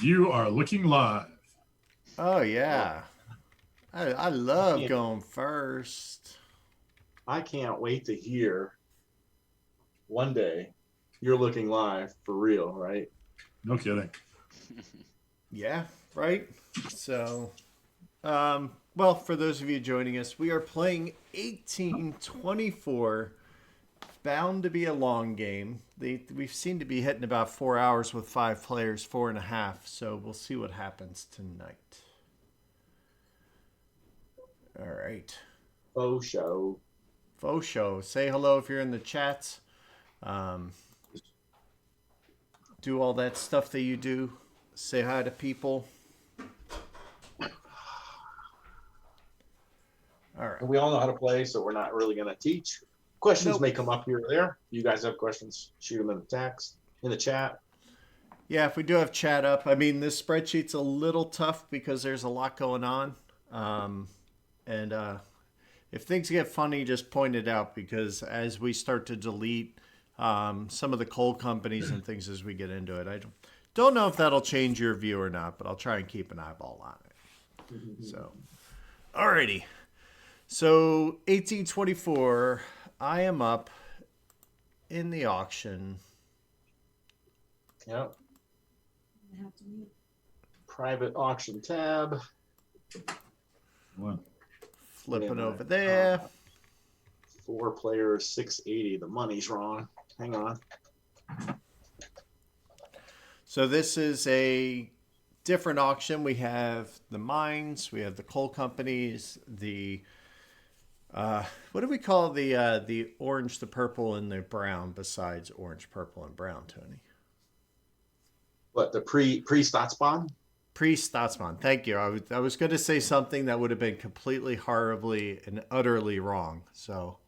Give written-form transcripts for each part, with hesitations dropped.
You are looking live. Oh Oh, yeah. I I love can't, going first. I can't wait to hear one day you're looking live for real, right? No kidding. Yeah, right? So, well, for those of you joining us, we are playing 1824, bound to be a long game. We seem to be hitting about 4 hours with 5 players, 4.5. So we'll see what happens tonight. All right. Oh, show. Faux show. Say hello if you're in the chats. Um, do all that stuff that you do. Say hi to people. All right. And we all know how to play, so we're not really going to teach. Questions Nope. may come up here or there. If you guys have questions, shoot them in the text, in the chat. Yeah, if we do have chat up, I mean, this spreadsheet's a little tough because there's a lot going on. Um, and if things get funny, just point it out because as we start to delete some of the coal companies and things as we get into it, I don't know if that'll change your view or not, but I'll try and keep an eyeball on it. So, alrighty. So, 1824, I am up in the auction. Yep. Private auction tab. One. Flipping Wait over there. 4 players, 680. The money's wrong. Hang on. So this is a different auction. We have the mines, we have the coal companies, the what do we call the orange, the purple, and the brown besides orange, purple, and brown, Tony? What, the pre-Statsbahn? Pre-Statsman. Thank you. I was going to say something that would have been completely, horribly, and utterly wrong. So,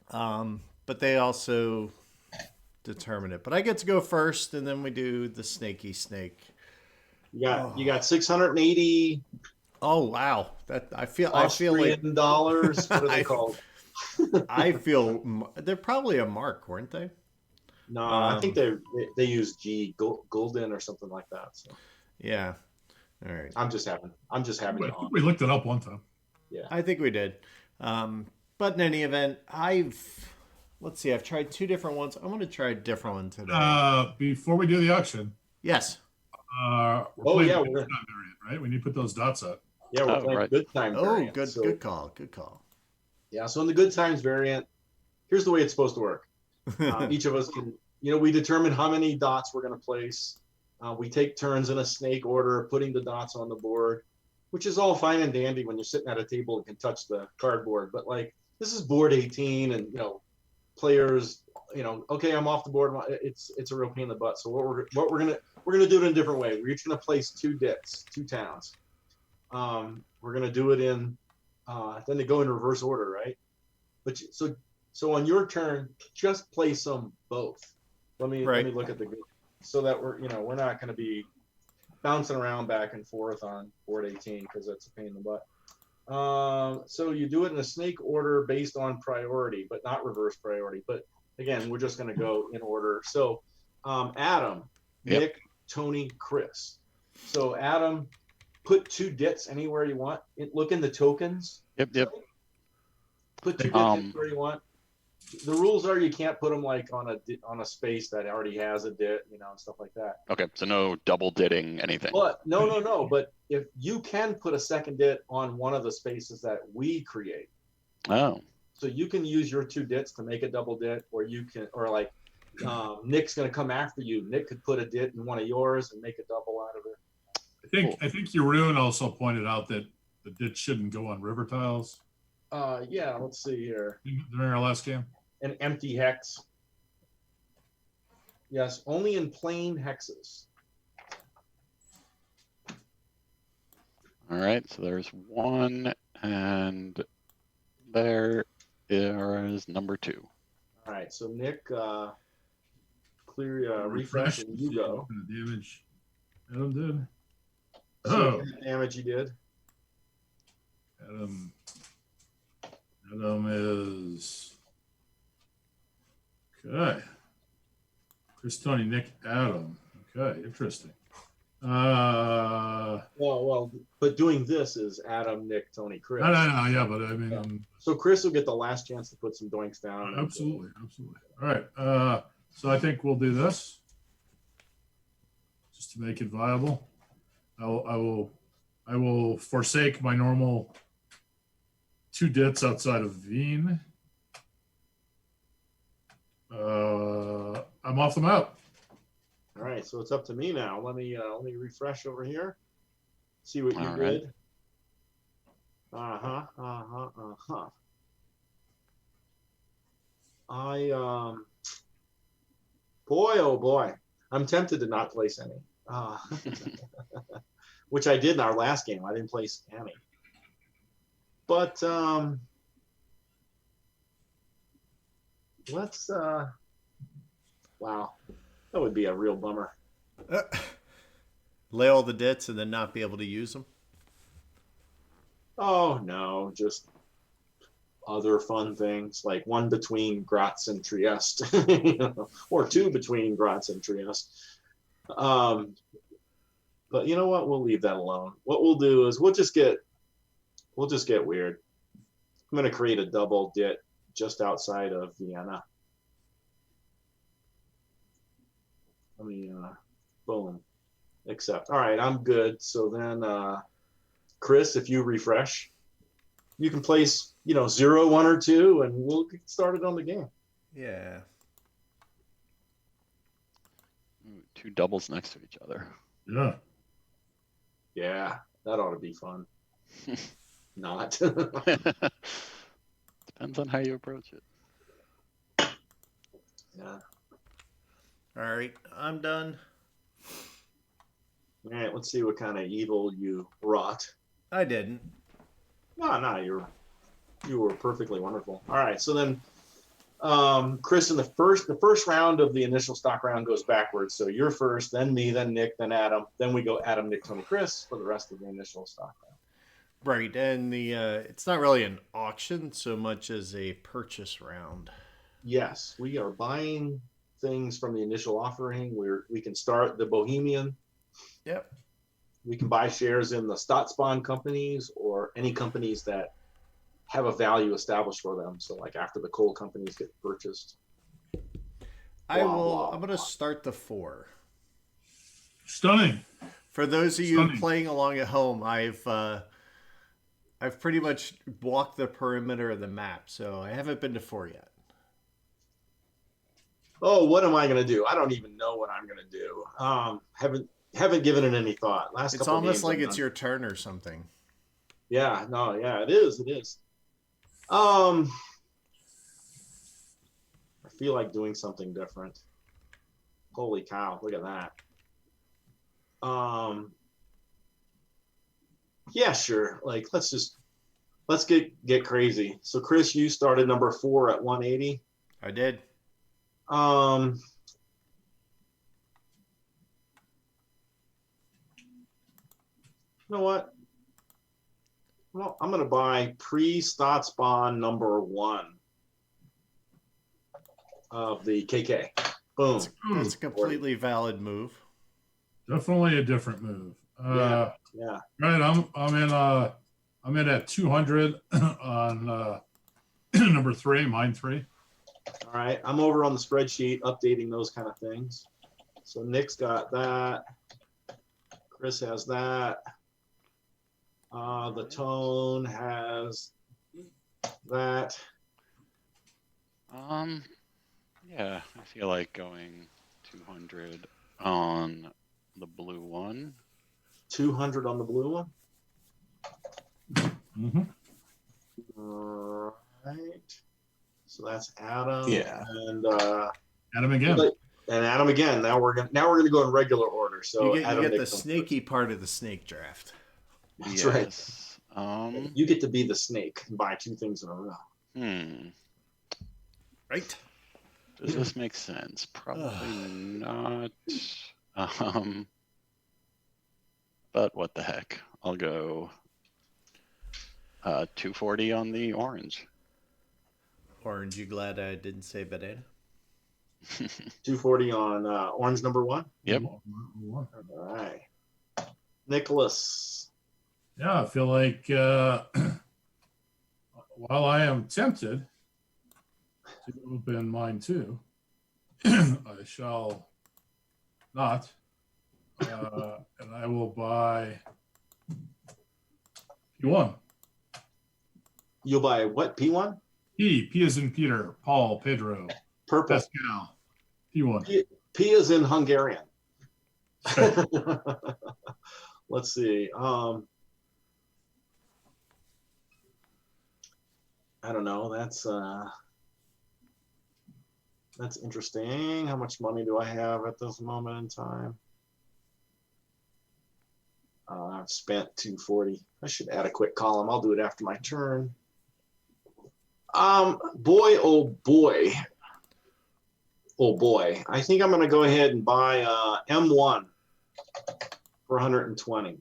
but they also determine it. But I get to go first, and then we do the snaky snake. You got 680 Oh wow, that I feel like Austrian dollars. What are they I called? I feel they're probably a mark, weren't they? No, I think Um, they use Gulden or something like that. So yeah. All right. I'm just having I you think on. we looked it up one time. Yeah. I think we did. But in any event, let's see. I've tried two different ones. I'm going to try a different one today. Before we do the auction, Yes. we're Oh playing the yeah, good time variant, right? We need to put those dots up. we're Oh, playing right. good time Oh, variant. good. So Good call. Good call. yeah, so in the good times variant, here's the way it's supposed to work. Each of us can, we determine how many dots we're going to place. We take turns in a snake order of putting the dots on the board, which is all fine and dandy when you're sitting at a table and can touch the cardboard. But like this is board 18, and players, okay, I'm off the board. It's a real pain in the butt. So what we're gonna do it in a different way. We're each gonna place two dits, two towns. We're gonna do it in then they go in reverse order, right? But so on your turn, just place them both. Let me Right. look at the so that we're not going to be bouncing around back and forth on board 18 because that's a pain in the butt. So you do it in a snake order based on priority, but not reverse priority. But again, we're just going to go in order. So Adam, Yep. Nick, Tony, Chris. So Adam, put two dits anywhere you want. Look in the tokens. Yep. Put two dits Um, anywhere you want. The rules are you can't put them like on a space that already has a dit, and stuff like that. okay, so no double ditting anything. But no. But if you can put a second dit on one of the spaces that we create, Oh, so you can use your two dits to make a double dit, or like Nick's gonna come after you. Nick could put a dit in one of yours and make a double out of it. I think Jeroen also pointed out that the ditch shouldn't go on river tiles Yeah, let's see here. during our last game. An empty hex. Yes, only in plain hexes. all right. So there's one, and there is number two. All right, so Nick, clear, refresh, and you go. What kind of damage Adam did. See what Oh, kind of damage you did. Adam is okay. Chris, Tony, Nick, Adam. Okay, interesting. Well, but doing this is Adam, Nick, Tony, Chris. No, yeah, but I mean, So Chris will get the last chance to put some doinks down. absolutely. All right. So I think we'll do this just to make it viable. I will forsake my normal 2 dits outside of Veen. I'm off the map. All right, so it's up to me now. Let me refresh over here. See what you All did. right. Boy, oh boy, I'm tempted to not place any. Which I did in our last game. I didn't place any. But let's wow, that would be a real bummer. Lay all the dits and then not be able to use them. Oh no, just other fun things like one between Graz and Trieste, or 2 between Graz and Trieste. But you know what? We'll leave that alone. What we'll do is we'll just get weird. I'm going to create a double dit just outside of Vienna. Let me, boom, accept. All right, I'm good. So then, Chris, if you refresh, you can place, 0, 1, or 2, and we'll get started on the game. Yeah. Ooh, 2 doubles next to each other. Yeah. Yeah, that ought to be fun. Not. Depends on how you approach it. Yeah. All right, I'm done. All right, let's see what kind of evil you wrought. I didn't. No, you were perfectly wonderful. All right, so then, Chris, in the first round of the initial stock round goes backwards. So you're first, then me, then Nick, then Adam. Then we go Adam, Nick, Tony, Chris for the rest of the initial stock round. Right, and the it's not really an auction so much as a purchase round. Yes, we are buying things from the initial offering. We can start the Bohemian. Yep. We can buy shares in the Staatsbahn companies or any companies that have a value established for them. So like after the coal companies get purchased. I'm going to start the 4. Stunning. For those of you Stunning. playing along at home, I've pretty much walked the perimeter of the map, so I haven't been to 4 yet. Oh, what am I going to do? I don't even know what I'm going to do. Haven't given it any thought. It's almost like it's your turn or something. Yeah, no, yeah, it is. It is. I feel like doing something different. Holy cow, look at that. Yeah, sure. Like let's get crazy. So Chris, you started number 4 at 180. I did. You know what? Well, I'm going to buy pre-Staatsbahn number 1 of the KK. Boom. That's a completely valid move. Definitely a different move. Yeah. Right, I'm in at 200 on number 3, mine 3. All right. I'm over on the spreadsheet updating those kind of things. So Nick's got that. Chris has that. The tone has that. Yeah, I feel like going 200 on the blue one. 200 on the blue one. Mm-hmm. All right. So that's Adam. Yeah. And Adam again. And Adam again. Now we're gonna go in regular order. So You Adam, get the Nick, snaky part of the snake draft. That's Yes. right. You get to be the snake and buy 2 things in a row. Right? Does this make sense? Probably not. But what the heck? I'll go 240 on the orange. Orange, you glad I didn't say banana? 240 on orange number one. Yep. All right. Nicholas. Yeah, I feel like while I am tempted to open mine too, I shall not. And I will buy P1. You'll buy what? P1? P is in Peter, Paul, Pedro, Purple. Pascal. P1. P is in Hungarian. Okay. Let's see. I don't know. That's interesting. How much money do I have at this moment in time? I've spent 240. I should add a quick column. I'll do it after my turn. Boy, oh boy. Oh boy. I think I'm going to go ahead and buy M1 for 120.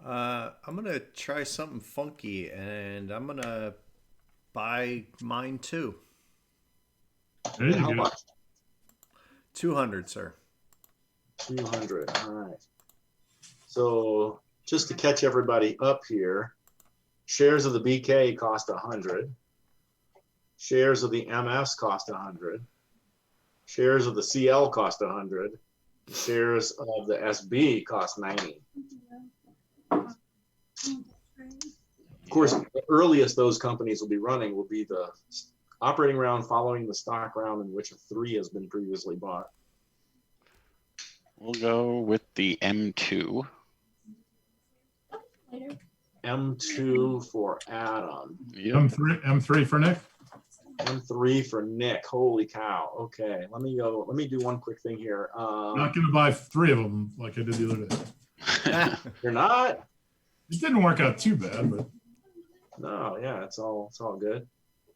I'm gonna try something funky, and I'm gonna buy mine too. There you How go. much? 200, sir. 200. All right. So just to catch everybody up here, shares of the BK cost 100. Shares of the MS cost 100. Shares of the CL cost 100. Shares of the SB cost 90. Of course, the earliest those companies will be running will be the operating round following the stock round in which a 3 has been previously bought. We'll go with the M2. M2 for Adam. Yep. M3 for Nick. M3 for Nick. Holy cow. Okay, let me go. Let me do one quick thing here. Not going to buy 3 of them like I did the other day. You're not? It didn't work out too bad, but No, yeah, it's all good.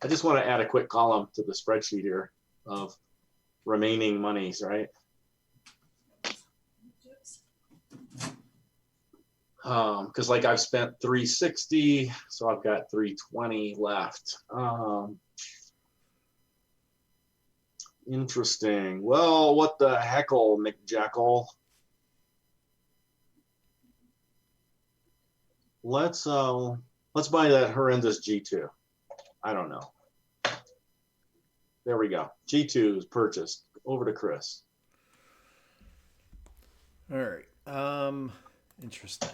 I just want to add a quick column to the spreadsheet here of remaining monies, right? Because like I've spent 360, so I've got 320 left. Interesting. Well, what the heckle, McJackal? Let's buy that horrendous G2. I don't know. There we go. G2 is purchased. Over to Chris. All right. Interesting.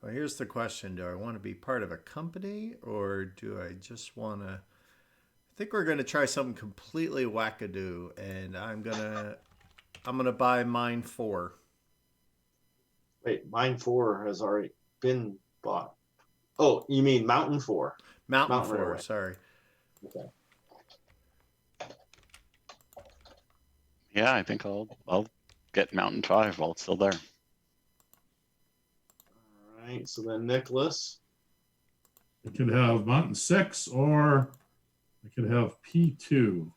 Well, here's the question. Do I want to be part of a company, or do I just want to... I think we're going to try something completely wackadoo, and I'm gonna buy mine 4. Wait, mine 4 has already been bought. Oh, you mean Mountain 4? Mountain Mountain 4, Railway. sorry. Okay. Yeah, I think I'll get Mountain 5 while it's still there. All right. So then Nicholas. I could have Mountain 6 or I could have P2.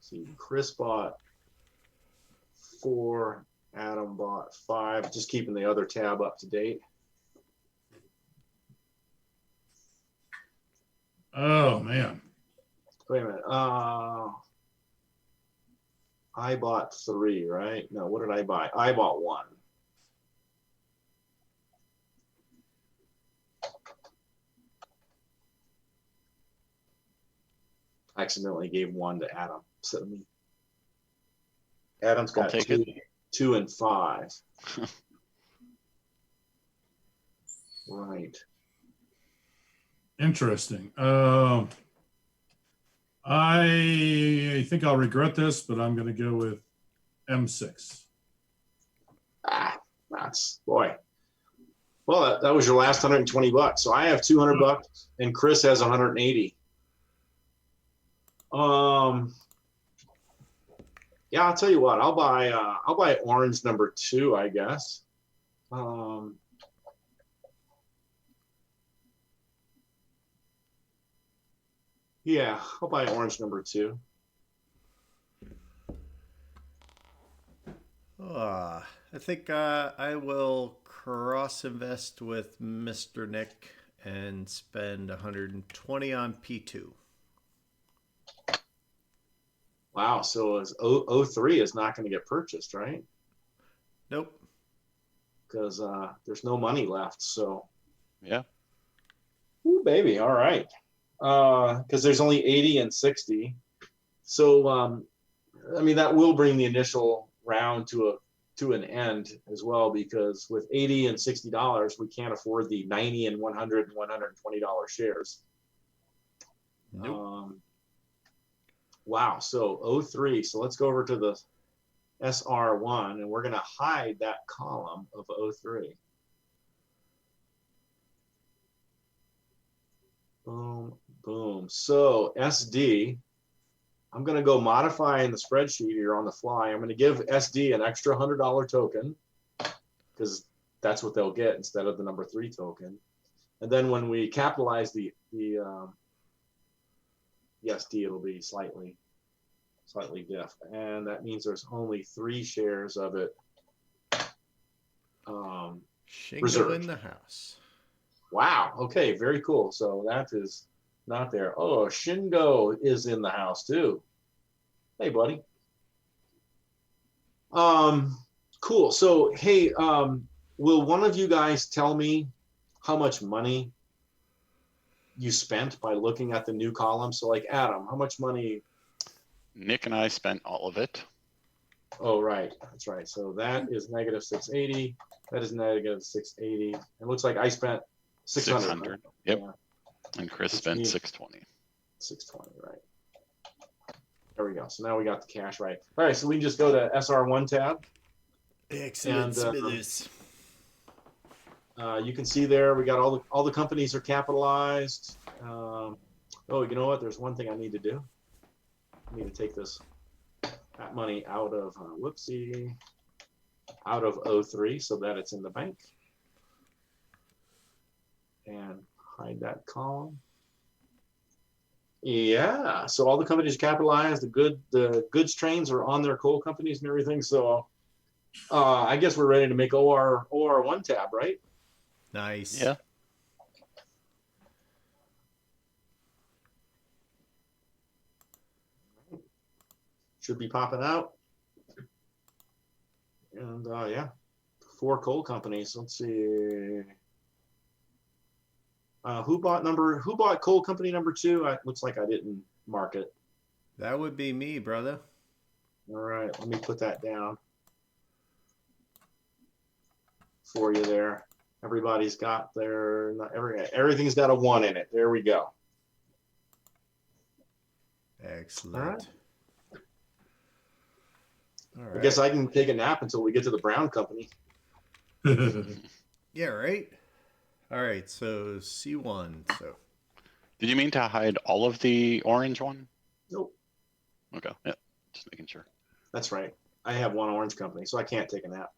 See, Chris bought 4. Adam bought 5. Just keeping the other tab up to date. Oh, man. Wait a minute. I bought 3, right? No, what did I buy? I bought 1. I accidentally gave 1 to Adam instead of me. Adam's I'll got take 2 and 5. Right. Interesting. I think I'll regret this, but I'm going to go with M6. That's boy. Well, that was your last $120. So I have $200 and Chris has 180. Yeah, I'll tell you what, I'll buy orange number 2, I guess. Yeah, I'll buy orange number 2. I think I will cross invest with Mr. Nick and spend 120 on P2. Wow. So is 03 is not going to get purchased, right? Nope. Because there's no money left. So, Yeah. ooh, baby. All right. Because there's only 80 and 60. So, I mean, that will bring the initial round to an end as well, because with 80 and $60, we can't afford the 90 and 100 and $120 shares. Nope. Wow. So 03. So let's go over to the SR1 and we're going to hide that column of 03. Boom, boom. So SD, I'm going to go modify in the spreadsheet here on the fly. I'm going to give SD an extra $100 token because that's what they'll get instead of the number 3 token. And then when we capitalize the SD, it'll be slightly diff. And that means there's only 3 shares of it Shingo reserved. in the house. Wow. Okay. Very cool. So that is not there. Oh, Shingo is in the house too. Hey, buddy. Cool. So, hey, will one of you guys tell me how much money you spent by looking at the new column? So, like Adam, how much money? Nick and I spent all of it. Oh, right. That's right. So that is negative 680. That is negative 680. It looks like I spent 600. 600. Right? Yep. Yeah, And Chris Which spent means- 620. 620, right. There we go. So now we got the cash right. All right. So we can just go to SR1 tab. Excellent, And, Smithers. You can see there we got all the companies are capitalized. Oh, you know what? There's one thing I need to do. I need to take that money out of out of 03 so that it's in the bank, and hide that column. Yeah. So all the companies are capitalized. The goods trains are on their coal companies and everything. So I guess we're ready to make OR1 tab, right? Nice. Yeah. Should be popping out. And yeah, 4 coal companies. Let's see. Who bought coal company number 2? It looks like I didn't mark it. That would be me, brother. All right, let me put that down for you there. Everybody's got everything's got a 1 in it. There we go. Excellent. All right. I guess I can take a nap until we get to the Brown company. Yeah, right? All right, so C1. So Did you mean to hide all of the orange one? Nope, Okay. Yeah. Just making sure. that's right. I have 1 orange company, so I can't take a nap.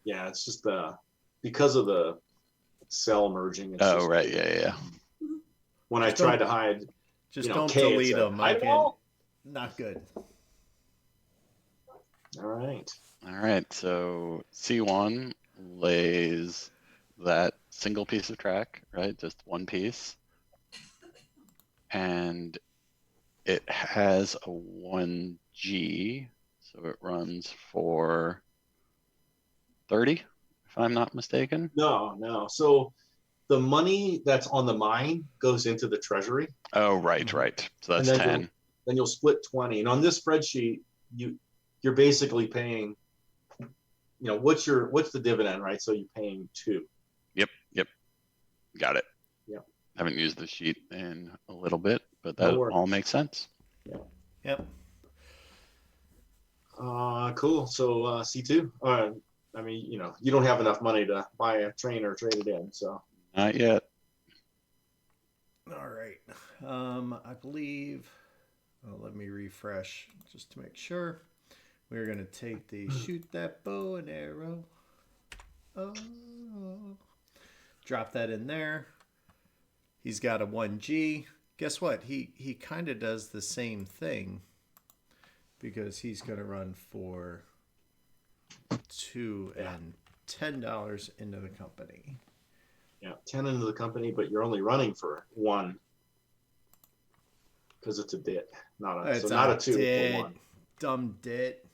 Yeah, it's just because of the cell merging. It's Oh, just, right. Yeah. when I Just tried don't- to hide, just you know, don't K, it delete said, them. hide them all. Not good. All right. All right. So C1 lays that single piece of track, right? Just one piece. And it has a 1G. So it runs for 30, if I'm not mistaken. No. So the money that's on the mine goes into the treasury. Oh, right. So that's And then 10. Then you'll split 20. And on this spreadsheet, you're basically paying, what's the dividend, right? So you're paying 2. Yep. Got it. Yep. Haven't used the sheet in a little bit, but No that worries. all makes sense. Yep. Cool. So C2. I mean, you don't have enough money to buy a train or trade it in. So Not yet. All right. I believe. Oh, let me refresh just to make sure. We're going to take the shoot that bow and arrow. Oh. Drop that in there. He's got a 1G. Guess what? He kind of does the same thing because he's going to run for 2 and $10 into the company. yeah, 10 into the company, but you're only running for 1. because it's a dit, not a It's not a 2, it's a dit. 1. Dumb dit.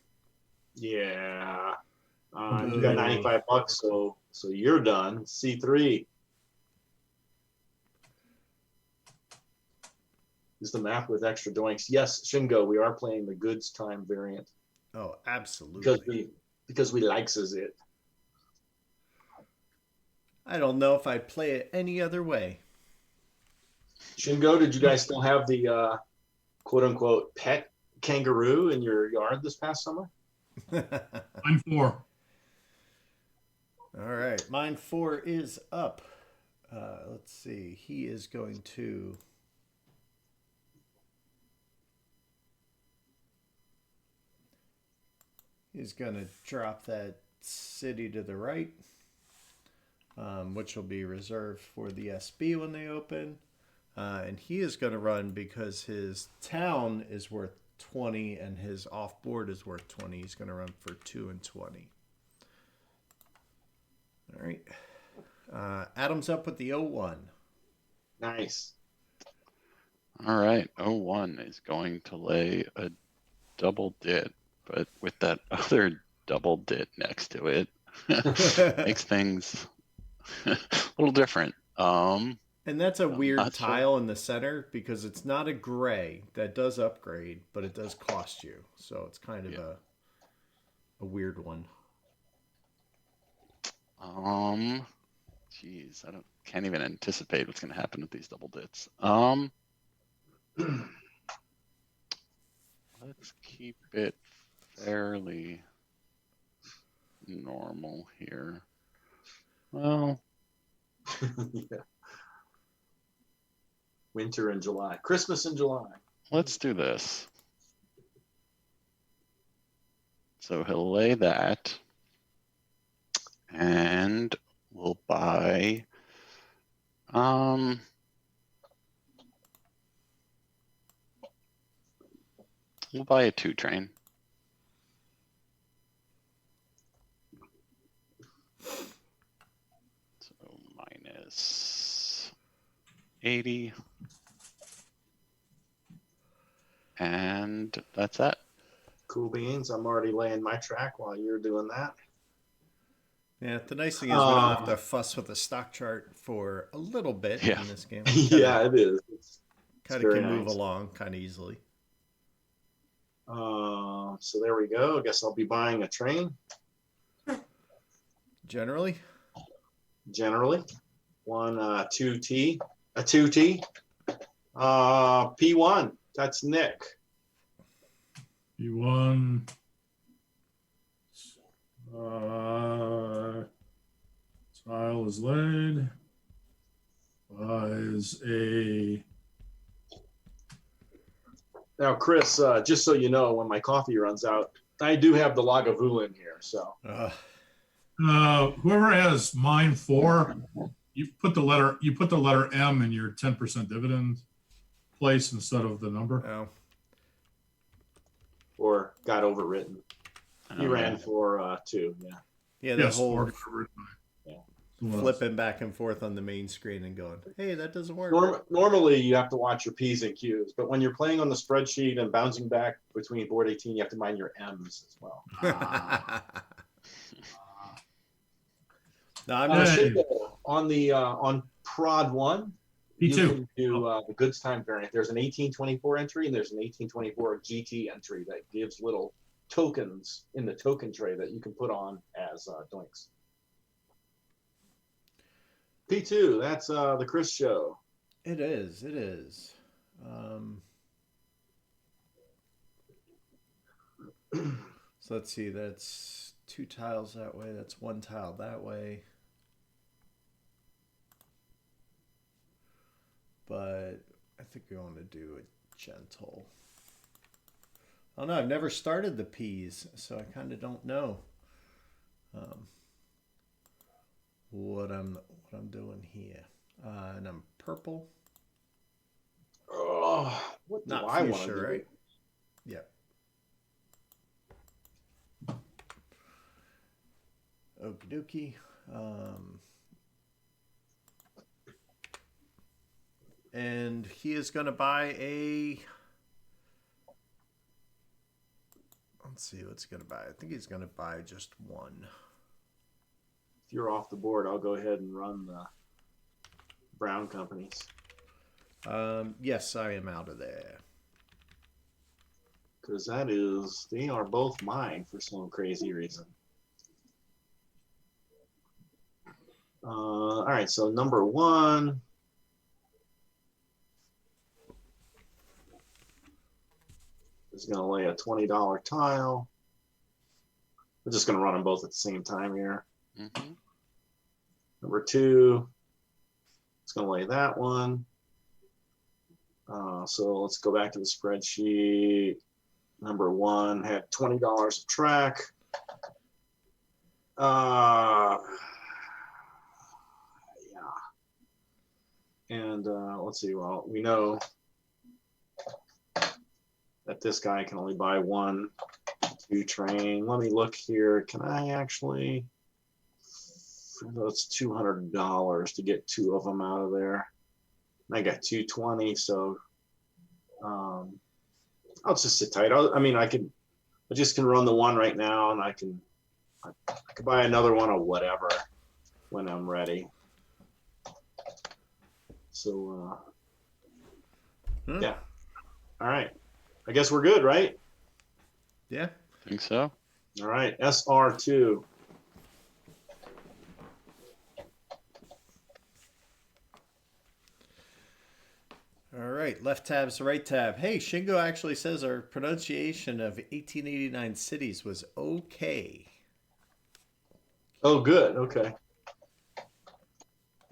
Yeah. You Boo. got $95, so you're done. C3 is the map with extra doinks. Yes, Shingo, we are playing the goods time variant Oh, absolutely. because we likes it. I don't know if I'd play it any other way. Shingo, did you guys still have the quote unquote pet kangaroo in your yard this past summer? Mine 4. All right. Mine 4 is up. Let's see. He is going to. He's going to drop that city to the right, which will be reserved for the SB when they open. And he is going to run because his town is worth 20 and his off board is worth 20. He's going to run for 2 and 20. All right. Adam's up with the 01. Nice. All right. 01 is going to lay a double dit, but with that other double dit next to it, makes things a little different. And that's a weird not tile in the center because it's not a gray that does upgrade, but it does cost you. So it's kind of a weird one. Geez, can't even anticipate what's going to happen with these double dits. Let's keep it fairly normal here. Well, Yeah. Winter in July. Christmas in July. let's do this. So he'll lay that, and we'll buy we'll buy a 2 train. So minus 80. And that's that. Cool beans. I'm already laying my track while you're doing that. Yeah, the nice thing is we don't have to fuss with the stock chart for a little bit Yeah. in this game. Yeah, it is. It's Kind of very can move nice. along kind of easily. So there we go. I guess I'll be buying a train Generally, generally. One 2T, a 2T. P1. That's Nick. You1. Tile is laid. Buys a. Now, Chris, just so you know, when my coffee runs out, I do have the Lagavulin here. So Whoever has mine 4, you put the letter M in your 10% dividend place instead of the number. oh, or got overwritten. He Oh, ran yeah. for 2. Yeah. yeah, the Yes, whole or flipping back and forth on the main screen and going, hey, that doesn't work. Normally, you have to watch your P's and Q's, but when you're playing on the spreadsheet and bouncing back between board 18, you have to mind your M's as well. No, I'm just Hey. On Prod 1, you P2. can do the goods time variant. There's an 1824 entry and there's an 1824 GT entry that gives little tokens in the token tray that you can put on as doinks. P2, that's the Chris show. It is. It is. So let's see. That's 2 tiles that way. That's 1 tile that way. But I think we want to do a gentle. Oh no, I've never started the P's, so I kind of don't know what I'm doing here. And I'm purple. Oh, what do Not I want fuchsia, to do? right? Yep. Okie dokie. And he is going to buy a Let's see what's going to buy. I think he's going to buy just one. If you're off the board, I'll go ahead and run the brown companies. Yes, I am out of there. Because they are both mine for some crazy reason. All right, so number one. Is going to lay a $20 tile. We're just going to run them both at the same time here. Mm-hmm. Number two, it's going to lay that one. So let's go back to the spreadsheet. Number one had $20 a track. Yeah. And let's see. Well, we know that this guy can only buy 1, 2 train. Let me look here. Can I actually? That's $200 to get 2 of them out of there. I got 220, so I'll just sit tight. I just can run the one right now, and I could buy another one or whatever when I'm ready. So yeah. All right. I guess we're good, right? Yeah. Think so. All right. SR2. All right. Left tab's the right tab. Hey, Shingo actually says our pronunciation of 1889 cities was okay. Oh, good. Okay.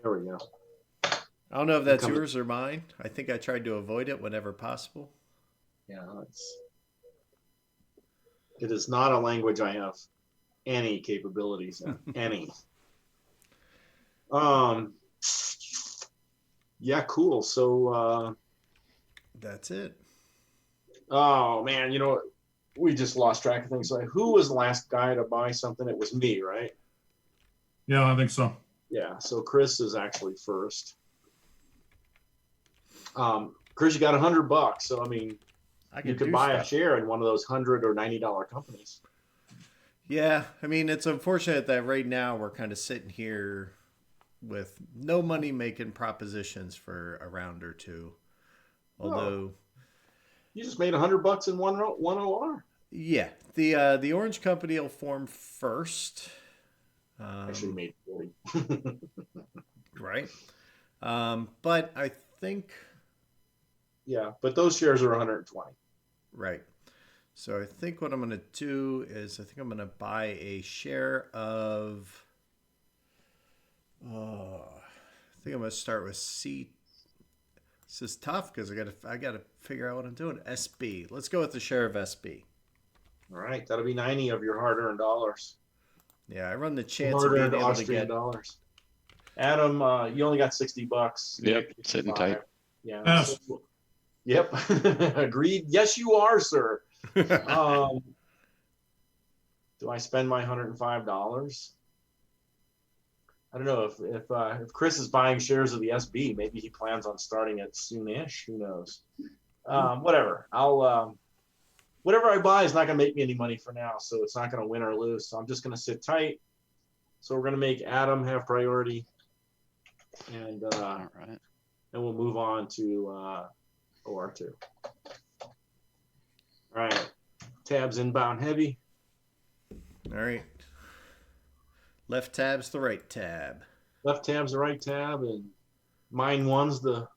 There we go. I don't know if that's yours or mine. I think I tried to avoid it whenever possible. Yeah, it is not a language I have any capabilities in. Any. Yeah, cool. So That's it. oh man, we just lost track of things. Like, who was the last guy to buy something? It was me, right? Yeah, I think so. Yeah, so Chris is actually first. Chris, you got $100, so you could buy a share in one of those $100 or $90 companies. Yeah, it's unfortunate that right now we're kind of sitting here with no money making propositions for a round or two. Although you just made $100 in one OR. Yeah, the orange company will form first. Actually made 40. Right. But I think. Yeah, but those shares are 120. Right. So I think what I'm going to do is I think I'm going to buy a share of. I think I'm going to start with C. This is tough because I got to figure out what I'm doing. SB. Let's go with the share of SB. All right, that'll be 90 of your hard-earned dollars. Yeah, I run the chance of being able Austrian to get dollars. Adam, you only got $60. Yep, sitting tight. Yeah. Yes. Yep. Agreed. Yes, you are, sir. Do I spend my $105? I don't know if Chris is buying shares of the SB, maybe he plans on starting it soonish. Who knows? Whatever. Whatever I buy is not going to make me any money for now, so it's not going to win or lose. So I'm just going to sit tight. So we're going to make Adam have priority, and All right. and we'll move on to OR2. All right, tabs inbound heavy. All right. Left tab's the right tab. Left tab's the right tab, and mine one's the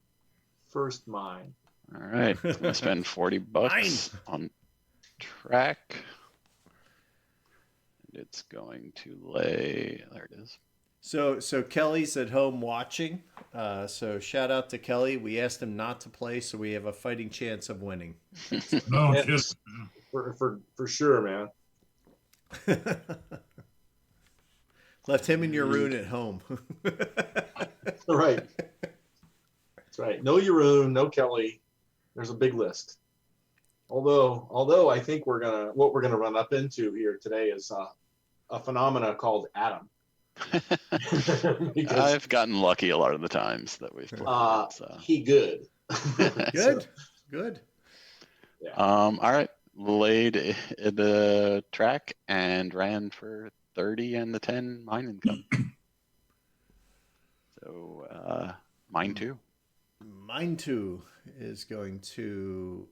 first mine. All right. I'm gonna spend $40 on track. And it's going to lay. There it is. So Kelly's at home watching. So shout out to Kelly. We asked him not to play, so we have a fighting chance of winning. No, Yes. For sure, man. Left him in your room at home. Right. That's right. No Yaroon, no Kelly. There's a big list. Although I think what we're gonna run up into here today is a phenomena called Adam. Because I've gotten lucky a lot of the times that we've played. So. he good. Good. Good. Yeah. All right. laid the track and ran for 30 and the 10 mine income. So mine too. Mine too is going to,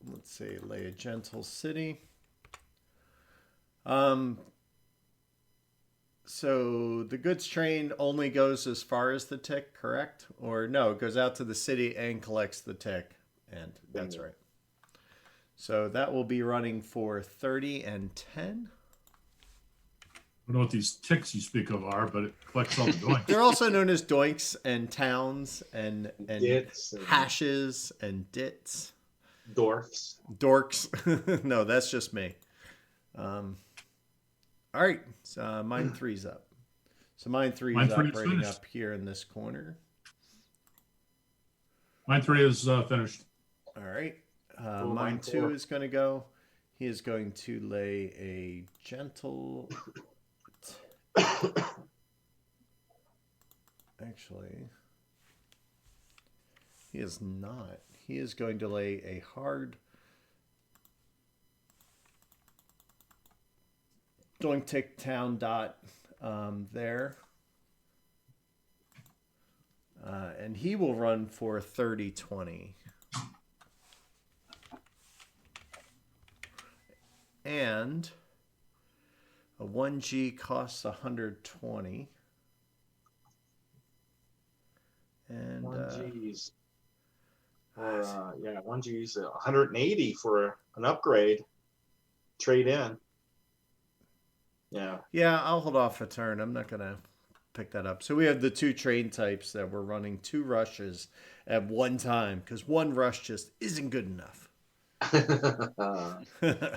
let's see, lay a gentle city. So the goods train only goes as far as the tick, correct? Or no, it goes out to the city and collects the tick. And that's right. So that will be running for 30 and 10. I don't know what these ticks you speak of are, but it collects all the doinks. They're also known as doinks and towns and Dits and hashes and dits. dwarfs. Dorks. No, that's just me. All right. So mine 3's up. So mine 3 Mine is three is operating finished. up here in this corner. Mine 3 is finished. All right. Oh, mine mine 2 4. is going to go. He is going to lay a gentle. Actually, he is not. He is going to lay a hard doink tick town dot there. And he will run for 30-20. And a 1G costs 120. And 1G's. Or, yeah, 1G's 180 for an upgrade. Trade in. Yeah. yeah, I'll hold off a turn. I'm not going to pick that up. So we have the 2 train types that we're running 2 rushes at one time because 1 rush just isn't good enough. All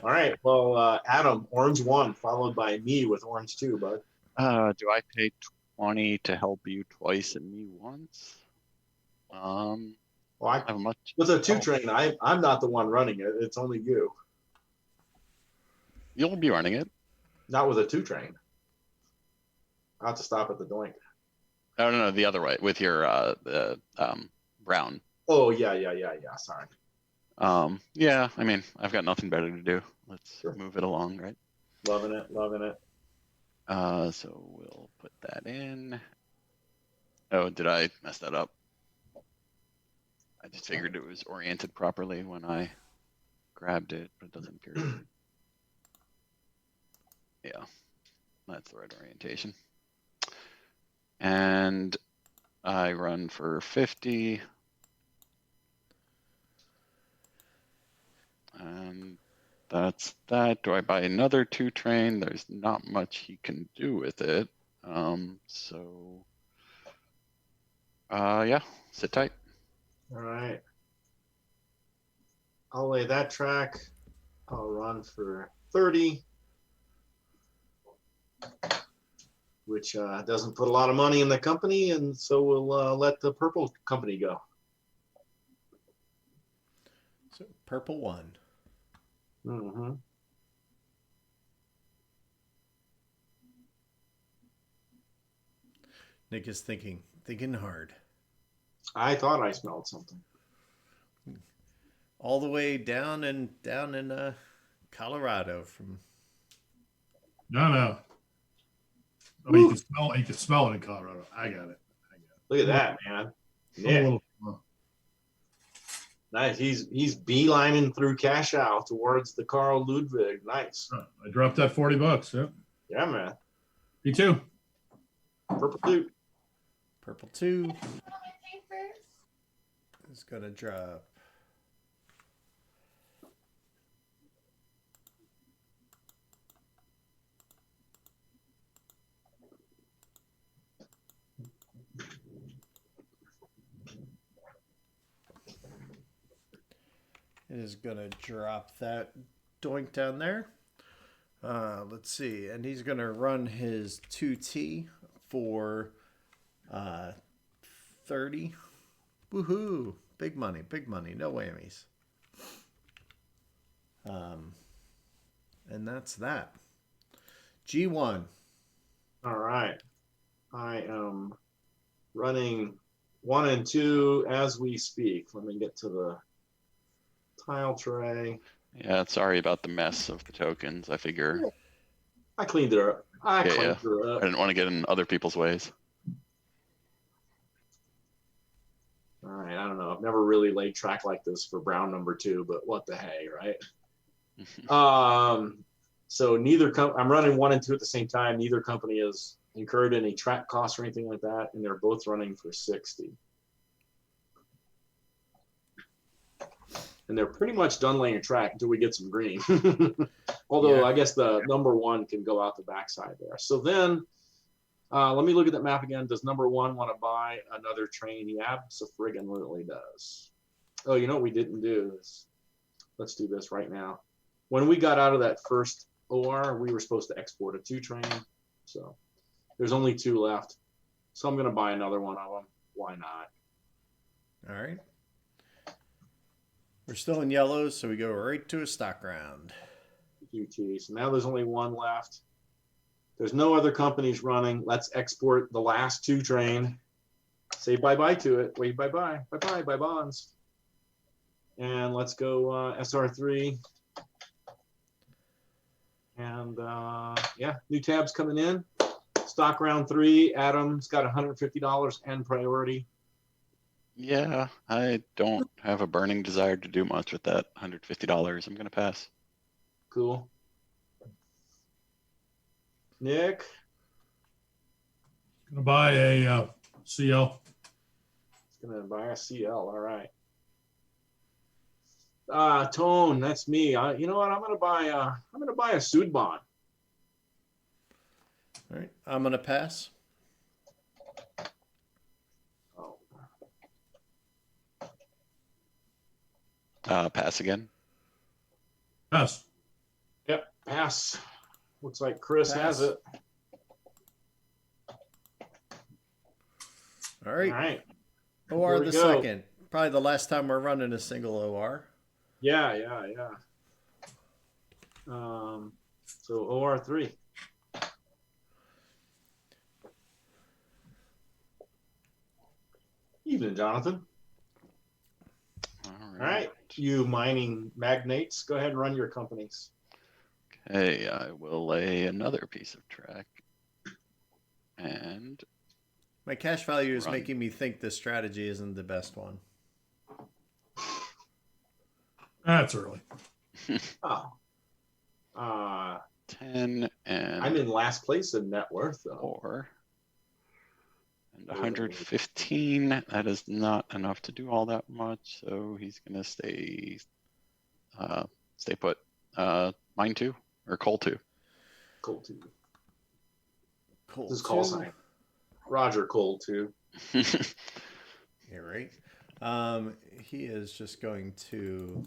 right. Well, Adam, orange 1, followed by me with orange 2, bud. Do I pay 20 to help you twice and me once? Well, I have much. with a 2 train, I'm not the one running it. It's only you. You'll be running it. Not with a 2 train. I'll have to stop at the doink. Oh no, the other way with your brown. Oh, yeah. Sorry. Yeah, I mean, I've got nothing better to do. Let's Sure. move it along, right? Loving it. So we'll put that in. Oh, did I mess that up? I just figured it was oriented properly when I grabbed it, but it doesn't appear to be. Yeah, that's the right orientation. And I run for 50. And that's that. Do I buy another 2 train? There's not much he can do with it. Yeah, sit tight. All right. I'll lay that track. I'll run for 30, which doesn't put a lot of money in the company, and so we'll let the purple company go. So purple 1. Mm-hmm. Nick is thinking hard. I thought I smelled something. All the way down in Colorado from. No. Oh, you can smell it in Colorado. I got it. Look at that, man. A Yeah, little- nice. He's beelining through cash out towards the Carl Ludwig. Nice. I dropped that $40. Yep. Yeah, man. Me too. Purple 2. Purple 2 is going to drop. It is going to drop that doink down there. Let's see. And he's going to run his 2T for 30. Woohoo. Big money. No whammies. And that's that. G1. All right. I am running 1 and 2 as we speak. Let me get to the Tile tray. Yeah, sorry about the mess of the tokens. I figure, I cleaned her up. I Yeah, cleaned yeah. her I up. didn't want to get in other people's ways. All right, I don't know. I've never really laid track like this for Brown number 2, but what the hey, right? So I'm running 1 and 2 at the same time. Neither company has incurred any track costs or anything like that, and they're both running for 60. And they're pretty much done laying a track until we get some green. Although Yeah. I guess the number 1 can go out the backside there. So then let me look at that map again. Does number 1 want to buy another train? He abso-friggin-lutely does. Oh, you know what we didn't do is, let's do this right now. When we got out of that first OR, we were supposed to export a 2 train. So there's only 2 left. So I'm going to buy another one of them. Why not? All right. We're still in yellows, so we go right to a stock round. QT. So now there's only 1 left. There's no other companies running. Let's export the last 2 train. Say bye-bye to it. Wave bye-bye. Bye-bye. Bye bonds. And let's go SR3. And yeah, new tabs coming in. Stock round 3. Adam's got $150 and priority. Yeah, I don't have a burning desire to do much with that $150. I'm gonna pass. Cool. Nick, Gonna buy a CL. he's gonna buy a CL. All right. Tone, that's me. You know what? I'm gonna buy a Sudbon. All right. I'm going to pass. Oh. Pass again. Pass. Yep, pass. Looks like Chris Pass. has it. All right. All right. OR Here we the go. second. Probably the last time we're running a single OR. Yeah. So OR3. Evening, Jonathan. All right. You mining magnates, go ahead and run your companies. Okay, I will lay another piece of track. And My cash value is Run. making me think this strategy isn't the best one. That's early. Oh. 10 and I'm in last place in net worth, though. 4. And 115. That is not enough to do all that much, so he's gonna stay put. Mine 2 or coal 2. Cold 2. Cool. This is call sign. Roger Cold 2. You're right. He is just going to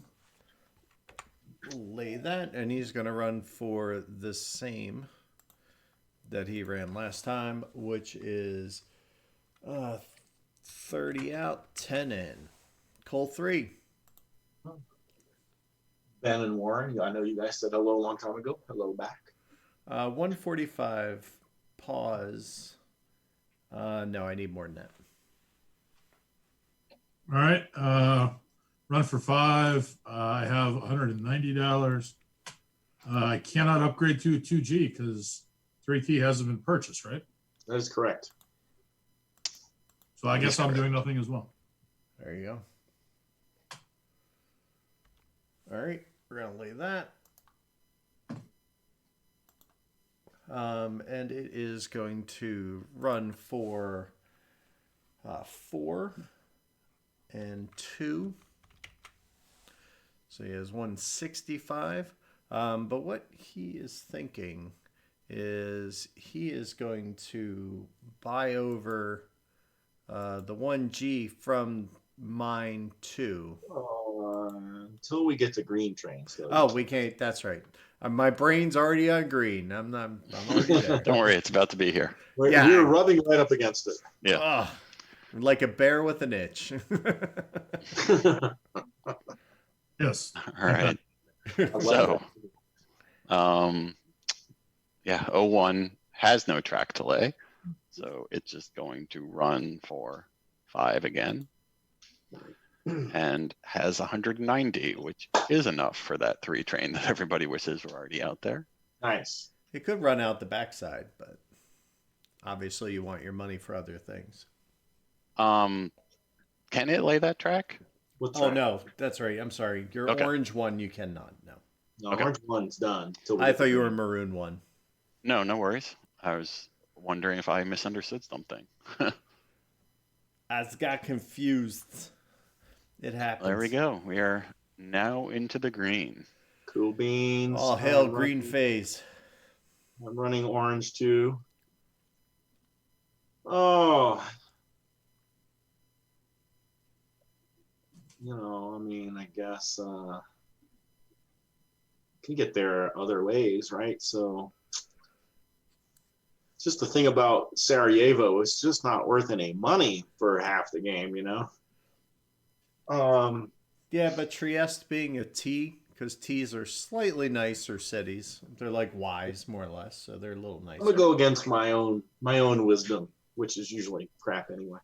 lay that, and he's going to run for the same that he ran last time, which is 30 out, 10 in. Cole 3. Ben and Warren, I know you guys said hello a long time ago. Hello back. 145. Pause. No, I need more than that. All right. Run for 5. I have $190. I cannot upgrade to 2G because 3 key hasn't been purchased, right? That is correct. So I guess I'm doing nothing as well. There you go. All right, we're going to lay that. And it is going to run for 4 and 2. So he has 165. But what he is thinking is he is going to buy over the 1G from mine 2. Until we get to green trains. Though. Oh, we can't. That's right. My brain's already on green. I'm already there. Don't worry, it's about to be here. Yeah. You're rubbing right up against it. Yeah. Ugh, like a bear with an itch. Yes. All right. I love So, that. yeah, 01 has no track to lay, so it's just going to run for 5 again. and has 190, which is enough for that 3 train that everybody wishes were already out there. Nice. It could run out the backside, but obviously you want your money for other things. Can it lay that track? What's Oh that? no, that's right. I'm sorry. Your Okay. orange one you cannot. No. No, Okay. orange one's done. Till we I get thought the you were a green. maroon one. No, no worries. I was wondering if I misunderstood something. I just got confused. It happens. There we go. We are now into the green. Cool beans. All hail green phase. I'm running orange too. Oh, I mean, I guess can get there other ways, right? So it's just the thing about Sarajevo, it's just not worth any money for half the game, Yeah, but Trieste being a T, because T's are slightly nicer cities. They're like Y's more or less, so they're a little nicer. I'm gonna go against my own wisdom, which is usually crap anyway,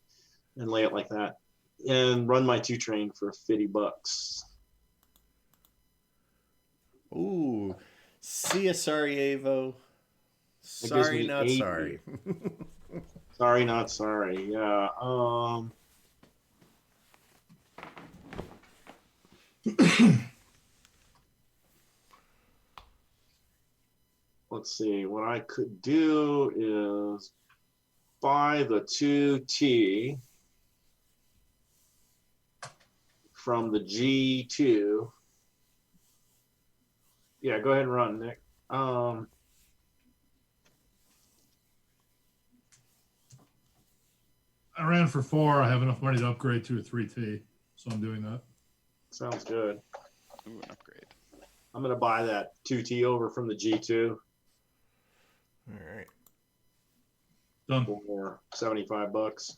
and lay it like that, and run my 2 train for $50. Ooh, see ya, Sarajevo. Sorry, me not 80. sorry. Sorry, not sorry. Yeah. Let's see. What I could do is buy the 2T from the G2. Yeah, go ahead and run, Nick. I ran for 4. I have enough money to upgrade to a 3T, so I'm doing that. Sounds good. Ooh, an upgrade. I'm gonna buy that 2T over from the G2 All right. Done. for $75.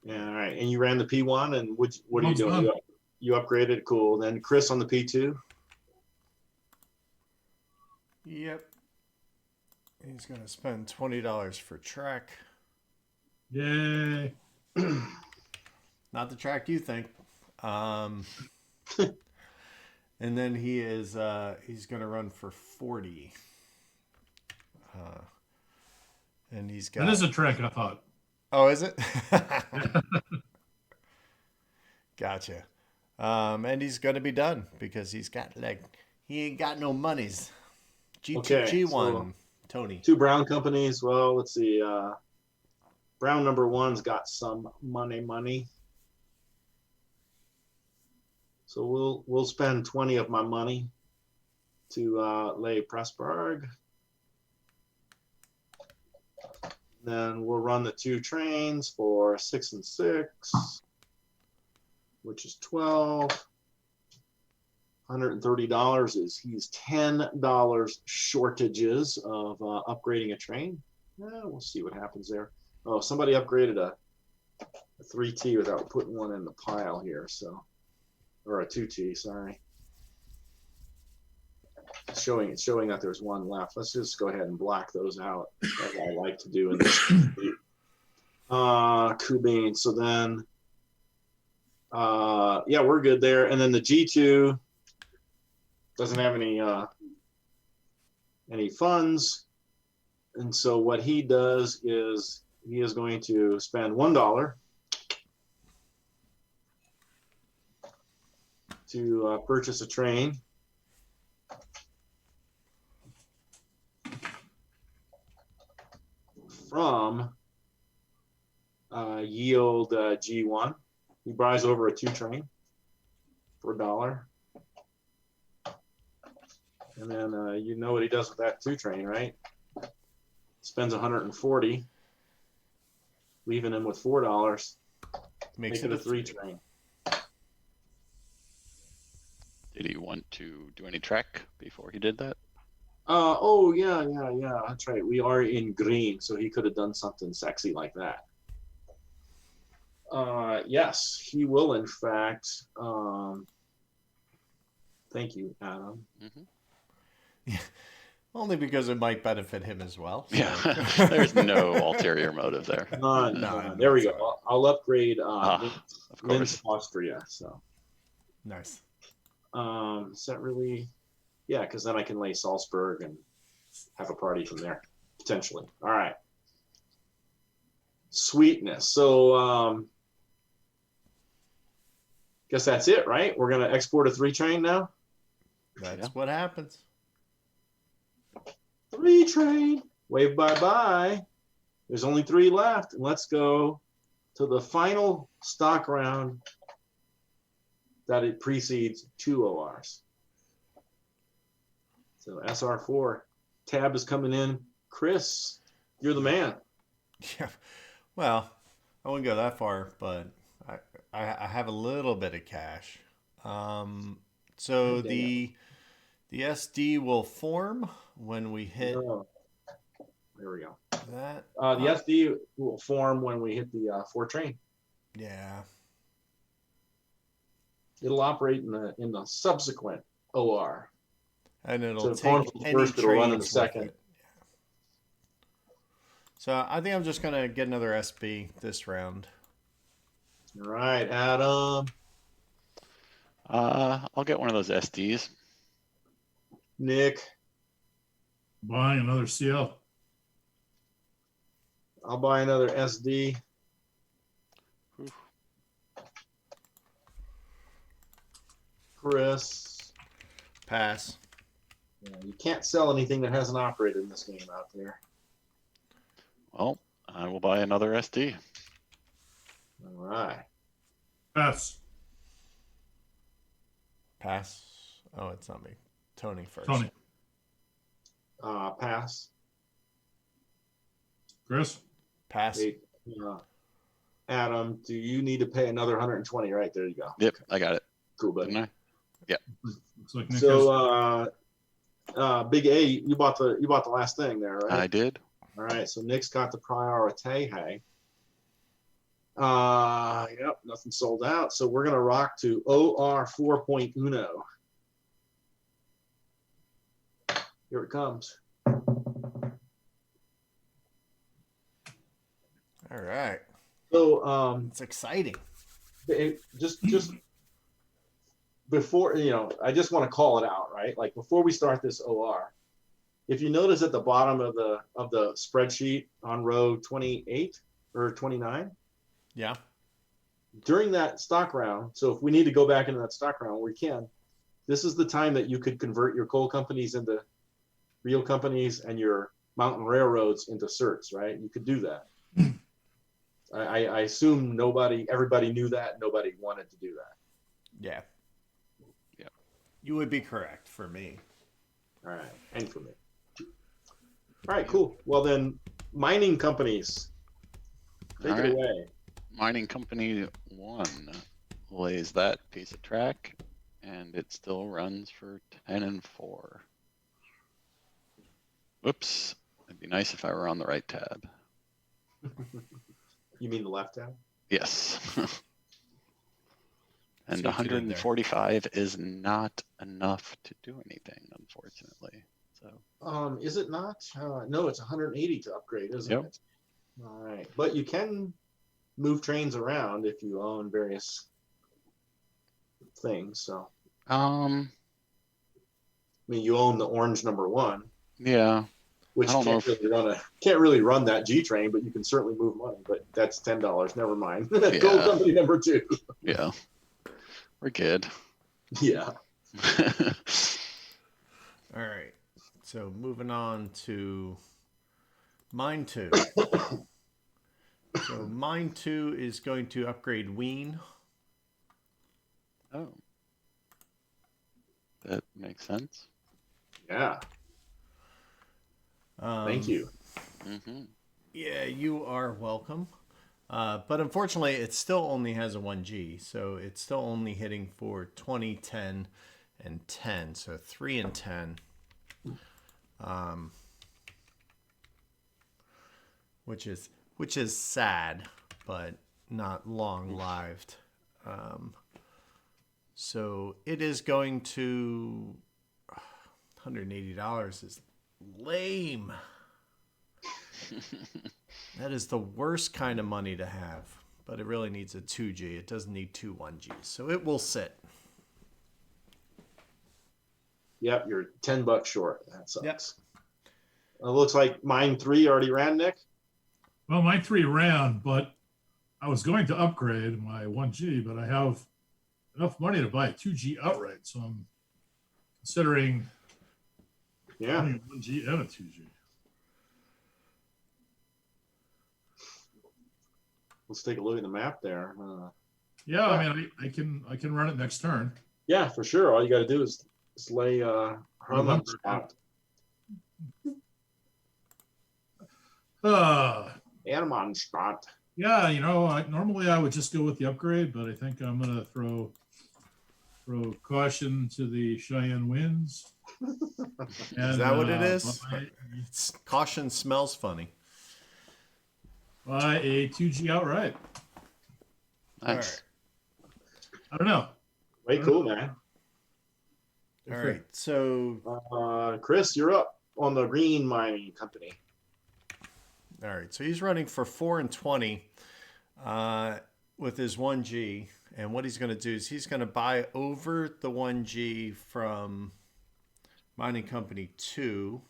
Yeah, all right. And you ran the P1, and what are you Mine's doing? done. You upgraded, cool. Then Chris on the P2. Yep. He's gonna spend $20 for track. Yay. Not the track you think. And then he's gonna run for 40. And he's got. That is a trick, I thought. Oh, is it? Gotcha. And he's gonna be done because he ain't got no monies. G1, so Tony. 2 brown companies. Well, let's see. Brown number 1's got some money. So we'll spend 20 of my money to lay Pressburg. Then we'll run the 2 trains for 6 and 6, which is 12. $130 is he's $10 shortages of upgrading a train. We'll see what happens there. Oh, somebody upgraded a 3T without putting one in the pile here, or a 2T, sorry. It's showing that there's one left. Let's just go ahead and block those out, as I like to do in this. Kubane. So then, yeah, we're good there. And then the G2 doesn't have any funds, and so what he does is he is going to spend $1 to purchase a train. From Yield G1. He buys over a 2 train for $1. And then you know what he does with that 2 train, right? Spends 140, leaving him with $4. Makes Make it a 3 train. Did he want to do any track before he did that? Oh yeah. That's right. We are in green, so he could have done something sexy like that. Yes, he will. In fact, thank you, Adam. Mm-hmm. Yeah. Only because it might benefit him as well. So. Yeah, there's no ulterior motive there. None, No, none. There we go. whatsoever. I'll upgrade Ah, of Linz, course. Austria. So, Nice. is that really? Yeah, because then I can lay Salzburg and have a party from there potentially. All right. Sweetness. So, guess that's it, right? We're gonna export a 3-train now. That's Yeah. what happens. 3-train. Wave bye-bye. There's only 3 left. And let's go to the final stock round that it precedes 2 ORs. So SR4 tab is coming in. Chris, you're the man. Yeah. Well, I wouldn't go that far, but I have a little bit of cash. So the SD will form when we hit Oh, there we go. that. The SD will form when we hit the 4-train. Yeah. It'll operate in the subsequent OR. And So it'll it forms take in the any first, it'll run in the trains with second. it. So I think I'm just gonna get another SB this round. All right, Adam, I'll get one of those SDs. Nick, Buying another CL. I'll buy another SD. Oof. Chris, Pass. yeah, you can't sell anything that hasn't operated in this game out there. Well, I will buy another SD. All right. Pass. Pass. Oh, it's not me. Tony first. Tony. Pass. Chris. Pass. Wait, Adam, do you need to pay another 120? Right, there you go. Yep, I got it. Cool, buddy. Didn't Looks like Nick has So, Big A, you bought the last thing there, I? I right? did. All right. So Nick's got the priority. Hey. Yep, nothing sold out. So we're gonna rock to OR 4.1. Here it comes. All right. So It's exciting. just before, I just want to call it out, right? Like before we start this OR, if you notice at the bottom of the spreadsheet on row 28 or 29, Yeah. during that stock round, so if we need to go back into that stock round, we can. This is the time that you could convert your coal companies into real companies and your mountain railroads into certs, right? You could do that. I assume everybody knew that. Nobody wanted to do that. Yeah. Yeah. You would be correct for me. All right, and for me. All right, cool. Well then, mining companies, take All it right. away. Mining Company 1 lays that piece of track, and it still runs for 10 and 4. Whoops. It'd be nice if I were on the right tab. You mean the left tab? Yes. And See what you did there. 145 is not enough to do anything, unfortunately. So Is it not? No, it's 180 to upgrade, isn't Yep. it? All right, but you can move trains around if you own various things. So, I mean, you own the orange number 1, yeah. which I don't know can't really run that G train, but you can certainly move money. But that's $10. Never mind. Coal Yeah. company number 2. Yeah. We're good. Yeah. All right. So moving on to Mine 2. So Mine 2 is going to upgrade Ween. Oh. That makes sense. Yeah. Thank you. Mm-hmm. Yeah, you are welcome. But unfortunately, it still only has a 1G, so it's still only hitting for 20, 10, and 10. So 3 and 10. Which is sad, but not long-lived. So it is going to $180 is Lame. That is the worst kind of money to have. But it really needs a 2G. It doesn't need two 1Gs. So it will sit. Yep, you're $10 short. That sucks. Yep. It looks like mine 3 already ran, Nick. Well, my 3 ran, but I was going to upgrade my 1G, but I have enough money to buy a 2G outright, so I'm considering Yeah. buying a 1G and a 2G. Let's take a look at the map there. Yeah, I mean, I can run it next turn. Yeah, for sure. All you got to do is lay Hum on spot. And on spot. Yeah, normally I would just go with the upgrade, but I think I'm gonna throw caution to the Cheyenne winds. Is that what it is? Caution smells funny. Buy a 2G outright. Nice. I don't know. Way cool, man. All right, so Chris, you're up on the green mining company. all right, so he's running for 4 and 20 with his 1G, and what he's going to do is he's going to buy over the 1G from Mining Company 2.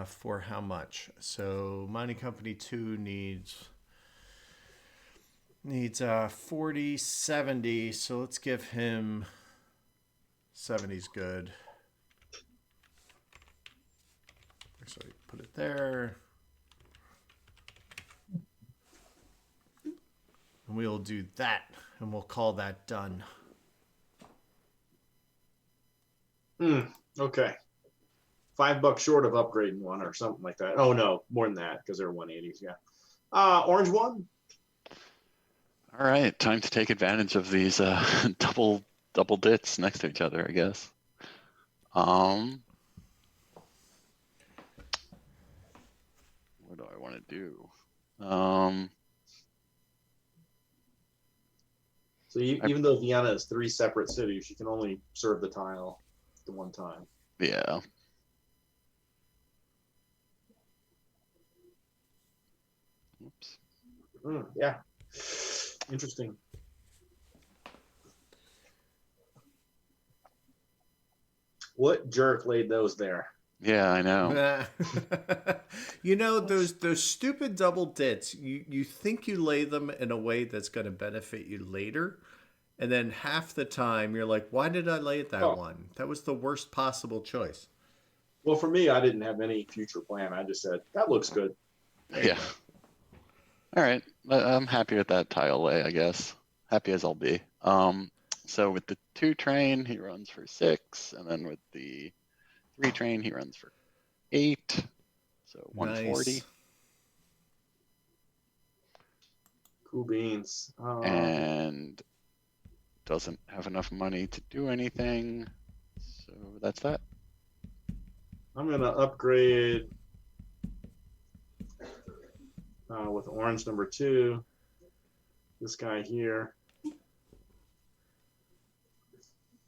For how much? So Mining Company 2 needs 40, 70. So let's give him 70's good. So put it there. And we'll do that, and we'll call that done. Okay. $5 short of upgrading one or something like that. Oh no, more than that because they're 180s. Yeah. Orange one. All right, time to take advantage of these double dits next to each other, I guess. What do I want to do? So even though Vienna is 3 separate cities, you can only serve the tile the one time. Yeah. Oops. Yeah. Interesting. What jerk laid those there? Yeah, I know. Those stupid double dits, you think you lay them in a way that's going to benefit you later, and then half the time you're like, why did I lay it that one? That was the worst possible choice. Well, for me, I didn't have any future plan. I just said, that looks good. Yeah. All right. I'm happy with that tile lay, I guess. Happy as I'll be. So with the 2 train, he runs for 6, and then with the 3 train, he runs for 8. So 140. Nice. Cool beans. And doesn't have enough money to do anything. So that's that. I'm going to upgrade with orange number 2. This guy here.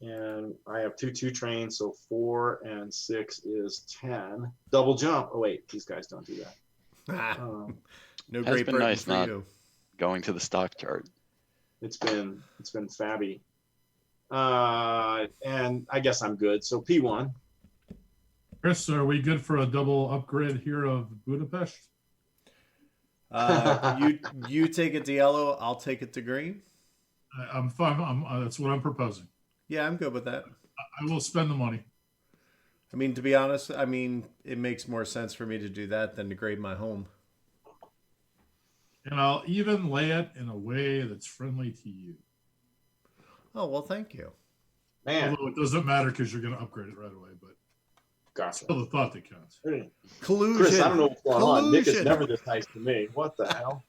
And I have 2 trains, so 4 and 6 is 10. Double jump. Oh wait, these guys don't do that. No Has great been burden nice for not you. going to the stock chart. It's been fabby. And I guess I'm good. So P1. Chris, are we good for a double upgrade here of Budapest? You take it to yellow, I'll take it to green. I'm fine. That's what I'm proposing. Yeah, I'm good with that. I will spend the money. I mean, to be honest, it makes more sense for me to do that than to grade my home. And I'll even lay it in a way that's friendly to you. Oh, well, thank you. Man, Although it doesn't matter because you're going to upgrade it right away, but gotcha. still the thought that counts. Collusion. Chris, I don't know what's going on. Nick is never this nice to me. What the hell?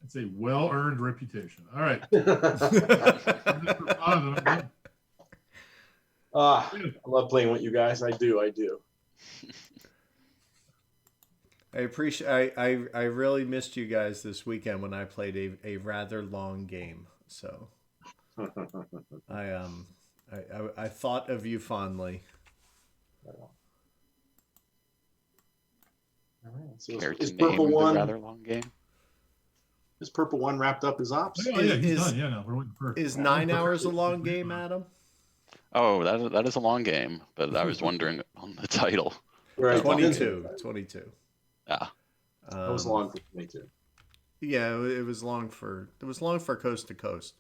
It's a well-earned reputation. All right. I I love playing with you guys. I do. I appreciate. I really missed you guys this weekend when I played a rather long game. So I thought of you fondly. All right. So Care is to purple name the one? rather long game? Is purple one wrapped up his ops? Oh, yeah, he's Is done. Yeah, no, we're waiting for. is we're 9 waiting for hours a Chris to long get game, on. Adam? Oh, that is a long game, but I was wondering on the title. Right. How long is it? 22. 22. Ah, That was long for me too. Yeah, it was long for coast to coast.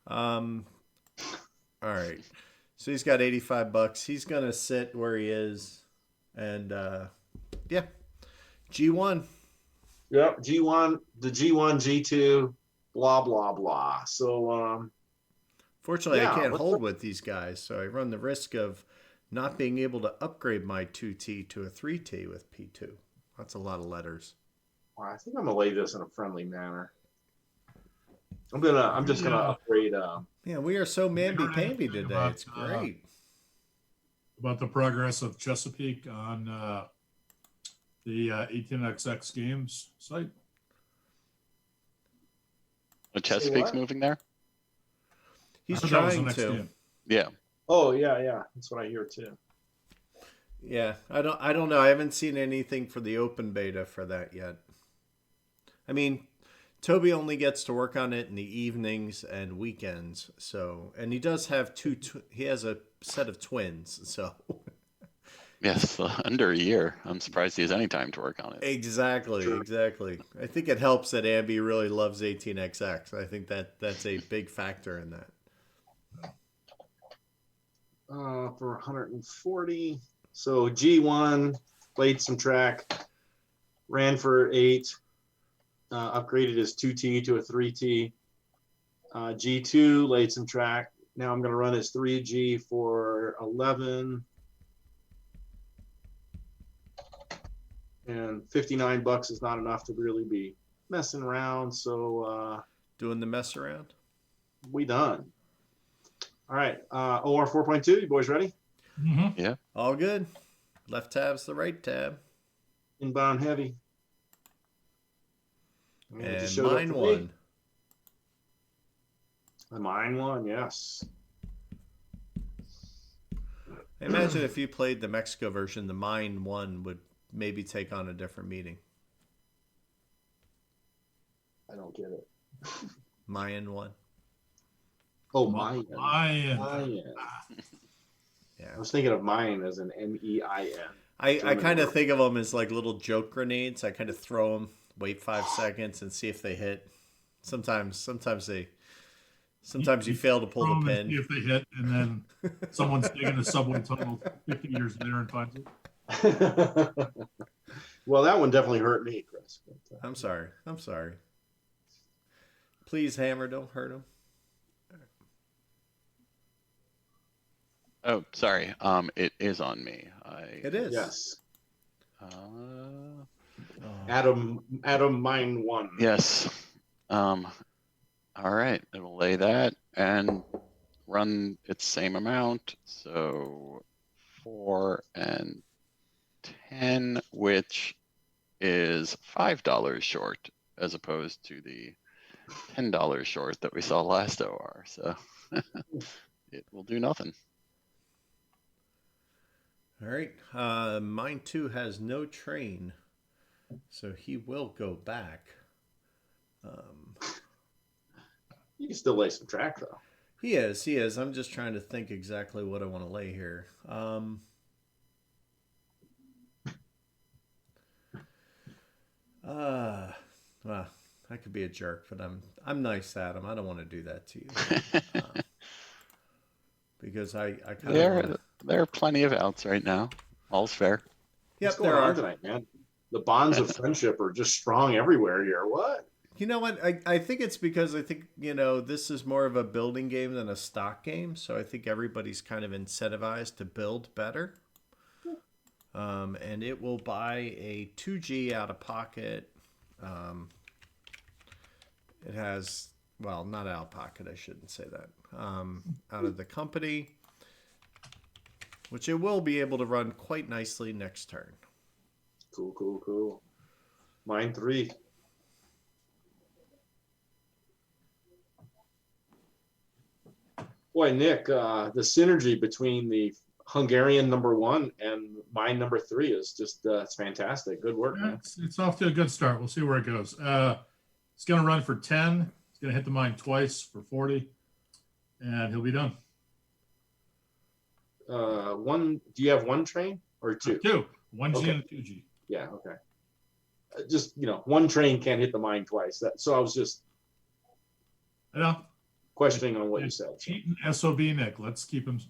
All right. So he's got $85. He's gonna sit where he is, and yeah, G1. Yep. G1, the G1, G2, blah blah blah. So Fortunately, I yeah, can't let's hold with these guys, so I run the risk of not being able to upgrade my 2T to a 3T with P2. That's a lot of letters. I think I'm gonna lay this in a friendly manner. I'm just gonna Yeah. upgrade. Yeah, we are so We heard mamby-pamby anything today. about, It's great. About the progress of Chesapeake on the 18XX games site. a Say Chesapeake's what? moving there. He's I thought that was the trying next to. game. Yeah, Oh yeah, that's what I hear too. Yeah, I don't know. I haven't seen anything for the open beta for that yet. I mean, Toby only gets to work on it in the evenings and weekends. So, and he does have he has a set of twins. So, yes, under a year. I'm surprised he has any time to work on it. exactly, Sure. exactly. I think it helps that Abby really loves 18XX. I think that's a big factor in that. For 140. So G1 played some track, ran for 8, upgraded his 2T to a 3T. G2 laid some track. Now I'm going to run his 3G for 11. And $59 is not enough to really be messing around. So Doing the mess around. we done. All right. OR 4.2. You boys ready? Mm-hmm. Yeah. All good. Left tab's the right tab. Inbound heavy. it And just showed up mine for me. won. The mine one, yes. I imagine if you played the Mexico version, the mine one would maybe take on a different meaning. I don't get it. Mayan one. Oh, Mayan. Mayan. Mayan. Yeah. I was thinking of Mayan as an MEIN. I kind of think of them as like little joke grenades. I kind of throw them, wait 5 seconds, and see if they hit. Sometimes you fail to pull Throw the 'em and see pin. if they hit, and then someone's digging a subway tunnel 50 years later and finds it. Well, that one definitely hurt me, Chris. But, I'm sorry. Please, Hammer, don't hurt him. Oh, sorry. It is on me. It is. yes. Uh, Adam Mine 1. yes. All right. It'll lay that and run its same amount. So 4 and 10, which is $5 short, as opposed to the $10 short that we saw last OR. So it will do nothing. All right. Mine 2 has no train, so he will go back. You can still lay some track, though. He is. I'm just trying to think exactly what I want to lay here. Well, I could be a jerk, but I'm nice, Adam. I don't want to do that to you. Because I kind of there are plenty of outs right now. All's fair. Yep, What's going there on are. tonight, man? The bonds of friendship are just strong everywhere here. What? You know what? I think it's because I think, this is more of a building game than a stock game. So I think everybody's kind of incentivized to build better. And it will buy a 2G out of pocket. It has, well, not out of pocket. I shouldn't say that. Out of the company, which it will be able to run quite nicely next turn. Cool. Mine 3. Boy, Nick, the synergy between the Hungarian number 1 and mine number 3 is just it's fantastic. Good work, Yeah, man. it's off to a good start. We'll see where it goes. It's going to run for 10. It's going to hit the mine twice for 40, and he'll be done. One. Do you have 1 train or 2? 2, 1G Okay. and a 2G. Yeah. Okay. Just 1 train can't hit the mine twice. So I was just I know. questioning on what you said. Cheating SOB Nick. Let's keep him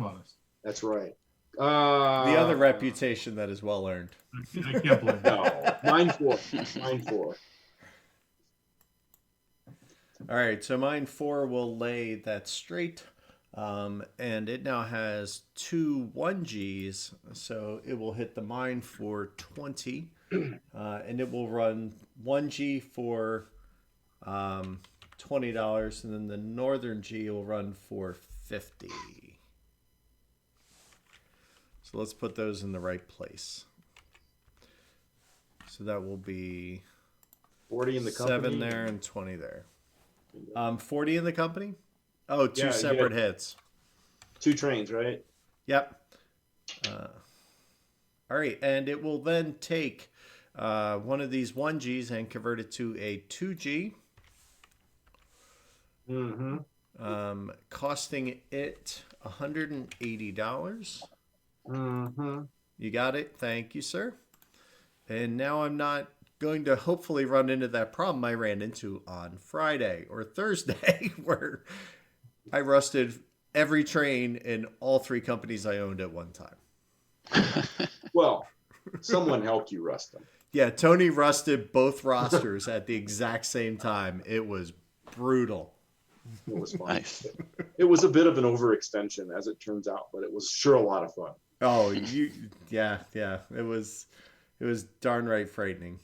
honest. That's right. The other reputation that is well earned. I can't believe that. No, mine 4. Mine 4. All right, so mine 4 will lay that straight. And it now has 2 1Gs, so it will hit the mine for 20, and it will run 1G for $20, and then the northern G will run for 50. So let's put those in the right place. So that will be 40 in the company. 7 there and 20 there. 40 in the company? Oh, two Yeah, you separate got- hits. 2 trains, right? Yep. All right, and it will then take one of these 1Gs and convert it to a 2G, Mm-hmm. costing it $180. Mm-hmm. You got it. Thank you, sir. And now I'm not going to hopefully run into that problem I ran into on Friday or Thursday where I rusted every train in all 3 companies I owned at one time. Well, someone helped you rust them. Yeah, Tony rusted both rosters at the exact same time. It was brutal. It was fun. Nice. It was a bit of an overextension, as it turns out, but it was sure a lot of fun. Oh, yeah. It was darn right frightening.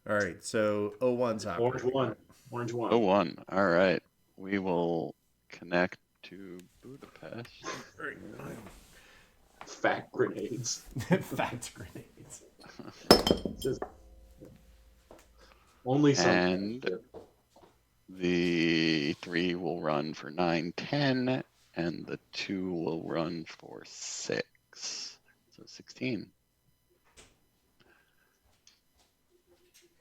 All right, so 01's Orange operating. 1. Orange 1. Oh, 1. All right. We will connect to Budapest. Fat grenades. Fact grenades. Just only some. And the 3 will run for 9, 10, and the 2 will run for 6. So 16.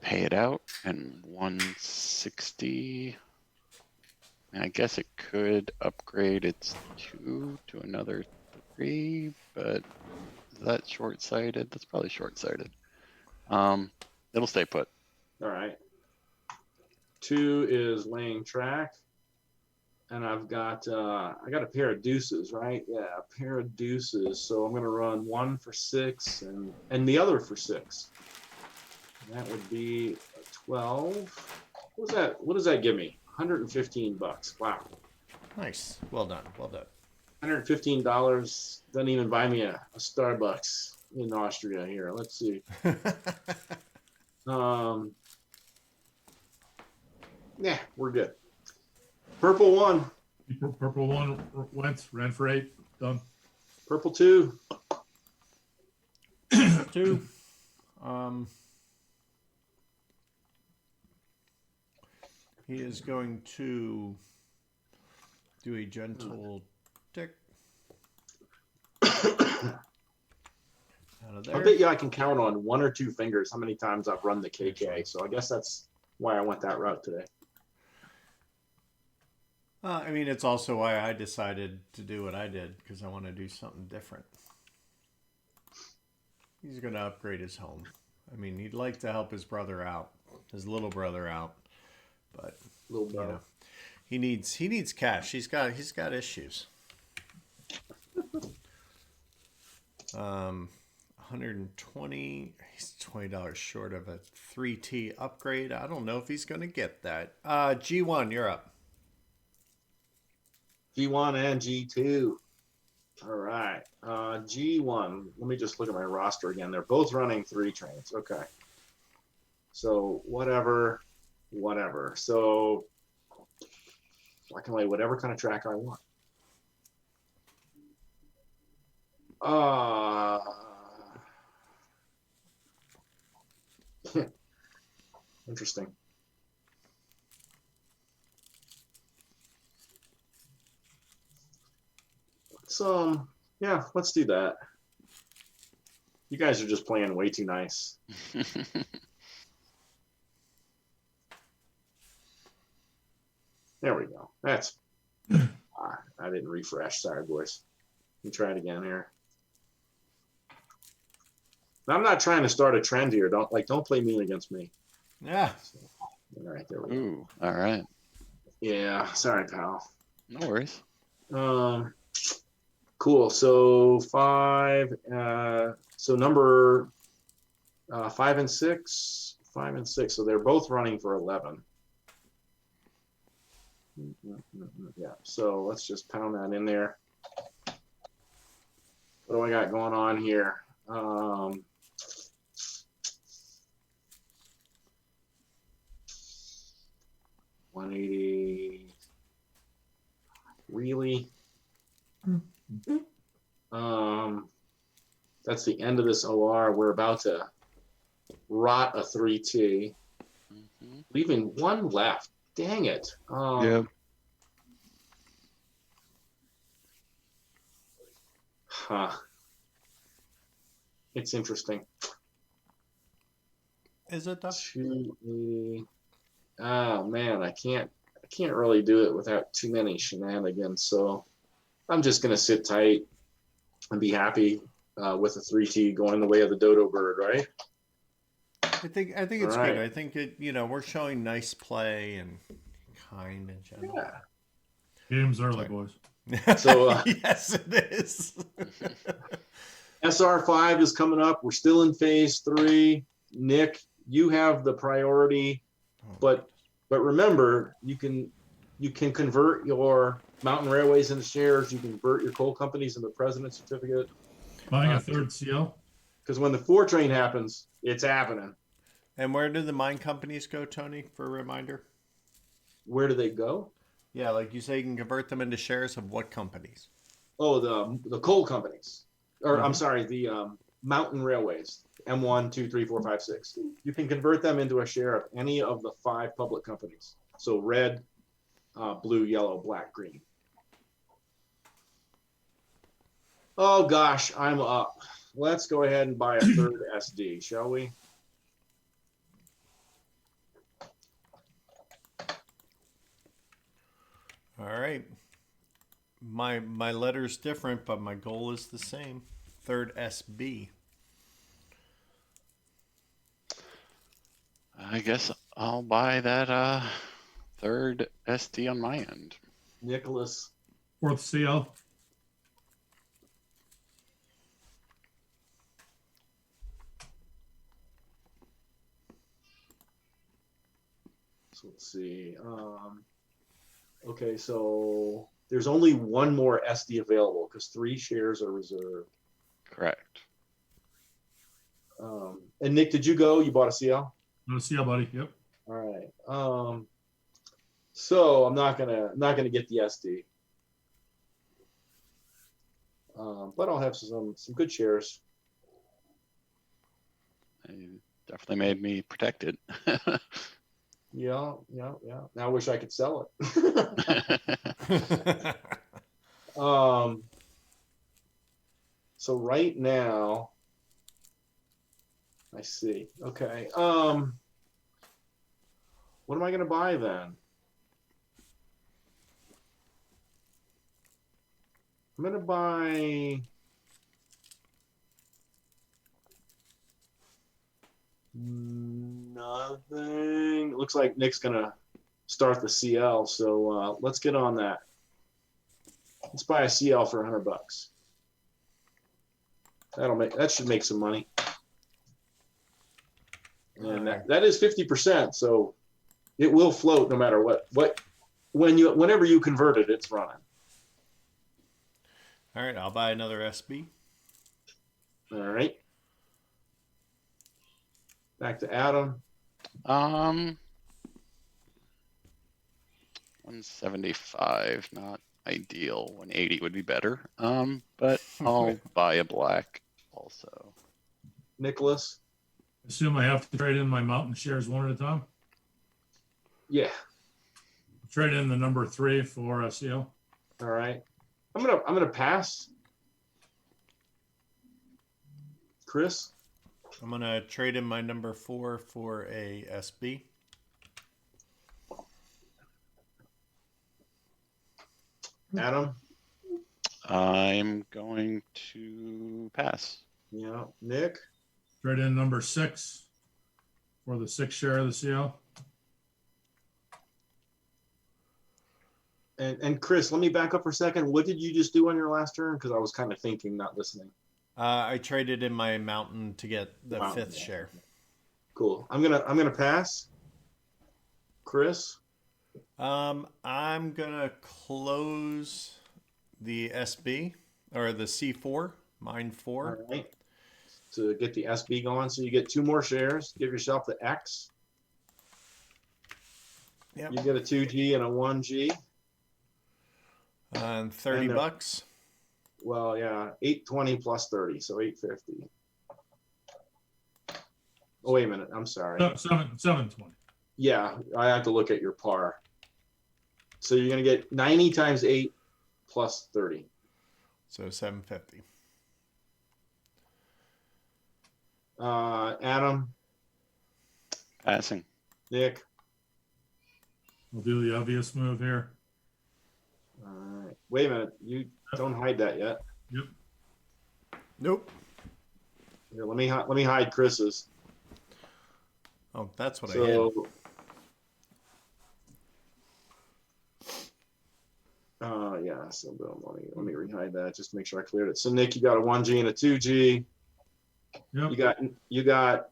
Pay it out, and 160. I guess it could upgrade its 2 to another 3, but is that short-sighted? That's probably short-sighted. It'll stay put. All right. 2 is laying track. And I've got I got a pair of deuces, right? Yeah, a pair of deuces. So I'm gonna run 1 for 6 and the other for 6. And that would be a 12. What does that give me? $115. Wow. Nice. Well done. Well done. $115 doesn't even buy me a Starbucks in Austria here. Let's see. Yeah, we're good. Purple 1. Purple 1 ran for 8. Done. Purple 2. 2. He is going to do a gentle tick out of I there. bet you I can count on 1 or 2 fingers how many times I've run the KK. So I guess that's why I went that route today. I mean, it's also why I decided to do what I did, because I want to do something different. He's going to upgrade his home. I mean, he'd like to help his brother out, his little brother out, but Little you bro. know, he needs cash. He's got issues. 120. He's $20 short of a 3T upgrade. I don't know if he's going to get that. G1, you're up. G1 and G2. All right. G1. Let me just look at my roster again. They're both running 3 trains. Okay. So whatever. So I can lay whatever kind of track I want. Interesting. So, yeah, let's do that. You guys are just playing way too nice. There we go. That's. I didn't refresh. Sorry, boys. Let me try it again here. Now, I'm not trying to start a trend here. Don't play mean against me. Yeah. So, all right, there we go. Ooh, all right. Yeah, sorry, pal. No worries. Cool. So 5. So number 5 and 6. 5 and 6. So they're both running for 11. Yeah. So let's just pound that in there. What do I got going on here? 180. Really? That's the end of this OR. We're about to rot a 3T, leaving one left. Dang it. Yep. Huh. It's interesting. Is it though? 280. Oh man, I can't really do it without too many shenanigans. So I'm just gonna sit tight and be happy with a 3T going the way of the dodo bird, right? I think it's All right. good. I think it. We're showing nice play and kind in general. Yeah. Game's early, boys. So yes, it is. SR5 is coming up. We're still in phase 3. Nick, you have the priority, but remember, you can convert your mountain railways into shares. You can convert your coal companies into president's certificate. Buying a third CL? Because when the 4 train happens, it's happening. And where do the mine companies go, Tony? For a reminder. Where do they go? Yeah, like you say, you can convert them into shares of what companies? Oh, the coal companies, or I'm Mhm. sorry, the mountain railways. M1, 2, 3, 4, 5, 6. You can convert them into a share of any of the 5 public companies. So red, blue, yellow, black, green. Oh gosh, I'm up. Let's go ahead and buy a third SD, shall we? All right. My letter's different, but my goal is the same. Third SB. I guess I'll buy that third SD on my end. Nicholas. Fourth CL? So let's see. Okay, so there's only one more SD available because 3 shares are reserved. Correct. And Nick, did you go? You bought a CL? No CL, buddy. Yep. All right. So I'm not gonna get the SD, but I'll have some good shares. You definitely made me protect it. Yeah. Now I wish I could sell it. So right now, I see. Okay. What am I gonna buy then? I'm gonna buy nothing. It looks like Nick's gonna start the CL, so let's get on that. Let's buy a CL for $100. That should make some money. And that is 50%, so it will float no matter what. Whenever you convert it, it's running. All right, I'll buy another SB. All right. Back to Adam. 175, not ideal. 180 would be better. But I'll buy a black also. Nicholas. Assume I have to trade in my mountain shares one at a time? Yeah. Trade in the number 3 for a seal. All right. I'm gonna pass. Chris. I'm gonna trade in my number 4 for a SB. Adam. I'm going to pass. Yeah. Nick. Trade in number 6 for the 6 share of the CL. And Chris, let me back up for a second. What did you just do on your last turn? Because I was kind of thinking, not listening. I traded in my mountain to get the Mountain, 5th yeah. share. Cool. I'm gonna pass. Chris. I'm gonna close the SB or the C4, mine 4. All right. To get the SB going, so you get 2 more shares. Give yourself the X. Yep. You get a 2G and a 1G. And $30. Well, yeah, 820 plus 30, so 850. Oh, wait a minute. I'm sorry. 720. Yeah, I have to look at your par. So you're gonna get 90 times 8 plus 30. So 750. Adam, Passing. Nick. We'll do the obvious move here. All right. Wait a minute. You don't hide that yet. Yep. Nope. Here, let me hide Chris's. Oh, that's what I So, hid. yeah. So boom. Let me rehide that just to make sure I cleared it. So Nick, you got a 1G and a 2G. Yep. You got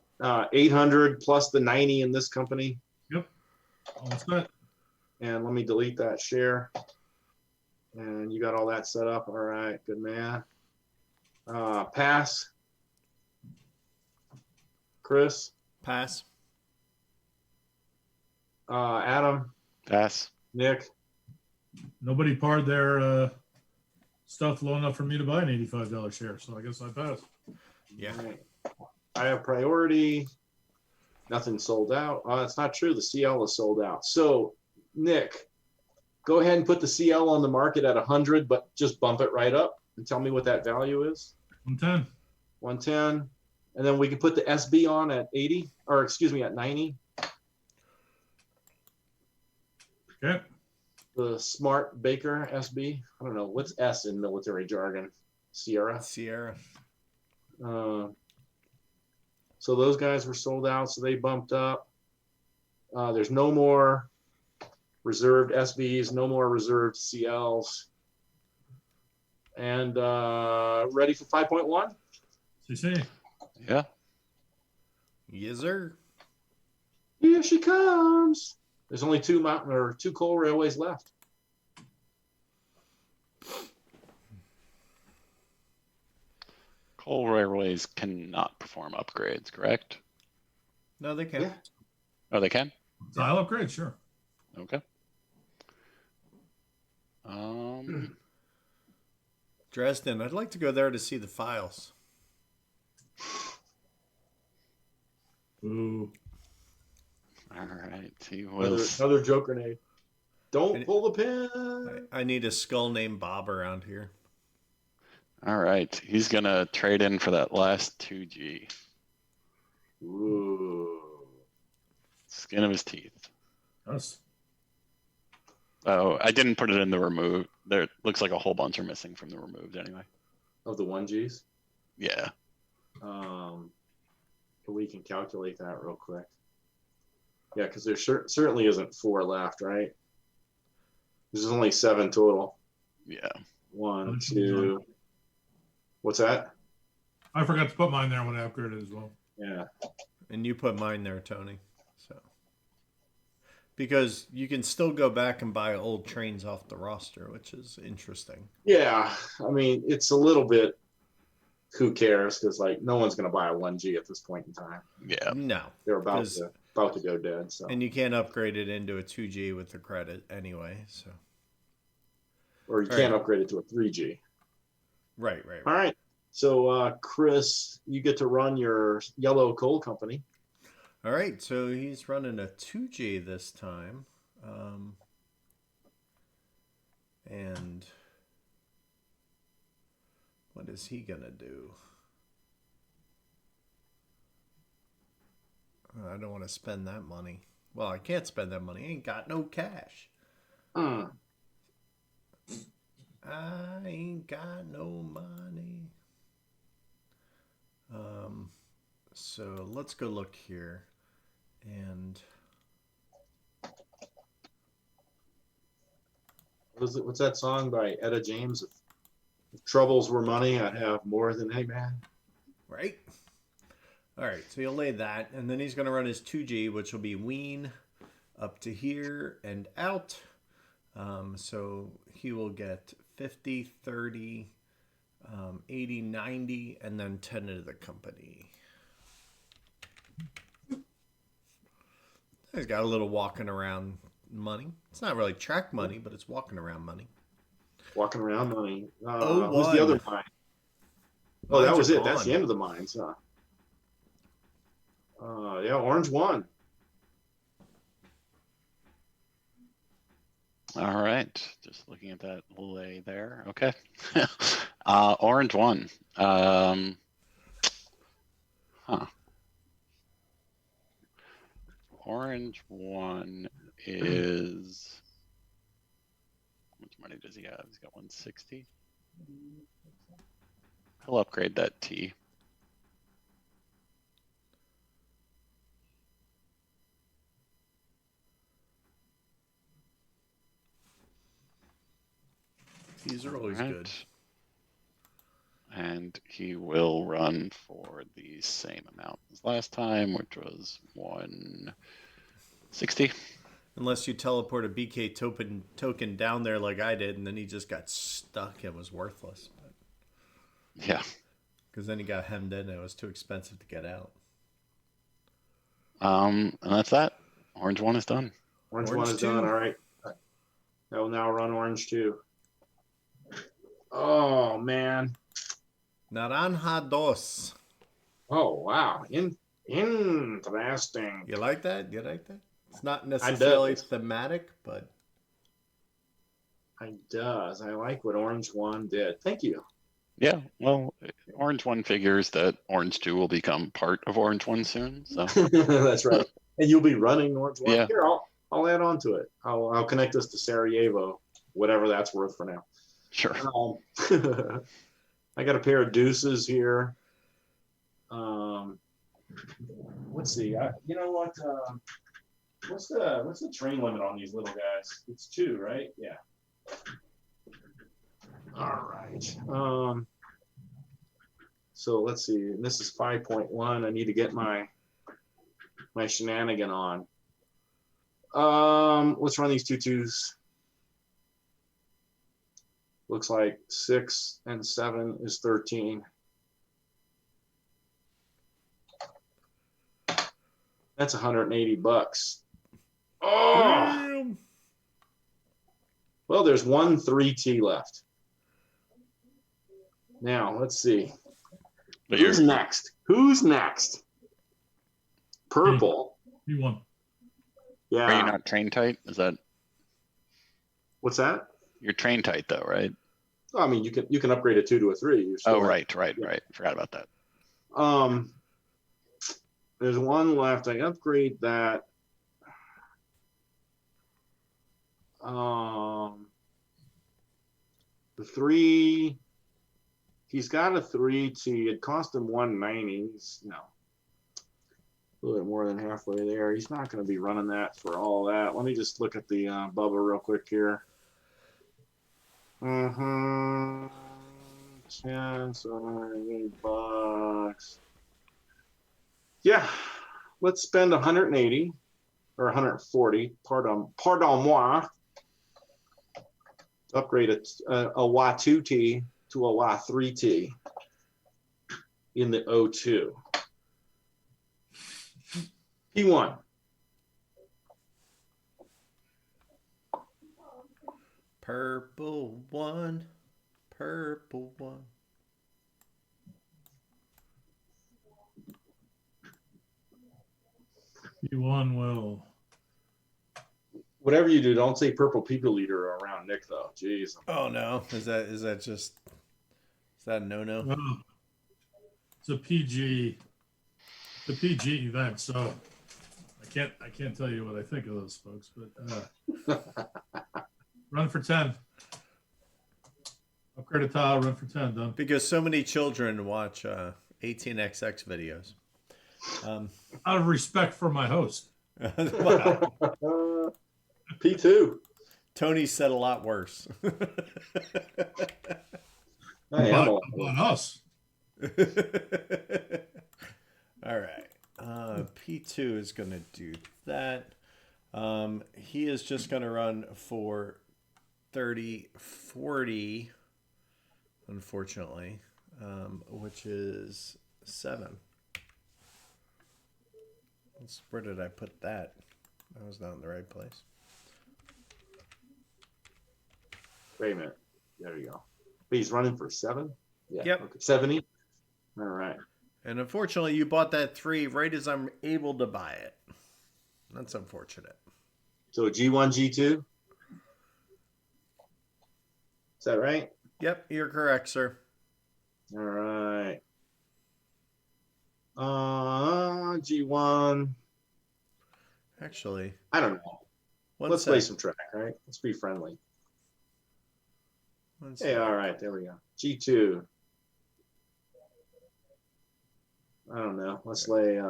800 plus the 90 in this company. Yep. All set. And let me delete that share. And you got all that set up. All right, good man. Pass. Chris. Pass. Adam. Pass. Nick. Nobody parred their stuff low enough for me to buy an $85 share, so I guess I passed. Yeah. All right. I have priority. Nothing sold out. It's not true. The CL is sold out. So, Nick, go ahead and put the CL on the market at 100, but just bump it right up and tell me what that value is. 110. 110. And then we can put the SB on at 80, or excuse me, at 90. Okay. The Smart Baker SB. I don't know. What's S in military jargon? Sierra. Sierra. So those guys were sold out, so they bumped up. There's no more reserved SBs, no more reserved CLs. And ready for 5.1? CC. Yeah. Yes, sir. Here she comes. There's only 2 coal railways left. Coal railways cannot perform upgrades, correct? No, they can't. Yeah. Oh, they can? I'll upgrade, sure. Okay. Dresden. I'd like to go there to see the files. Ooh. All right. He will. Another joke grenade. Don't pull the pin. I need a skull named Bob around here. All right. He's going to trade in for that last 2G. Ooh. Skin of his teeth. Yes. Oh, I didn't put it in the remove. There looks like a whole bunch are missing from the removed anyway. Of the 1Gs. Yeah. We can calculate that real quick. Yeah, because there certainly isn't 4 left, right? There's only 7 total. Yeah. 1, 2. What's that? I forgot to put mine there when I upgraded as well. Yeah. And you put mine there, Tony. So because you can still go back and buy old trains off the roster, which is interesting. Yeah. I mean, it's a little bit who cares, because like no one's going to buy a 1G at this point in time. Yeah. No. They're about to go dead. So. And you can't upgrade it into a 2G with the credit anyway. So. Or you can't upgrade it to a 3G. Right. All right. So, Chris, you get to run your yellow coal company. All right, so he's running a 2G this time. And what is he going to do? I don't want to spend that money. Well, I can't spend that money. I ain't got no cash. Hmm. I ain't got no money. So let's go look here. And What's that song by Etta James? If troubles were money, I'd have more than a man. right. All right, so he'll lay that, and then he's going to run his 2G, which will be wean up to here and out. So he will get 50, 30, 80, 90, and then 10 into the company. He's got a little walking around money. It's not really track money, but it's walking around money. Walking around money. Oh, Who's the other mine? Oh, Mines that was are it. That's gone. the end of the mines. Yeah, orange won. All right, just looking at that lay there. Okay. Orange one. Orange one is, how much money does he have? He's got 160. He'll upgrade that T. These are always All right. good. And he will run for the same amount as last time, which was 160. Unless you teleport a BK token down there like I did, and then he just got stuck and was worthless. Yeah. Because then he got hemmed in and it was too expensive to get out. And that's that. Orange one is done. Orange Orange one is two. done. All right. I will now run orange two. Oh man. Naranja dos. Oh wow. Interesting. You like that? You like that? It's not I necessarily does. thematic, but I does. I like what orange one did. Thank you. Yeah, well, Orange one figures that Orange two will become part of Orange one soon. So That's right. And you'll be running orange one. Yeah. Here, I'll add on to it. I'll connect us to Sarajevo, whatever that's worth for now. sure. I got a pair of deuces here. Let's see. You know what? What's the train limit on these little guys? It's 2, right? Yeah. All right. So let's see. And this is 5.1. I need to get my shenanigan on. Let's run these 2s. Looks like 6 and 7 is 13. That's $180. Oh, damn. well, there's one 3T left. Now let's see. But Who's next? Who's next? Purple. You won. Are you Yeah. not train tight? Is that What's that? you're train tight though, right? I mean, you can upgrade a 2 to a 3. You're still Oh, right. Yeah. Forgot about that. There's one left. I upgrade that. The 3. He's got a 3T. It cost him 190. He's a little bit more than halfway there. He's not going to be running that for all that. Let me just look at the bubble real quick here. 10, so $8. Yeah, let's spend 180 or 140. Pardon moi. Upgrade a Y2T to a Y3T in the O2. P1. Purple one. Purple one. P1 will. Whatever you do, don't say purple people eater around Nick though. Jeez. Oh no, is that a no? Well, it's a PG. It's a PG event, so I can't tell you what I think of those folks, but run for 10. Upgrade a tile, run for 10, done. Because so many children watch 18xx videos. Out of respect for my host. Wow. P2. Tony said a lot worse. I am a lot. About us. All right. P2 is going to do that. He is just going to run for 30, 40, unfortunately, which is 7. Where did I put that? I was not in the right place. Wait a minute. There you go. He's running for 7? Yeah. Yep. Okay. 70? All right. And unfortunately, you bought that 3 right as I'm able to buy it. That's unfortunate. So G1, G2? Is that right? Yep, you're correct, sir. All right. G1. Actually, I don't know. Let's play some track, right? Let's be friendly. Hey, all right. There we go. G2. I don't know. Let's lay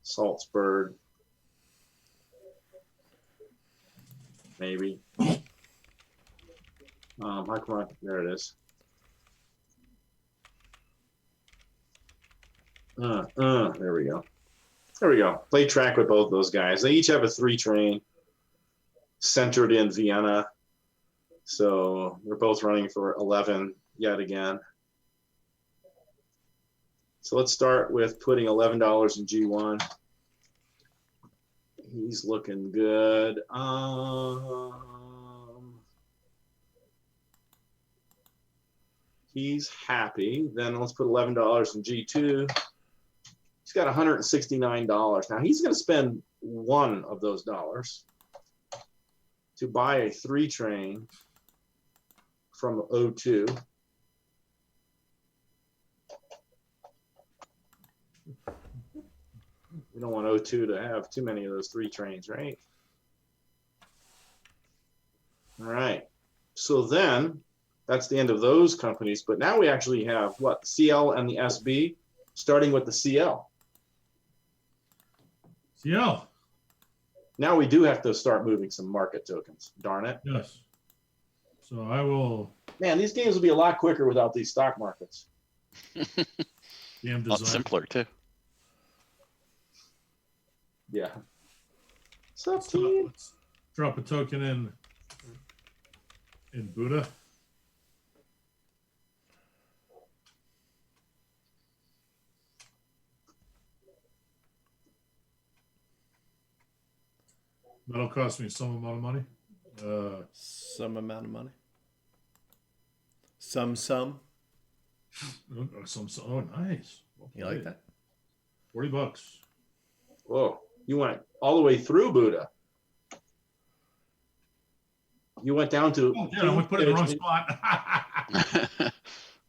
Salzburg. Maybe. How come there it is. There we go. There we go. Play track with both those guys. They each have a 3 train centered in Vienna. So they're both running for 11 yet again. So let's start with putting $11 in G1. He's looking good. He's happy. Then let's put $11 in G2. He's got $169. Now he's going to spend one of those dollars to buy a 3 train from O2. We don't want O2 to have too many of those 3 trains, right? All right. So then that's the end of those companies. But now we actually have what? CL and the SB, starting with the CL. CL. Now we do have to start moving some market tokens. Darn it. Yes. So I will. Man, these games will be a lot quicker without these stock markets. Damn A lot design. simpler too. Yeah. What's up, So team? let's drop a token in Buddha. That'll cost me some amount of money. Some amount of money. Some. Oh, nice. Well You like played. that? $40. Whoa. You went all the way through Buddha. You went down to. Oh, yeah, I would put it in the wrong spot.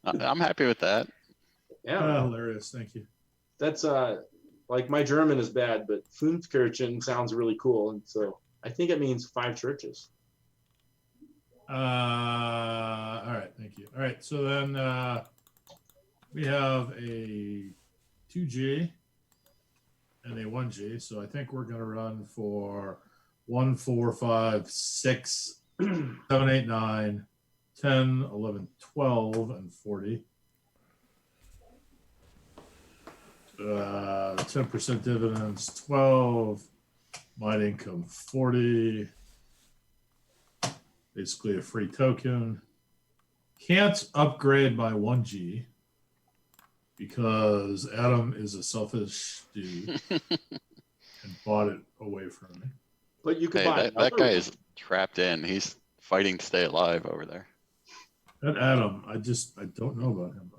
I'm happy with that. Yeah. Hilarious. Thank you. That's like my German is bad, but Fünfkirchen sounds really cool. And so I think it means 5 churches. All right. Thank you. All right. So then we have a 2G and a 1G. So I think we're going to run for 1, 4, 5, 6, 7, 8, 9, 10, 11, 12, and 40. 10% dividends, 12. Mine income, 40. Basically a free token. Can't upgrade my 1G because Adam is a selfish dude and bought it away from me. But you could Hey, buy that another guy one. is trapped in. He's fighting to stay alive over there. That Adam, I don't know about him.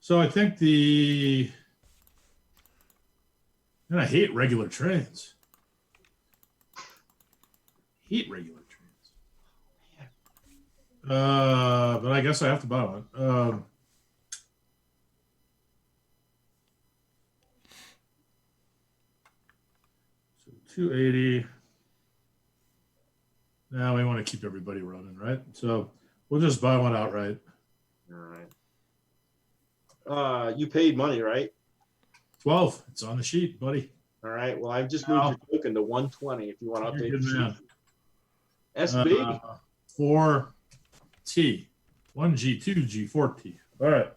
So I think and I hate regular trains. Hate regular trains. But I guess I have to buy one. So 280. Now we want to keep everybody running, right? So we'll just buy one outright. All right. You paid money, right? 12. It's on the sheet, buddy. All right. Well, I've just moved your token to 120 if you want to You're a update good the man. sheet. SB. 4T. 1G, 2G, 4T. All right.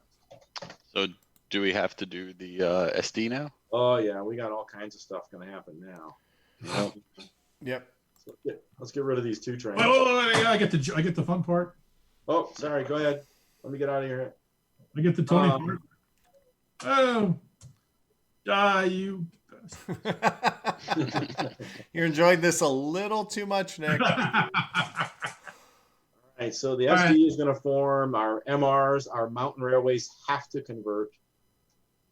So do we have to do the SD now? Oh yeah, we got all kinds of stuff going to happen now. Yep. Yep. So, yeah, let's get rid of these two trains. Wait, I get the fun part. Oh, sorry. Go ahead. Let me get out of here. I get the Tony part. Oh, you. You're enjoying this a little too much, Nick. All right. So the All SD right. is going to form. Our MRs, our mountain railways have to convert.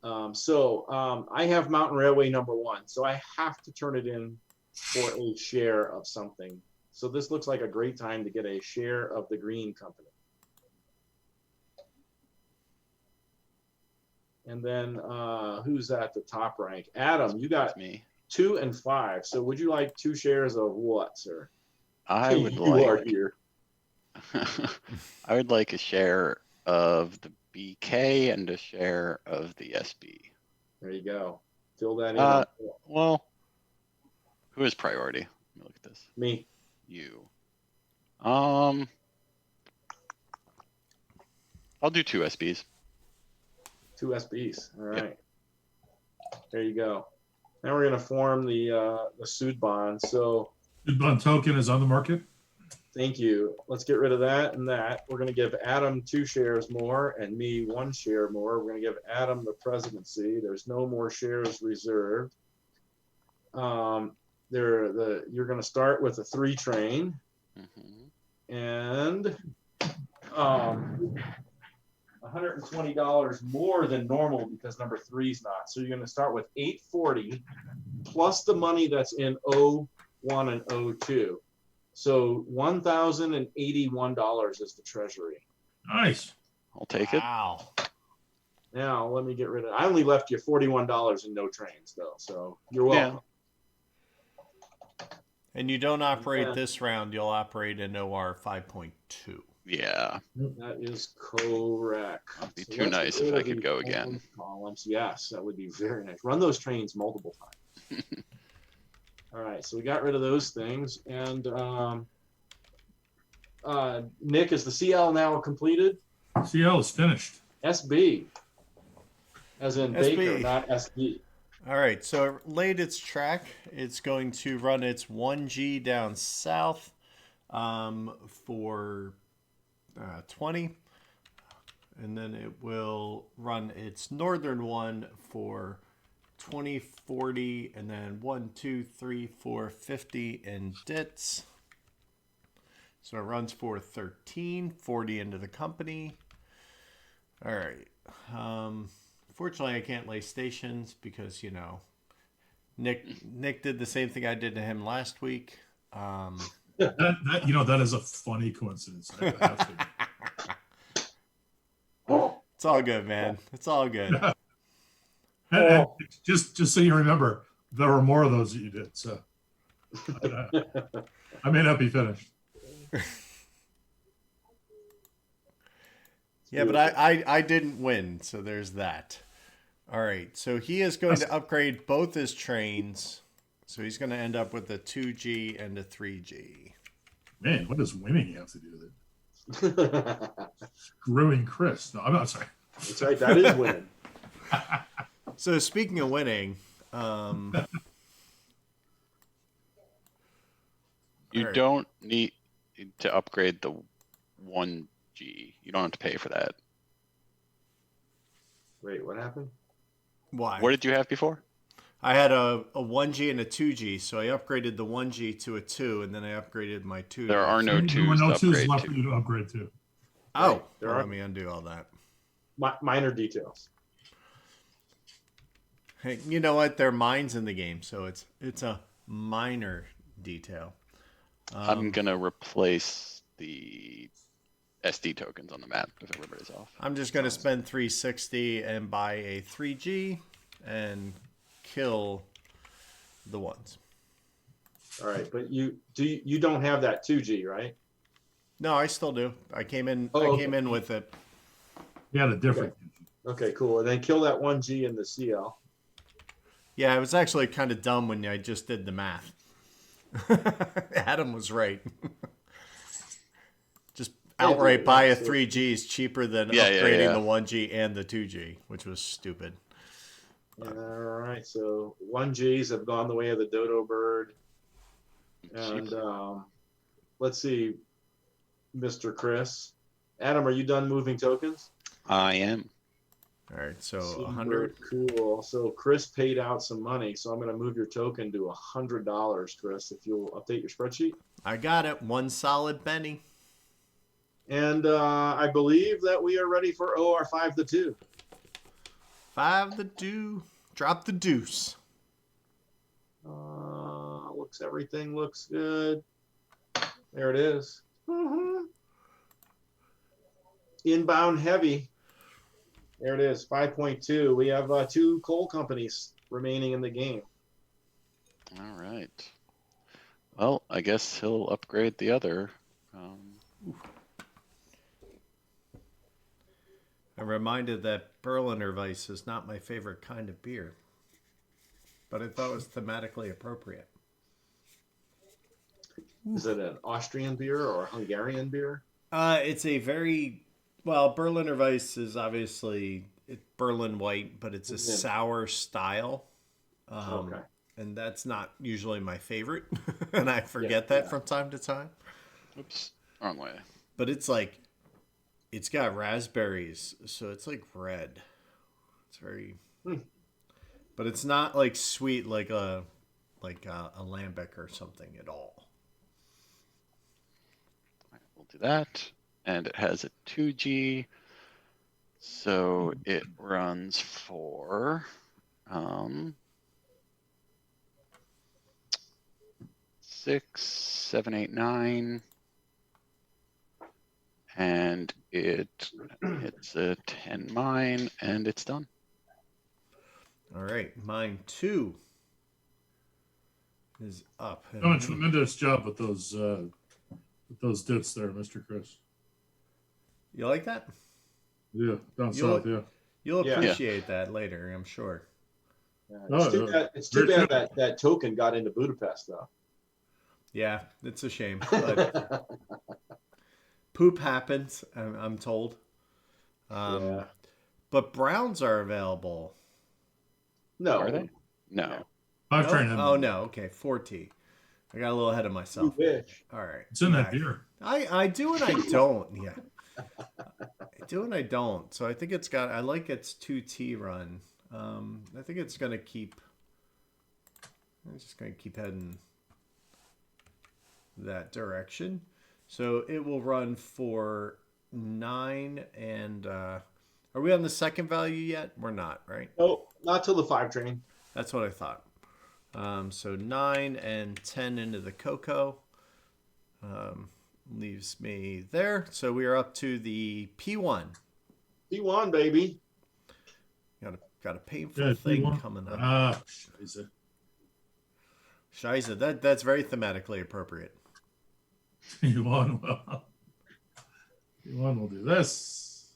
I have Mountain Railway number 1, so I have to turn it in for a share of something. So this looks like a great time to get a share of the green company. And then who's at the top rank? Adam, you got me. 2 and 5. So would you like 2 shares of what, sir? I would You are like. here. I would like a share of the BK and a share of the SB. There you go. Fill that in. Well, who is priority? Let me look at this. Me. You. I'll do 2 SBs. 2 SBs. All right. Yep. There you go. Now we're going to form the Sud bond. So Bond token is on the market. thank you. Let's get rid of that and that. We're going to give Adam 2 shares more and me 1 share more. We're going to give Adam the presidency. There's no more shares reserved. You're going to start with a 3 train. Mm-hmm. And $120 more than normal because number 3's not. So you're going to start with $840 plus the money that's in O1 and O2. So $1,081 is the treasury. Nice. I'll take it. Wow. Now let me get rid of it. I only left you $41 in no trains though, so you're welcome. And you don't operate this round, you'll operate in OR 5.2. Yeah. That is correct. It'd be too nice if I could go again. Columns. Yes, that would be very nice. Run those trains multiple times. All right, so we got rid of those things. And Nick, is the CL now completed? CL is finished. SB, as in SB. Baker, not SB. All right, so it laid its track. It's going to run its 1G down south for 20. And then it will run its northern one for 20, 40, and then 1, 2, 3, 4, 50 in dits. So it runs for 13, 40 into the company. All right. Fortunately, I can't lay stations because, you know, Nick did the same thing I did to him last week. That is a funny coincidence. I have to. It's all good, man. It's all good. And just so you remember, there were more of those that you did. So I may not be finished. Yeah, but I didn't win, so there's that. All right, so he is going to upgrade both his trains. So he's going to end up with a 2G and a 3G. Man, what does winning have to do with it? Screwing Chris. No, I'm not sorry. That's right, that is winning. So speaking of winning, you don't need to upgrade the 1G. You don't have to pay for that. Wait, what happened? why? What did you have before? I had a 1G and a 2G, so I upgraded the 1G to a 2, and then I upgraded my 2 There are no There were twos no to twos upgrade left for to. you to upgrade to. Oh, Right. There well, are let me undo all that. minor details. Hey, you know what? There are mines in the game, so it's a minor detail. I'm gonna replace the SD tokens on the map if everybody's off. I'm just going to spend 360 and buy a 3G and kill the ones. All right, but you don't have that 2G, right? No, I still do. I came in. Oh, I came in with it. Yeah, the different. Okay, cool. And then kill that 1G in the CL. Yeah, it was actually kind of dumb when I just did the math. Adam was right. Just outright buy a 3G is cheaper than upgrading the 1G and the 2G, which was stupid. All right, so 1Gs have gone the way of the dodo bird. And let's see, Mr. Chris. Adam, are you done moving tokens? I am. All right, so Super 100. cool. So Chris paid out some money, so I'm going to move your token to $100, Chris, if you'll update your spreadsheet. I got it. One solid penny. And I believe that we are ready for OR 5-2. 5 the deuce. Drop the deuce. Everything looks good. There it is. Inbound heavy. There it is, 5.2. We have 2 coal companies remaining in the game. All right. Well, I guess he'll upgrade the other. I'm reminded that Berliner Weiss is not my favorite kind of beer, but I thought it was thematically appropriate. Is it an Austrian beer or a Hungarian beer? It's a very well. Berliner Weiss is obviously Berlin White, but it's a sour style. Okay. And that's not usually my favorite, and I forget that from time to time. Oops, wrong way. But it's like, it's got raspberries, so it's like red. It's very, but it's not like sweet like a lambic or something at all. We'll do that. And it has a 2G. So it runs for 6, 7, 8, 9. And it's a 10 mine, and it's done. All right, mine 2 is up. Done a tremendous job with those dits there, Mr. Chris. You like that? Yeah, down south, yeah. You'll appreciate that later, I'm sure. It's too bad that token got into Budapest, though. Yeah, it's a shame. But poop happens, I'm told. But browns are available. No. Are they? No. Oh, no. Okay, 4T. I got a little ahead of myself. You wish. All right. It's in that beer. I do and I don't. Yeah. I do and I don't. So I think I like its 2T run. I think it's going to keep. It's just going to keep heading that direction. So it will run for 9 and. Are we on the second value yet? We're not, right? Oh, not till the 5 train. That's what I thought. So 9 and 10 into the cocoa. Leaves me there. So we are up to the P1. P1, baby. Got a painful thing P1. coming up. Scheisse. That's very thematically appropriate. P1 will do this.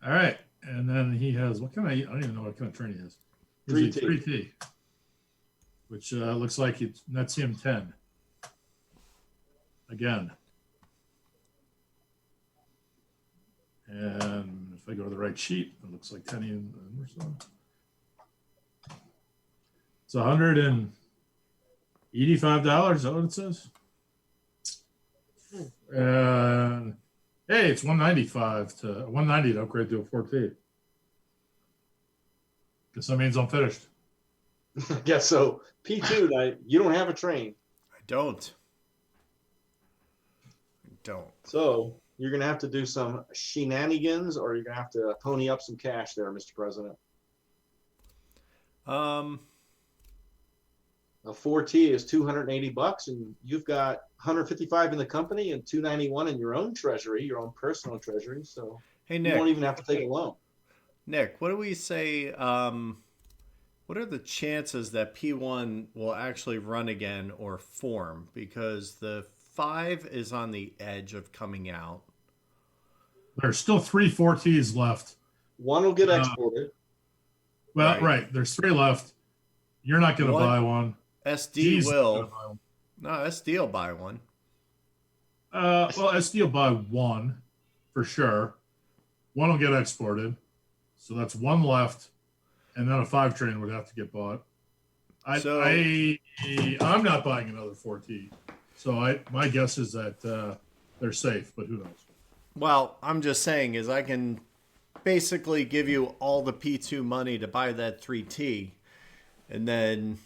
All right. And then he has, I don't even know what kind of train he has. 3T. Which looks like it nets him 10. Again. And if I go to the right sheet, it looks like 10 in or so. It's $185. Is that what it says? And hey, it's $190 to upgrade to a 4T. Guess that means I'm finished. I guess so. P2, now, you don't have a train. I don't. So you're going to have to do some shenanigans, or you're going to have to pony up some cash there, Mr. President. Um, A 4T is $280, and you've got 155 in the company and 291 in your own treasury, your own personal treasury. So hey you won't Nick. even have to take a loan. Nick, what do we say? What are the chances that P1 will actually run again or form? Because the 5 is on the edge of coming out. There's still 3 4Ts left. One will get exported. Well, right. There's 3 left. You're not going to buy one. SD G's will. buy one. No, SD will buy one. Well, SD will buy one for sure. One will get exported. So that's 1 left. And then a 5 train would have to get bought. I'm not buying another 4T. So my guess is that they're safe, but who knows? Well, I'm just saying is I can basically give you all the P2 money to buy that 3T. And then,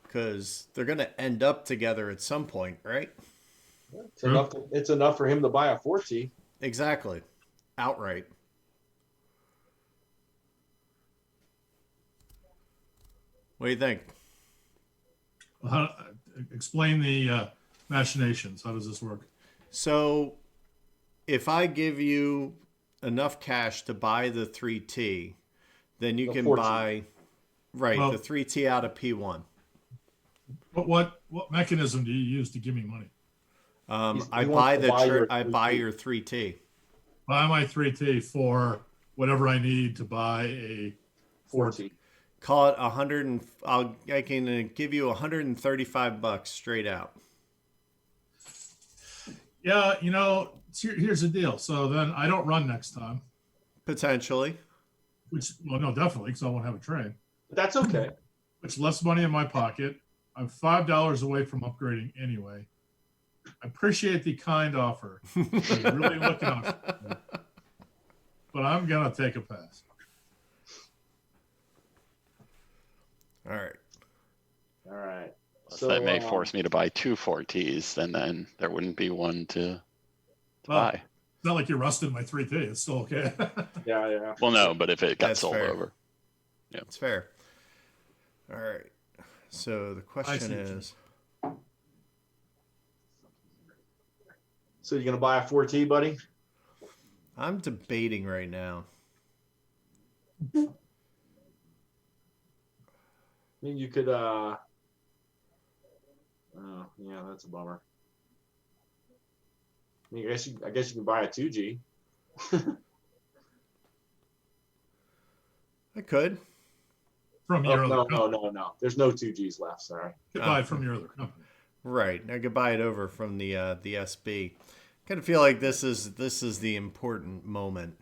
because they're going to end up together at some point, right? It's enough for him to buy a 4T. Exactly. Outright. What do you think? Explain the machinations. How does this work? So, if I give you enough cash to buy the 3T, then you can 4T. buy the 3T out of P1. What mechanism do you use to give me money? I buy your 3T. Buy my 3T for whatever I need to buy a 4T. Call it I can give you $135 straight out. Yeah, here's the deal. So then I don't run next time. Potentially. No, definitely, because I won't have a train. But that's okay. It's less money in my pocket. I'm $5 away from upgrading anyway. I appreciate the kind offer. I'm really looking out for me. But I'm going to take a pass. All right. So that may force me to buy 2 4Ts, and then there wouldn't be one to buy. It's not like you rusted my 3T. It's still okay. Yeah. Well, no, but if it got sold fair. over. Yeah. It's fair. All right. So the question is... So you're going to buy a 4T, buddy? I'm debating right now. I mean, you could, oh, yeah, that's a bummer. I mean, I guess you can buy a 2G. I could. From your other company. No. There's no 2Gs left, sorry. You could buy it from your other company. Right. I could buy it over from the SB. Kind of feel like this is the important moment.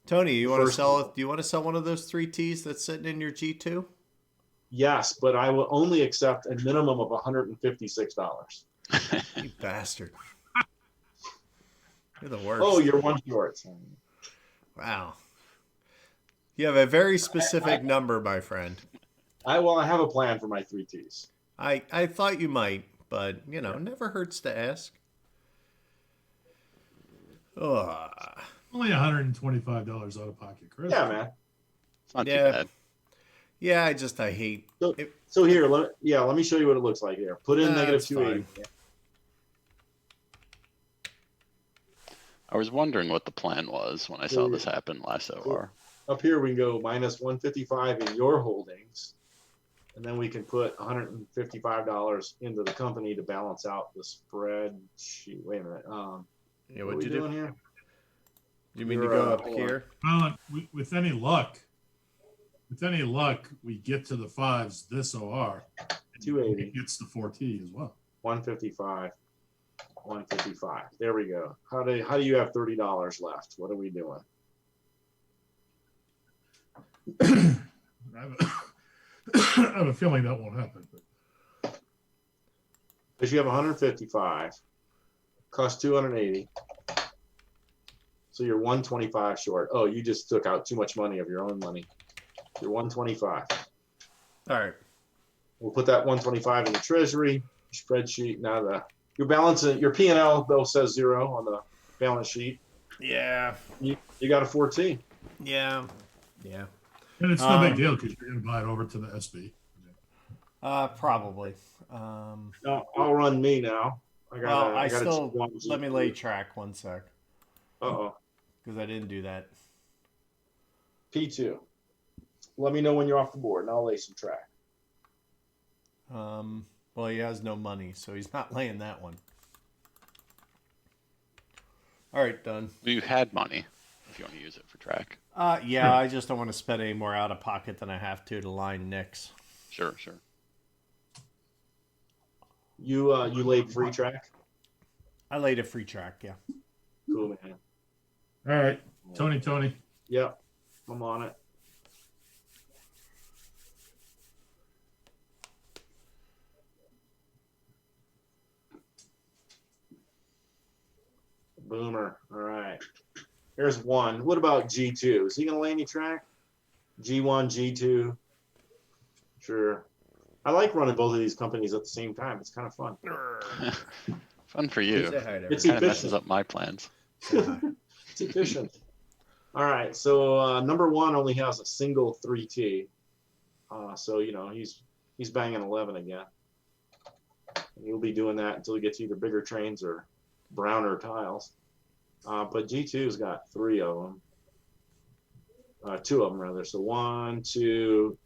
Tony, you want to sell it? Do you want to sell one of those 3Ts that's sitting in your G2? Yes, but I will only accept a minimum of $156. You bastard. You're the worst. Oh, you're one short. Wow. You have a very specific number, my friend. I have a plan for my 3Ts. I thought you might, but, never hurts to ask. Ugh. Only $125 out of pocket, Chris. Yeah, man. It's not too bad. Yeah, I hate. So here, let me show you what it looks like here. Put in negative 280. I was wondering what the plan was when I saw this happen last OR. Up here, we can go minus 155 in your holdings, and then we can put $155 into the company to balance out the spread. Wait a minute. What'd you do here? You mean to go up here? Well, with any luck, we get to the 5s this OR. 280. It gets the 4T as well. 155. There we go. How do you have $30 left? What are we doing? I have a feeling that won't happen. Because you have 155, cost 280. So you're 125 short. Oh, you just took out too much money of your own money. You're 125. All right. We'll put that 125 in the treasury spreadsheet. Now your balance, your P&L bill says 0 on the balance sheet. Yeah. You got a 14. Yeah. Yeah. And it's no big deal because you're going to buy it over to the SB. Probably. No, I'll run me now. I gotta let me lay track 1 sec. Uh-oh. Because I didn't do that. P2. Let me know when you're off the board, and I'll lay some track. Well, he has no money, so he's not laying that one. All right, done. Well, you had money if you want to use it for track. Yeah, I just don't want to spend any more out of pocket than I have to line Nick's. Sure. You laid free track? I laid a free track, yeah. Cool, man. All right. Tony. Yep. I'm on it. Boomer. All right. Here's 1. What about G2? Is he going to lay any track? G1, G2. Sure. I like running both of these companies at the same time. It's kind of fun. Fun for you. It's kind of messes efficient. up my plans. It's efficient. All right. So number 1 only has a single 3T. So, he's banging 11 again. And you'll be doing that until he gets either bigger trains or browner tiles. But G2's got 3 of them. 2 of them, rather. So 1, 2,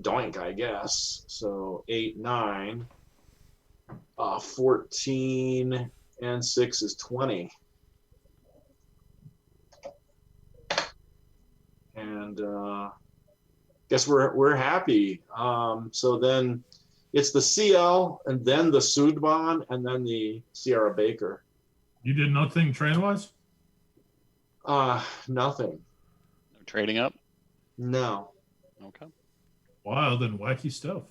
doink, I guess. So 8, 9, 14, and 6 is 20. And guess we're happy. So then it's the CL, and then the Sudban, and then the Sierra Baker. You did nothing train-wise? Nothing. No trading up? No. Okay. Wild and wacky stuff.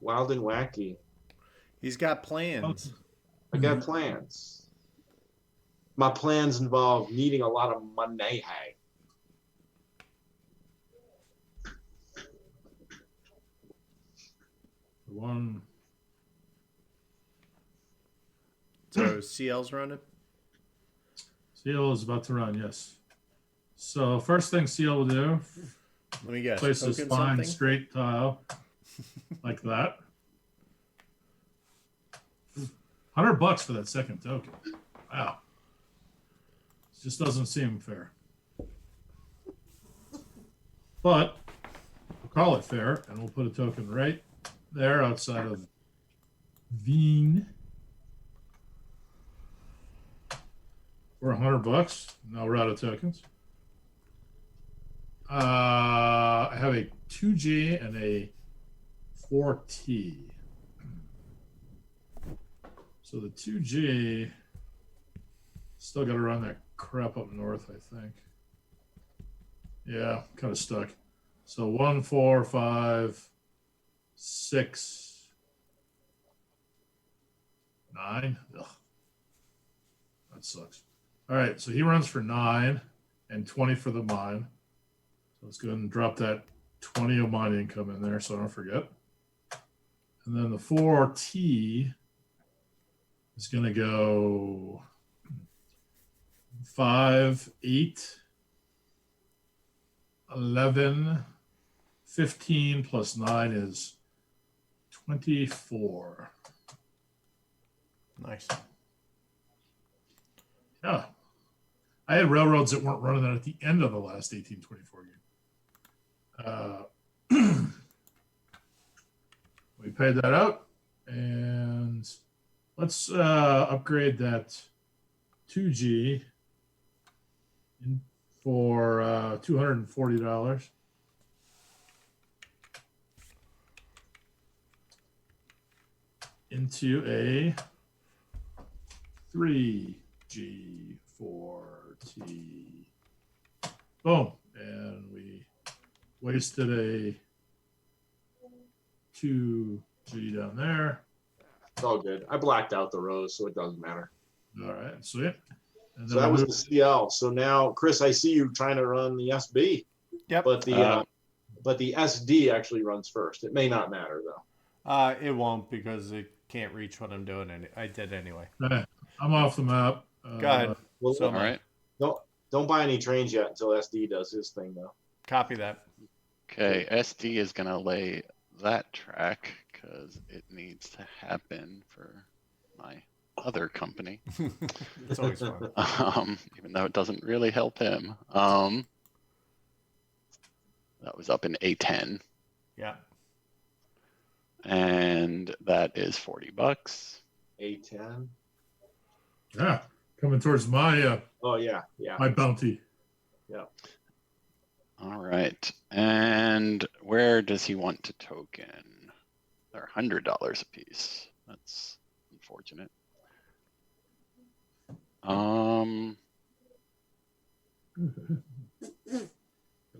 Wild and wacky. He's got plans. I got plans. My plans involve needing a lot of money. One. So CL's running? CL is about to run, yes. So first thing CL will do, Let me guess. place this token fine something? straight tile like that. $100 for that second token. Wow. It just doesn't seem fair. But we'll call it fair, and we'll put a token right there outside of Veen for $100. No Rado tokens. I have a 2G and a 4T. So the 2G still got to run that crap up north, I think. Yeah, kind of stuck. So 1, 4, 5, 6, 9. Ugh. That sucks. All right, so he runs for 9 and 20 for the mine. So let's go ahead and drop that 20 of mine income in there so I don't forget. And then the 4T is going to go 5, 8, 11, 15 plus 9 is 24. Nice. Yeah. I had railroads that weren't running that at the end of the last 1824 game. We paid that out, and let's upgrade that 2G for $240. Into a 3G 4T. Boom. And we wasted a 2G down there. It's all good. I blacked out the rows, so it doesn't matter. All right, sweet. And So then that we was move- the CL. So now, Chris, I see you trying to run the SB, Yep. but the SD actually runs first. It may not matter though. It won't because it can't reach what I'm doing. And I did anyway. okay, I'm off the map. Go ahead. Well, So All right. don't buy any trains yet until SD does his thing though. copy that. Okay, SD is gonna lay that track because it needs to happen for my other company. It's always fun. Even though it doesn't really help him. That was up in A10, Yeah. and that is $40. A10. Yeah, coming towards my Oh yeah. my bounty. All right, and where does he want to token? They're $100 a piece. That's unfortunate. Got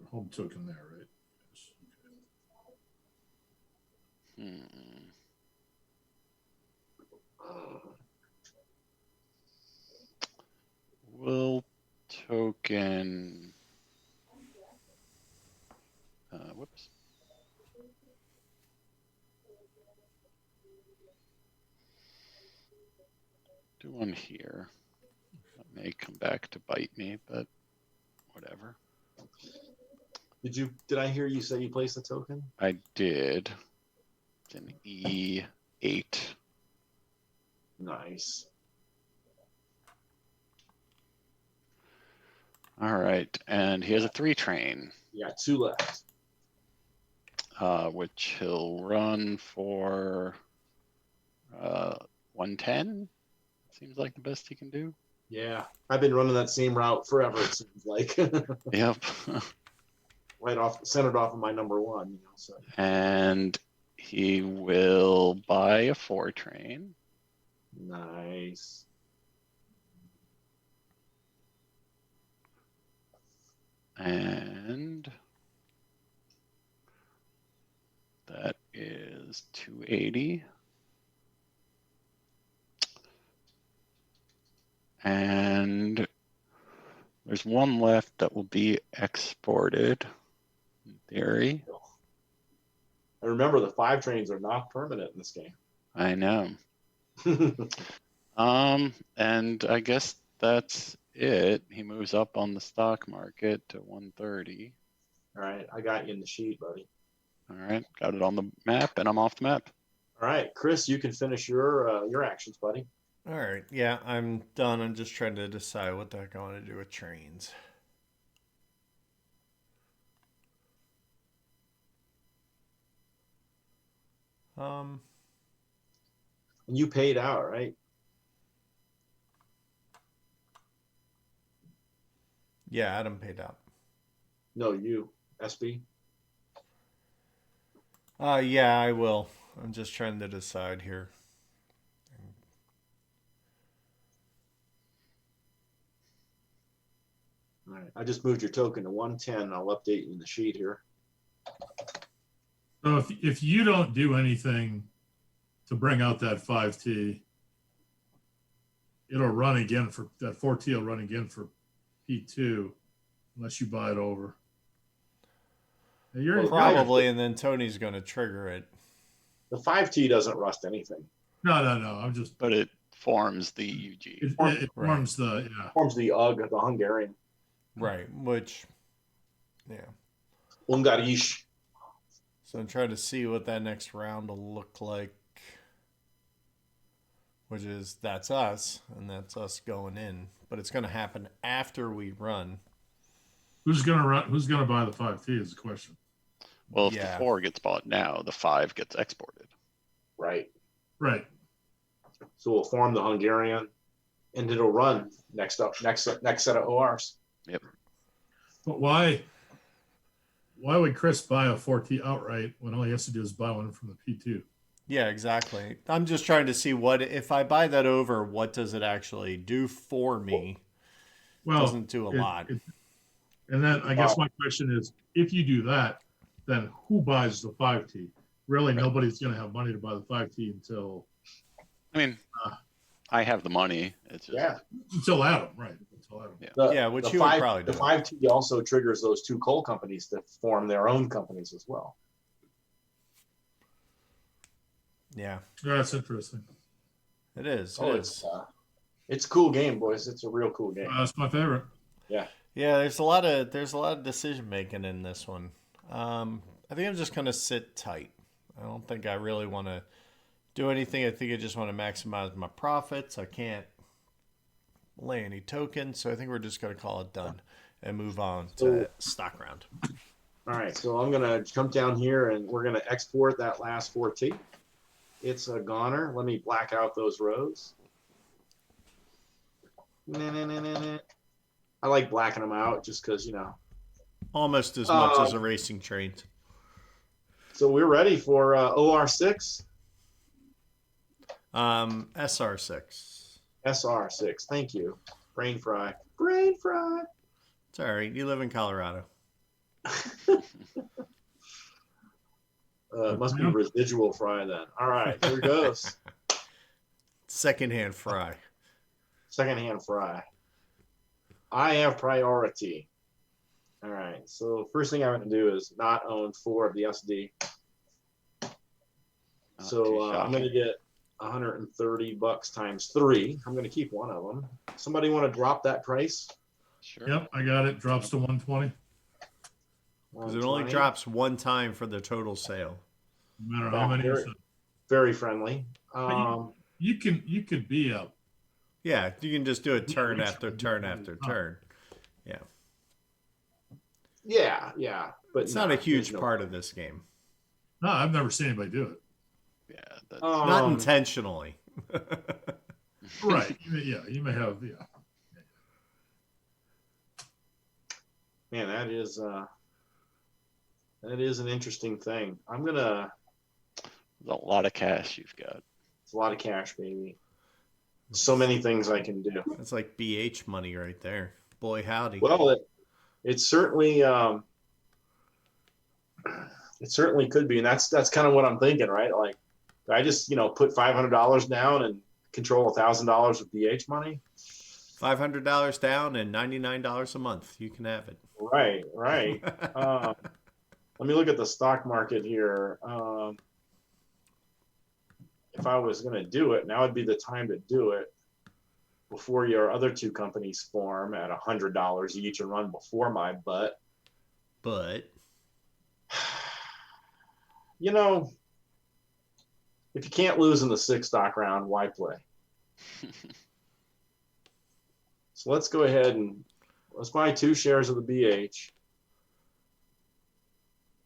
a home token there, right? Yes. hmm. We'll token. Whoops. Do one here. That may come back to bite me, but whatever. Did I hear you say you placed a token? I did. It's an E8. Nice. All right, and he has a 3 train, Yeah, 2 left. which he'll run for 110. Seems like the best he can do. Yeah, I've been running that same route forever. It seems like Yep. centered off of my number 1. You know, so And he will buy a 4 train. nice. And that is 280. And there's one left that will be exported, in theory. I remember the 5 trains are not permanent in this game. I know. And I guess that's it. He moves up on the stock market to 130. All right, I got you in the sheet, buddy. All right, got it on the map, and I'm off the map. All right, Chris, you can finish your actions, buddy. All right. Yeah, I'm done. I'm just trying to decide what the heck I want to do with trains. And you paid out, right? Yeah, Adam paid out. No, you, SB. Yeah, I will. I'm just trying to decide here. All right, I just moved your token to 110. I'll update you in the sheet here. So if you don't do anything to bring out that 5T, it'll run again for that 4T will run again for P2 unless you buy it over. Now you're Probably, and then Tony's going to trigger it. The 5T doesn't rust anything. No. I'm just But it forms the UG. it Right. forms the Forms the UG, the Hungarian. Right, which, yeah. Ungarisch. So I'm trying to see what that next round will look like. Which is, that's us, and that's us going in. But it's going to happen after we run. Who's gonna buy the 5T is the question. Well, if Yeah. the 4 gets bought now, the 5 gets exported. Right. Right. So we'll form the Hungarian, and it'll run next set of ORs. Yep. But why would Chris buy a 4T outright when all he has to do is buy one from the P2? Yeah, exactly. I'm just trying to see what, if I buy that over, what does it actually do for me? Well, Doesn't do a lot. And then I guess my question is, if you do that, then who buys the 5T? Really, nobody's going to have money to buy the 5T until. I mean, I have the money. It's just Yeah. Until Adam, right? Until Adam. Yeah, which you would probably do. The 5T also triggers those two coal companies to form their own companies as well. Yeah, Yeah, that's interesting. it is. It's a cool game, boys. It's a real cool game. That's my favorite. Yeah, there's a lot of decision making in this one. I think I'm just gonna sit tight. I don't think I really want to do anything. I think I just want to maximize my profits. I can't lay any tokens, so I think we're just gonna call it done and move on to stock round. All right, so I'm gonna jump down here and we're gonna export that last 4T. It's a goner. Let me black out those rows. I like blacking them out just because, Almost as much as a racing train. So we're ready for OR6? SR6. SR6. Thank you. Brain fry. Brain fry. It's all right. You live in Colorado. It must be residual fry then. All right, here goes. Secondhand fry. Secondhand fry. I have priority. All right, so first thing I'm going to do is not own 4 of the SD. So I'm going to get $130 times 3. I'm going to keep one of them. Somebody want to drop that price? sure. Yep, I got it. Drops to 120. Because it only drops one time for the total sale. No matter how many. Very friendly. You could be up. Yeah, you can just do it turn after turn after turn. Yeah. But it's not a huge part of this game. No, I've never seen anybody do it. Yeah, that's... not intentionally. Right. Yeah, you may have. Yeah. Man, that is an interesting thing. I'm gonna. There's a lot of cash you've got. It's a lot of cash, baby. So many things I can do. It's like BH money right there. Boy, howdy. Well, it certainly could be, and that's kind of what I'm thinking, right? Like, I just put $500 down and control $1,000 of BH money. $500 down and $99 a month. You can have it. Right. Let me look at the stock market here. If I was going to do it, now would be the time to do it before your other two companies form at $100 each and run before my butt. But, if you can't lose in the 6 stock round, why play? So let's go ahead and let's buy 2 shares of the BH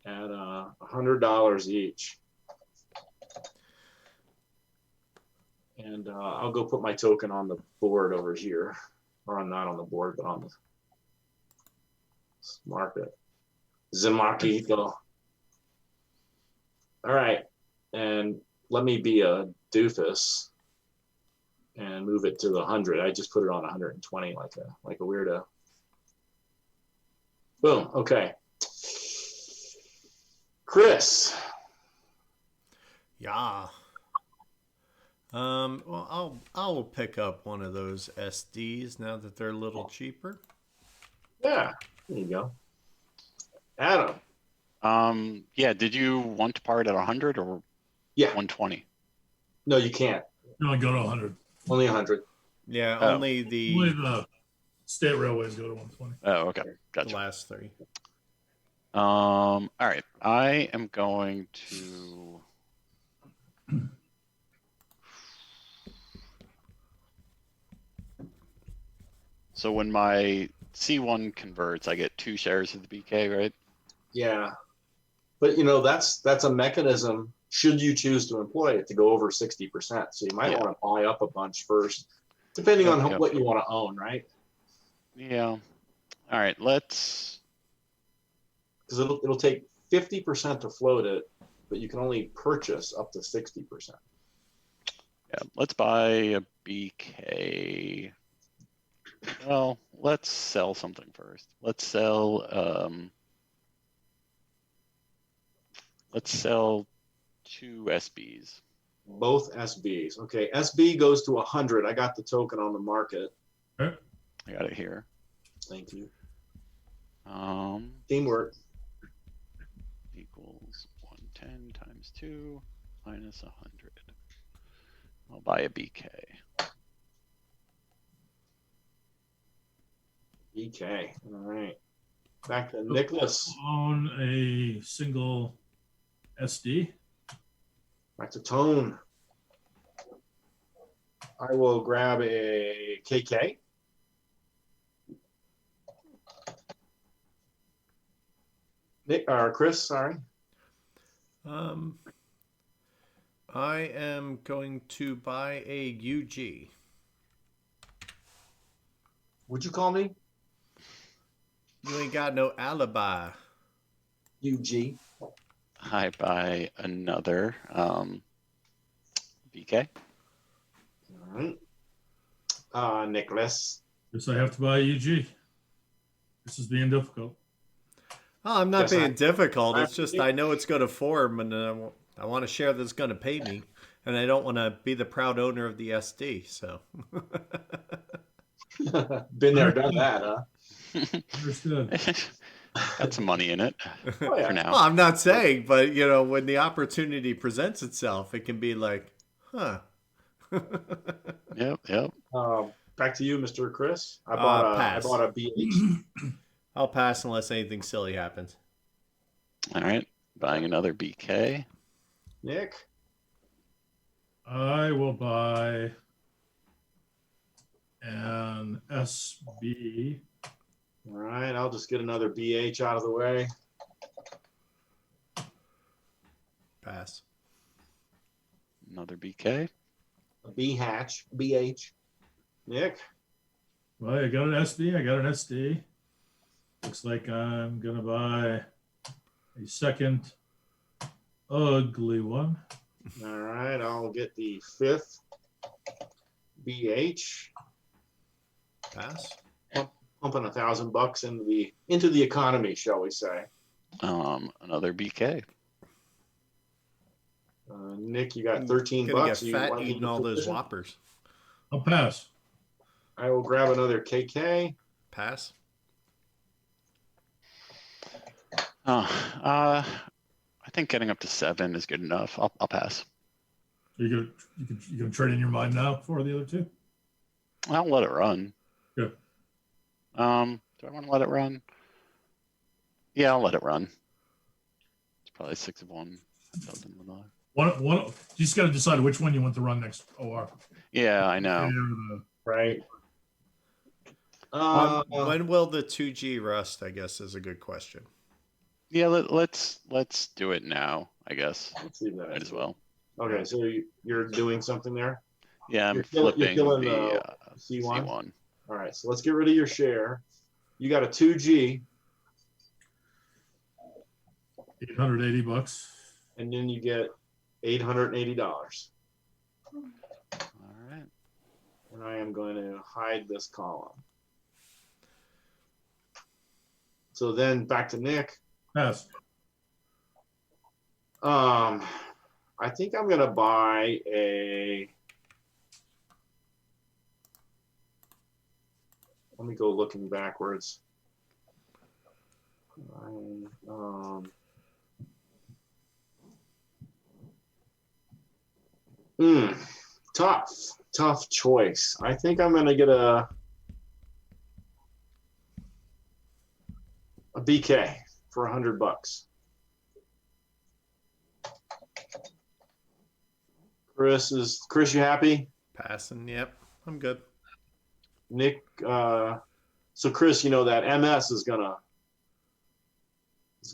at $100 each. And I'll go put my token on the board over here. Or I'm not on the board, but on the market. Zimakito. All right. And let me be a doofus and move it to the 100. I just put it on 120 like a weirdo. Boom. Okay. Chris. Yeah. Well, I'll pick up one of those SDs now that they're a little cheaper. Yeah, there you go. Adam. Yeah, did you want to part at 100 or 120? No, you can't. You only go to 100. Only 100. Yeah, Only the state railways go to 120. Oh, okay. Gotcha. The last 3. All right. I am going to... So when my C1 converts, I get 2 shares of the BK, right? Yeah. But, that's a mechanism, should you choose to employ it, to go over 60%. So you might want to buy up a bunch first, depending on what you want to own, right? Yeah. All right. Let's... Because it'll take 50% to float it, but you can only purchase up to 60%. Yeah, let's buy a BK. Well, let's sell something first. Let's sell 2 SBs. Both SBs. Okay, SB goes to 100. I got the token on the market. Okay. I got it here. Thank you. Um, Teamwork. equals 110 times 2 minus 100. I'll buy a BK. BK. All right. Back to Nicholas. On a single SD. Back to Tone. I will grab a KK. Nick or Chris, sorry. I am going to buy a UG. Would you call me? You ain't got no alibi. UG. I buy another BK. All right. Nicholas. Guess I have to buy UG. This is being difficult. Oh, I'm not Yes, being difficult. It's just I- I know it's going to form, and I want to share that's going to pay me, and I don't want to be the proud owner of the SD. So, Been there, done that, huh? Understood. Got some money in it Oh, yeah. for now. well, I'm not saying, but when the opportunity presents itself, it can be like, huh. Yep. Back to you, Mr. Chris. I bought pass. a BH. I'll pass unless anything silly happens. All right, buying another BK. Nick. I will buy an SB. All right, I'll just get another BH out of the way. Pass. Another BK. A B hatch, BH. Nick. Well, I got an SB. I got an SD. Looks like I'm gonna buy a second ugly one. All right, I'll get the fifth BH. Pass. Pumping $1,000 into the economy, shall we say? Another BK. Nick, you got 13 Gonna bucks. get You fat wanna eating take all those position? whoppers. I'll pass. I will grab another KK. Pass. I think getting up to 7 is good enough. I'll pass. You can trade in your mind now for the other two. I'll let it run. Good. Do I want to let it run? Yeah, I'll let it run. It's probably 6 of 1. Doesn't matter. One. You just got to decide which one you want to run next. OR. Yeah, I know. Right. When will the 2G rust, I guess, is a good question. Yeah, let's do it now, I guess. Let's leave that Might as well. Okay, so you're doing something there? Yeah, I'm You're flipping killing the C1? C1. All right, so let's get rid of your share. You got a 2G, $880. and then you get $880. All right. And I am going to hide this column. So then back to Nick. Pass. I think I'm gonna buy a. Let me go looking backwards. Tough choice. I think I'm gonna get a BK for $100. Chris, you happy? Passing. Yep. I'm good. Nick, so Chris, you know that MS is gonna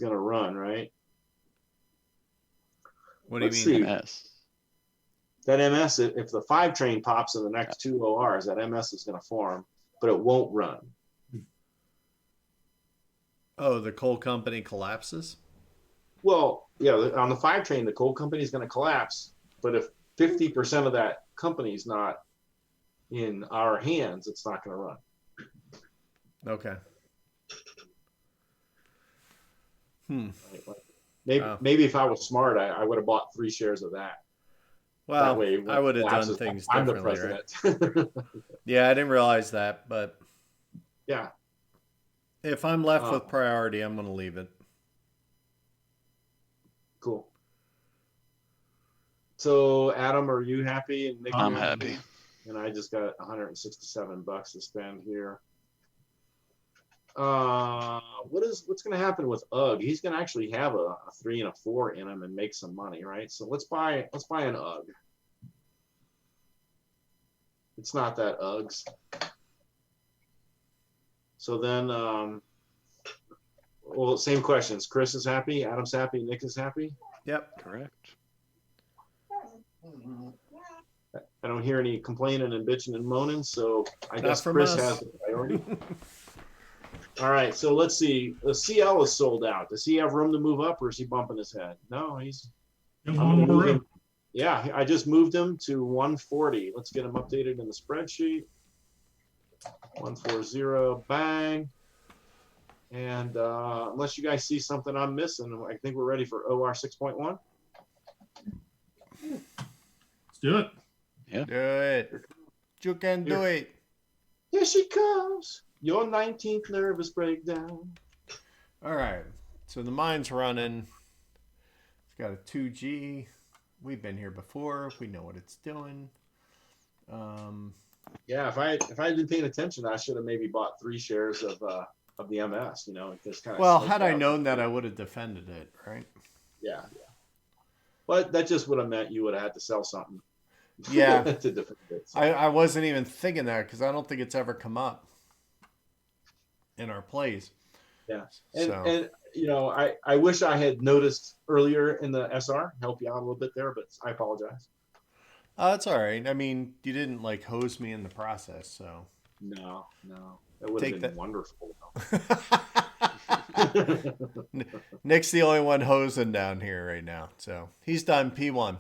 run, right? What do you Let's mean? see. MS. That MS, if the 5 train pops in the next 2 ORs, that MS is gonna form, but it won't run. Oh, the coal company collapses? Well, yeah, on the 5 train, the coal company is gonna collapse, but if 50% of that company is not in our hands, it's not gonna run. Okay. Right? Maybe if I was smart, I would have bought 3 shares of that. Well, way, I when would have done lapses, things I'm the differently, right? president. Yeah, I didn't realize that, but Yeah. if I'm left Uh, with priority, I'm going to leave it. cool. So, Adam, are you happy? And Nick, I'm you happy. And I just got $167 to spend here. What's going to happen with UGG? He's going to actually have a 3 and a 4 in him and make some money, right? So let's buy an UGG. It's not that Uggs. So then, well, same questions. Chris is happy. Adam's happy. Nick is happy. Yep. Correct. I don't hear any complaining and bitching and moaning, so I Not guess from Chris us. has the priority. All right, so let's see. The CL is sold out. Does he have room to move up, or is he bumping his head? No, he's. Get I'm one gonna more move room. him. Yeah, I just moved him to 140. Let's get him updated in the spreadsheet. 140, bang. And unless you guys see something I'm missing, I think we're ready for OR 6.1. Let's do it. Yeah. Do it. You can do it. Here she comes. Your 19th nervous breakdown. All right. So the mine's running. It's got a 2G. We've been here before. We know what it's doing. Yeah, if I had been paying attention, I should have maybe bought 3 shares of the MS. Just kind of. Well, had I known that, I would have defended it, right? Yeah. But that just would have meant you would have had to sell something. Yeah. To defend it. So. I wasn't even thinking that because I don't think it's ever come up in our plays. Yeah. And So. I wish I had noticed earlier in the SR, help you out a little bit there, but I apologize. That's all right. I mean, you didn't like hose me in the process, so. No. That would have been wonderful. Nick's the only one hosing down here right now, so he's done P1.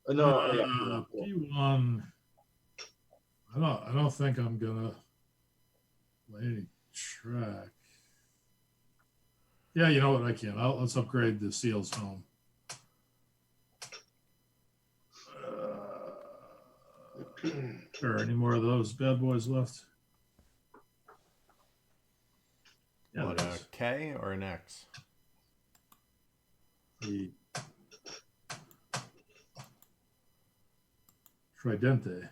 No, P1. I don't think I'm gonna lay any track. Yeah, you know what? I can. Let's upgrade the Seals home. Are any more of those bad boys left? Yeah, What, a K or an X? The Tridente.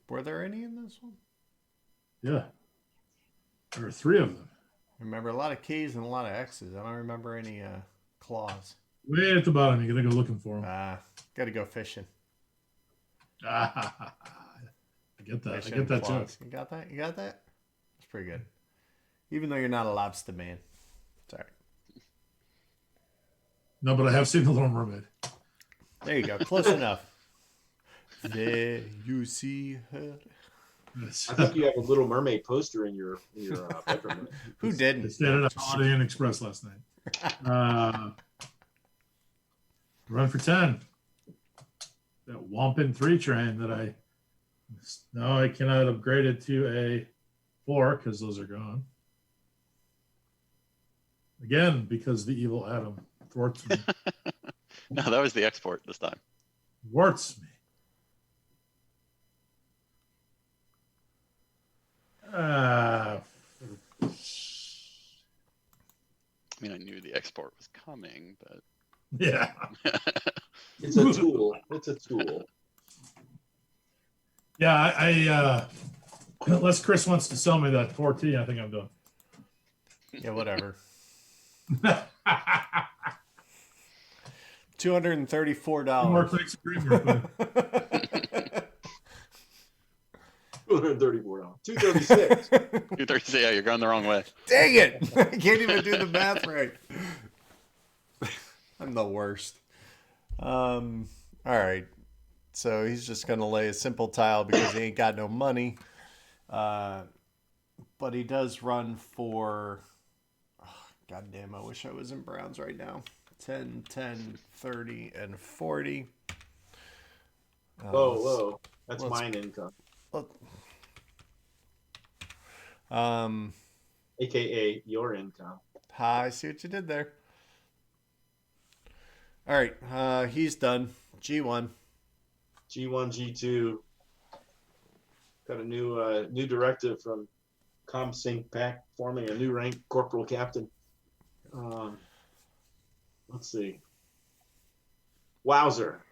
Were there any in this one? Yeah. There are 3 of them. Remember a lot of K's and a lot of X's. I don't remember any claws. Way at the bottom. You gotta go looking for them. Gotta go fishing. I get that. Fishing I get that claws. joke. You got that? You got that? That's pretty good. Even though you're not a lobster man. Sorry. No, but I have seen The Little Mermaid. There you go. Close enough. There you see her. I think you have a Little Mermaid poster in your bedroom. Who didn't? I stayed at a Holiday Inn Express last night. Run for 10. That Wampin 3 train that I cannot upgrade it to a 4 because those are gone. Again, because the evil Adam thwarts me. No, that was the export this time. Thwarts me. I mean, I knew the export was coming, but Yeah. It's a tool. It's a tool. Yeah, I unless Chris wants to sell me that 4T, I think I'm done. Yeah, whatever. $234. More clicks agreement. $234. $236. 230, yeah, you're going the wrong way. Dang it! I can't even do the math right. I'm the worst. All right. So he's just going to lay a simple tile because he ain't got no money. But he does run for... God damn, I wish I was in Browns right now. 10, 10, 30, and 40. Whoa. That's mine income. Um, AKA your income. I see what you did there. All right, he's done. G1. G1, G2. Got a new directive from ComSync Pack forming a new rank, Corporal Captain. Let's see. Wowzer.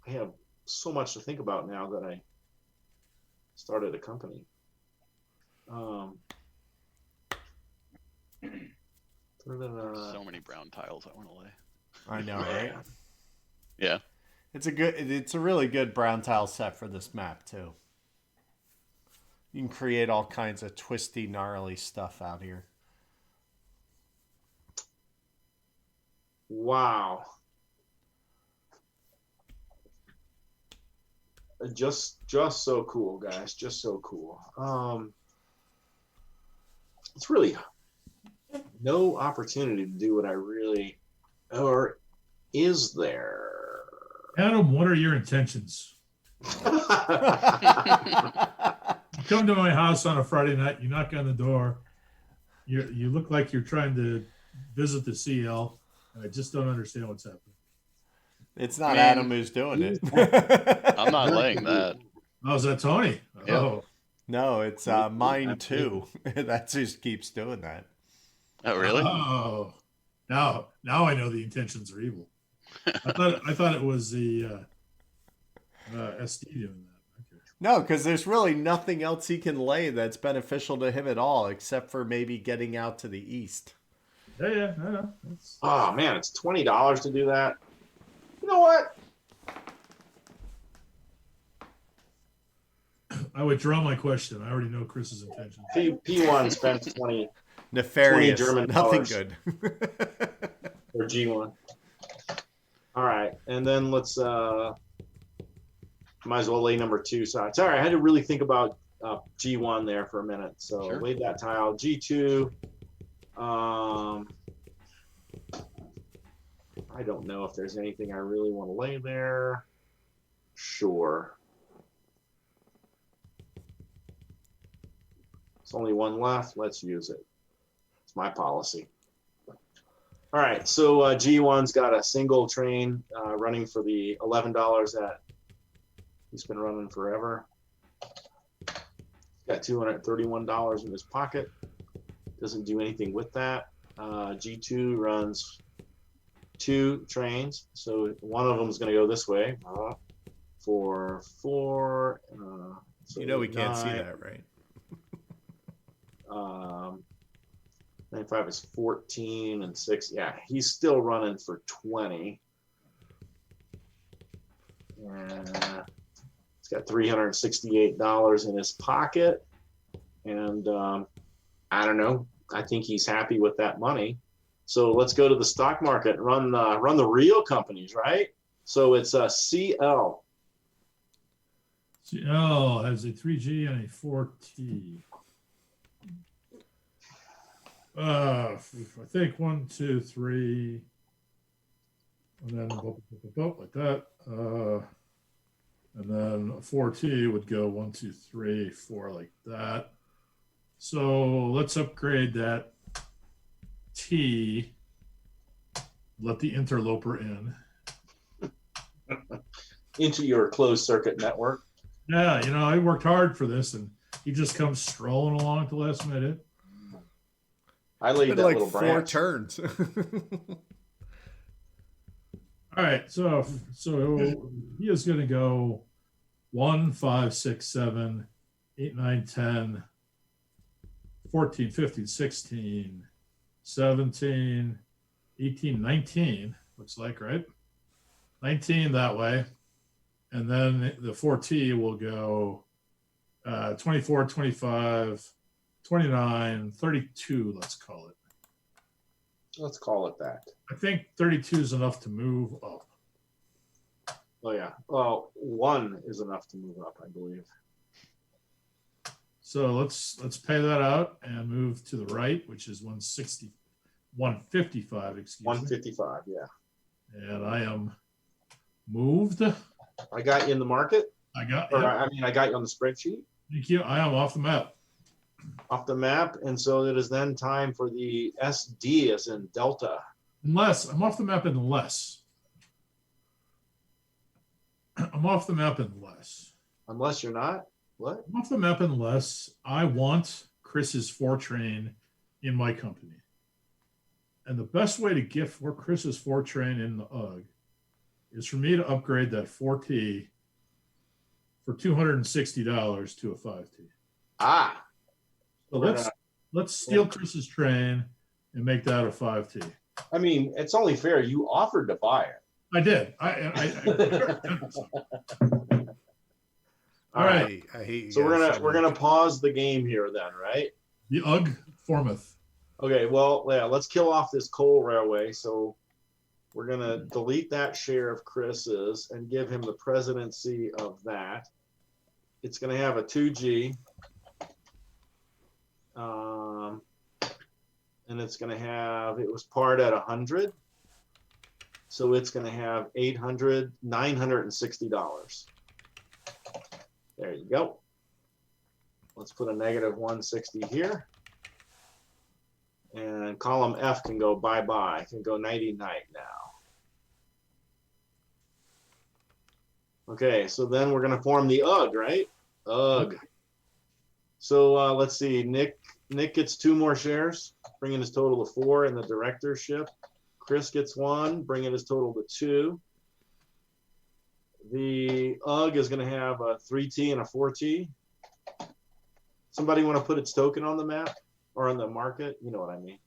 I have so much to think about now that I started a company. So many brown tiles I want to lay. I know, right? Yeah. It's a really good brown tile set for this map too. You can create all kinds of twisty, gnarly stuff out here. Wow. Just so cool, guys. Just so cool. It's really no opportunity to do what I really, or is there? Adam, what are your intentions? You come to my house on a Friday night, you knock on the door, you look like you're trying to visit the CL, and I just don't understand what's happening. It's not Adam who's doing it. I'm not laying that. Oh, is that Tony? Yep. Oh. No, it's mine too. That's who keeps doing that. Oh, really? Oh. Now I know the intentions are evil. I thought it was the SD doing that. Okay. No, because there's really nothing else he can lay that's beneficial to him at all, except for maybe getting out to the east. Yeah, I know. Oh man, it's $20 to do that. You know what? I withdraw my question. I already know Chris's intentions. P1 spends 20. Nefarious. 20 German Nothing dollars. good. Or G1. All right, and then let's might as well lay number 2. Sorry, I had to really think about G1 there for a minute. So Sure. laid that tile. G2. I don't know if there's anything I really want to lay there. Sure. There's only one left. Let's use it. It's my policy. All right, so G1's got a single train running for the $11 that he's been running forever. Got $231 in his pocket. Doesn't do anything with that. G2 runs 2 trains, so one of them is going to go this way for 4. So You know we can't see that, right? 95 is 14 and 6. Yeah, he's still running for 20. And he's got $368 in his pocket. And I don't know. I think he's happy with that money. So let's go to the stock market and run the real companies, right? So it's a CL. CL has a 3G and a 4T. I think 1, 2, 3, and then like that. And then a 4T would go 1, 2, 3, 4 like that. So let's upgrade that T. Let the interloper in. Into your closed circuit network. Yeah, I worked hard for this, and he just comes strolling along at the last minute. I laid that like little 4 branch. turns. All right, so he is going to go 1, 5, 6, 7, 8, 9, 10, 14, 15, 16, 17, 18, 19, looks like, right? 19 that way. And then the 4T will go 24, 25, 29, 32, let's call it. Let's call it that. I think 32 is enough to move up. Oh yeah. Well, 1 is enough to move up, I believe. So let's pay that out and move to the right, which is 155, excuse me. 155, yeah. And I am moved. I got you in the market. I got Or you. I got you on the spreadsheet. Thank you. I am off the map. off the map, and so it is then time for the SD as in Delta. Unless I'm off the map unless I'm off the map unless Unless you're not, what? I'm off the map unless I want Chris's 4-train in my company. And the best way to get for Chris's 4-train in the UG is for me to upgrade that 4T for $260 to a 5T. Ah, So let's steal Chris's train and make that a 5T. I mean, it's only fair. You offered to buy it. I did. All right. I hate you So guys we're much. gonna pause the game here then, right? The UG formeth. Okay. Well, yeah. Let's kill off this coal railway. So we're gonna delete that share of Chris's and give him the presidency of that. It's gonna have a 2G. And it's going to have, it was part at 100. So it's going to have $960. There you go. Let's put a negative 160 here. And column F can go bye-bye. Can go nighty-night now. Okay, so then we're going to form the UG, right? UG. So let's see. Nick gets 2 more shares, bringing his total to 4 in the directorship. Chris gets 1, bringing his total to 2. The UG is going to have a 3T and a 4T. Somebody want to put its token on the map or on the market? You know what I mean.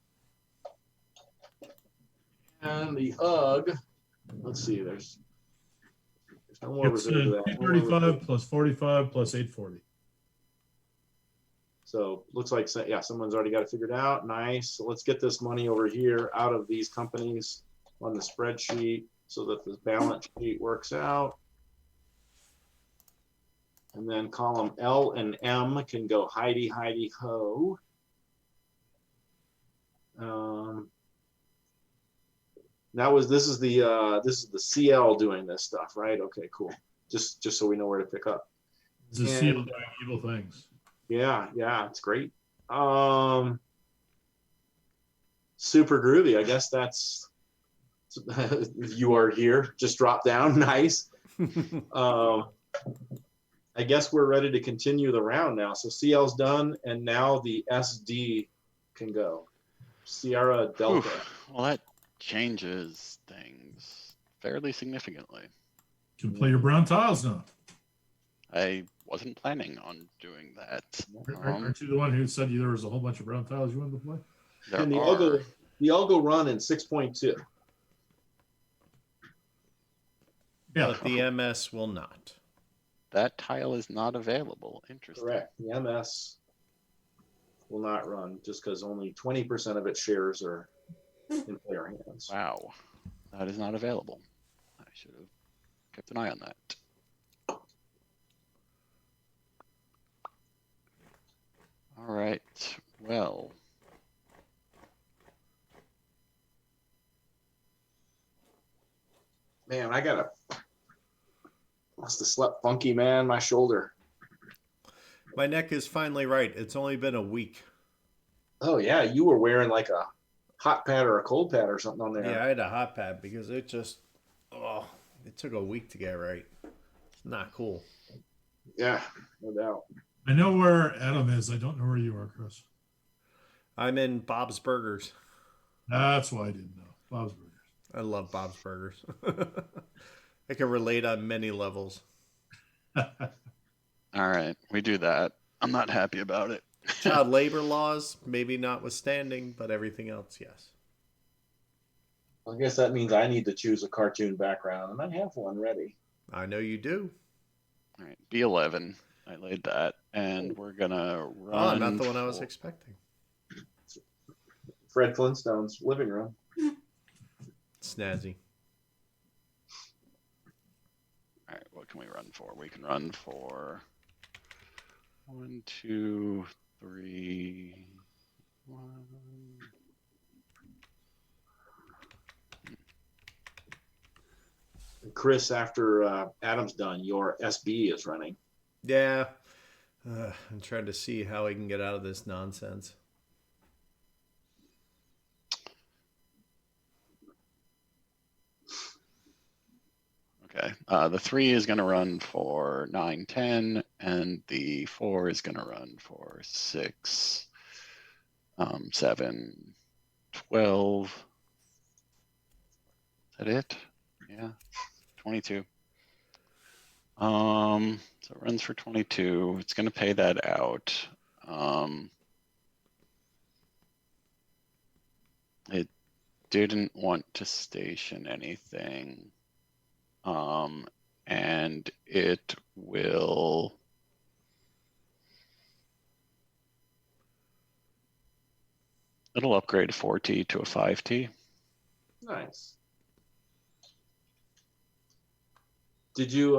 And the UG, let's see, there's no more It's reserve to that. 235 plus 45 plus 840. So looks like, yeah, someone's already got it figured out. Nice. So let's get this money over here out of these companies on the spreadsheet so that the balance sheet works out. And then column L and M can go Heidi, Heidi, ho. This is the CL doing this stuff, right? Okay, cool. Just so we know where to pick up. This is seal doing evil things. Yeah, it's great. Super groovy. I guess that's you are here. Just drop down. Nice. I guess we're ready to continue the round now. So CL's done, and now the SD can go. Sierra Delta. Whew. Well, that changes things fairly significantly. You can play your brown tiles now. I wasn't planning on doing that. Aren't you the one who said there was a whole bunch of brown tiles you wanted to play? And the Algo run in 6.2. Yeah. But the MS will not. That tile is not available. Interesting. Correct. The MS will not run just because only 20% of its shares are in player hands. Wow. That is not available. I should have kept an eye on that. All right. Well. Man, must have slept funky, man. My shoulder. My neck is finally right. It's only been a week. Oh yeah, you were wearing like a hot pad or a cold pad or something on there. Yeah, I had a hot pad because it took a week to get right. It's not cool. Yeah, no doubt. I know where Adam is. I don't know where you are, Chris. I'm in Bob's Burgers. That's why I didn't know. Bob's Burgers. I love Bob's Burgers. I can relate on many levels. All right. We do that. I'm not happy about it. Child labor laws, maybe notwithstanding, but everything else, yes. I guess that means I need to choose a cartoon background, and I have one ready. I know you do. All right. B11. I laid that. And we're going to run. Oh, not the one I was expecting. Fred Flintstone's living room. Snazzy. All right. What can we run for? We can run for 1, 2, 3, 1. Chris, after Adam's done, your SB is running. Yeah. I'm trying to see how I can get out of this nonsense. Okay. The 3 is going to run for 9, 10, and the 4 is going to run for 6, 7, 12. Is that it? Yeah. 22. So it runs for 22. It's going to pay that out. It didn't want to station anything. And it will it'll upgrade a 4T to a 5T. Nice. Did you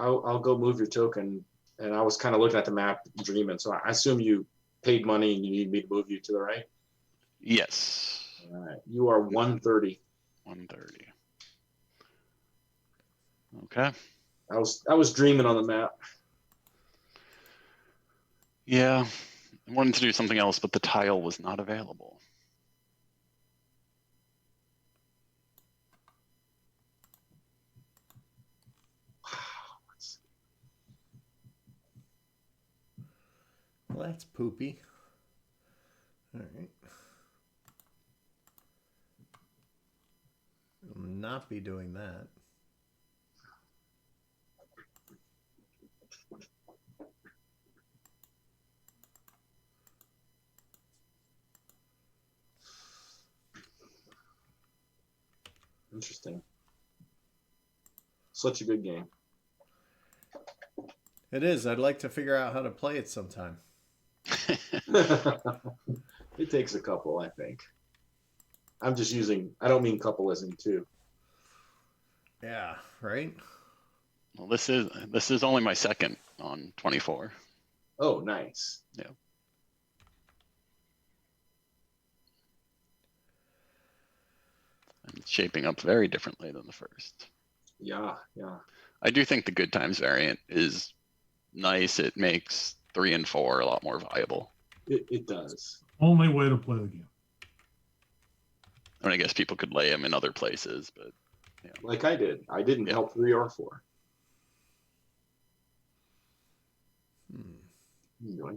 I'll go move your token, and I was kind of looking at the map dreaming, so I assume you paid money and you need me to move you to the right. Yes. All right. You are 130. 130. Okay. I was dreaming on the map. Yeah. I wanted to do something else, but the tile was not available. Well, that's poopy. All right. I'll not be doing that. Interesting. Such a good game. It is. I'd like to figure out how to play it sometime. It takes a couple, I think. I'm just using, I don't mean couple as in two. Yeah, right? Well, this is only my second on 24. Oh, nice. Yeah. And it's shaping up very differently than the first. Yeah, yeah. I do think the good times variant is nice. It makes 3 and 4 a lot more viable. It does. Only way to play the game. I mean, I guess people could lay them in other places, but yeah. Like I did. I didn't Yeah. help 3 or 4.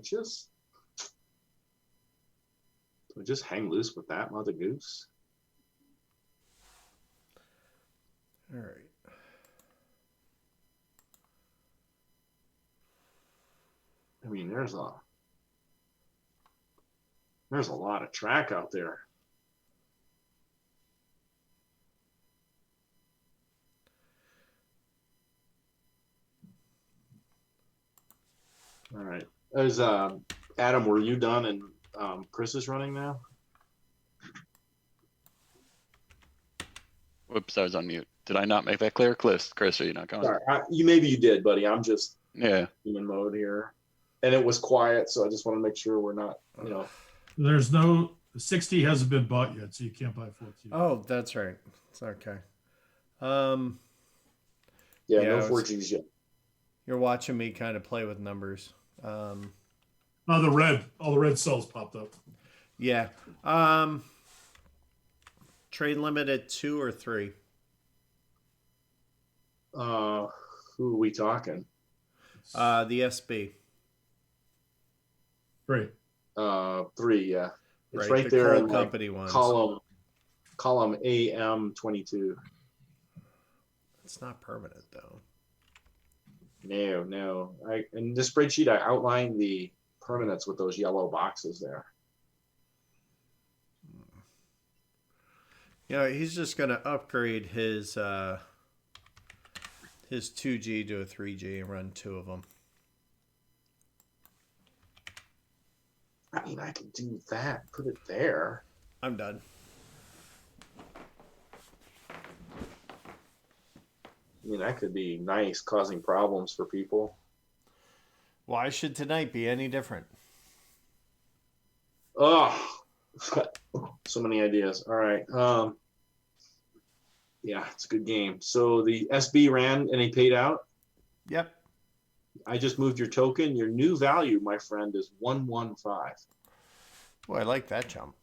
Just do I just hang loose with that mother goose? All right. I mean, there's a lot of track out there. All right. As Adam, were you done and Chris is running now? Whoops, I was on mute. Did I not make that clear? Chris, are you not going? Sorry, maybe you did, buddy. I'm just Yeah. human mode here, and it was quiet, so I just want to make sure we're not, There's no 60 hasn't been bought yet, so you can't buy 14. Oh, that's right. It's okay. no Yeah, 4Gs yet. You're watching me kind of play with numbers. All the red cells popped up. Yeah. Trade limit at 2 or 3? Who are we talking? The SB. 3. 3, yeah. It's Right, right the there coal in company ones. column AM22. It's not permanent though. No. In the spreadsheet I outlined the permanents with those yellow boxes there. You know, he's just going to upgrade his 2G to a 3G and run 2 of them. I mean, I could do that. Put it there. I'm done. I mean, that could be nice, causing problems for people. Why should tonight be any different? Oh, so many ideas. All right. Yeah, it's a good game. So the SB ran and he paid out? Yep. I just moved your token. Your new value, my friend, is 115. Boy, I like that jump.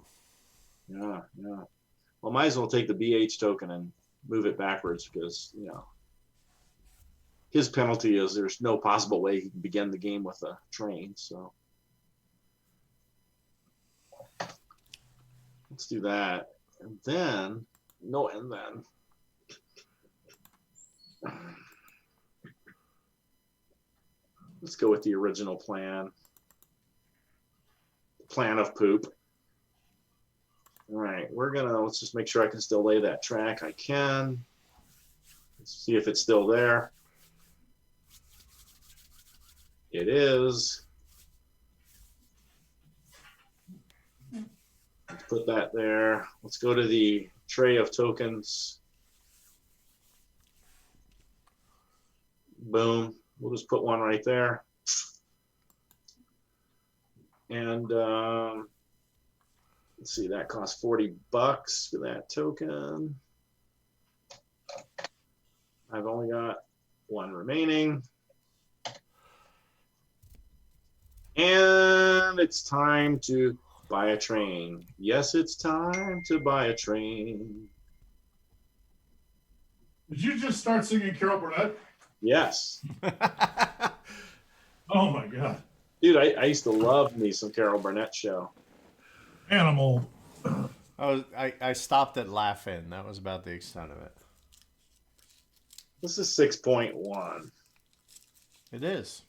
Yeah, yeah. Well, might as well take the BH token and move it backwards because, his penalty is there's no possible way he can begin the game with a train. So let's do that. And then, let's go with the original plan. Plan of poop. All right, let's just make sure I can still lay that track. I can. Let's see if it's still there. It is. Let's put that there. Let's go to the tray of tokens. Boom. We'll just put one right there. And let's see, that costs $40 for that token. I've only got one remaining. And it's time to buy a train. Yes, it's time to buy a train. Did you just start singing Carol Burnett? Yes. Oh my God. Dude, I used to love me some Carol Burnett show. Animal. I stopped at laughing. That was about the extent of it. This is 6.1. It is.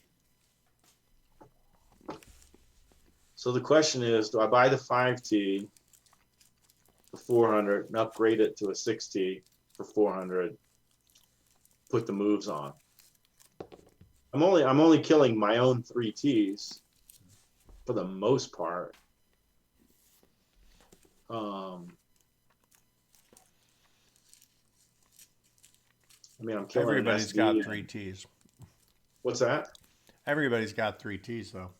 So the question is, do I buy the 5T for 400 and upgrade it to a 6T for 400? Put the moves on. I'm only killing my own 3Ts for the most part. I'm killing. Everybody's SD got and- 3Ts. What's that? Everybody's got 3Ts though.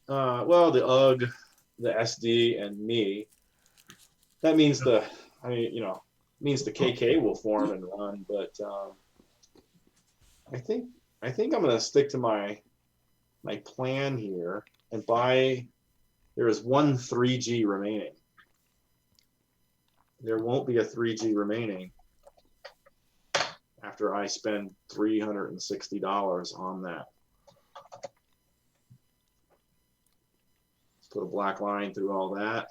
Well, the UG, the SD, and me. That means means the KK will form and run. But I think I'm gonna stick to my plan here and buy. There is one 3G remaining. There won't be a 3G remaining after I spend $360 on that. Put a black line through all that.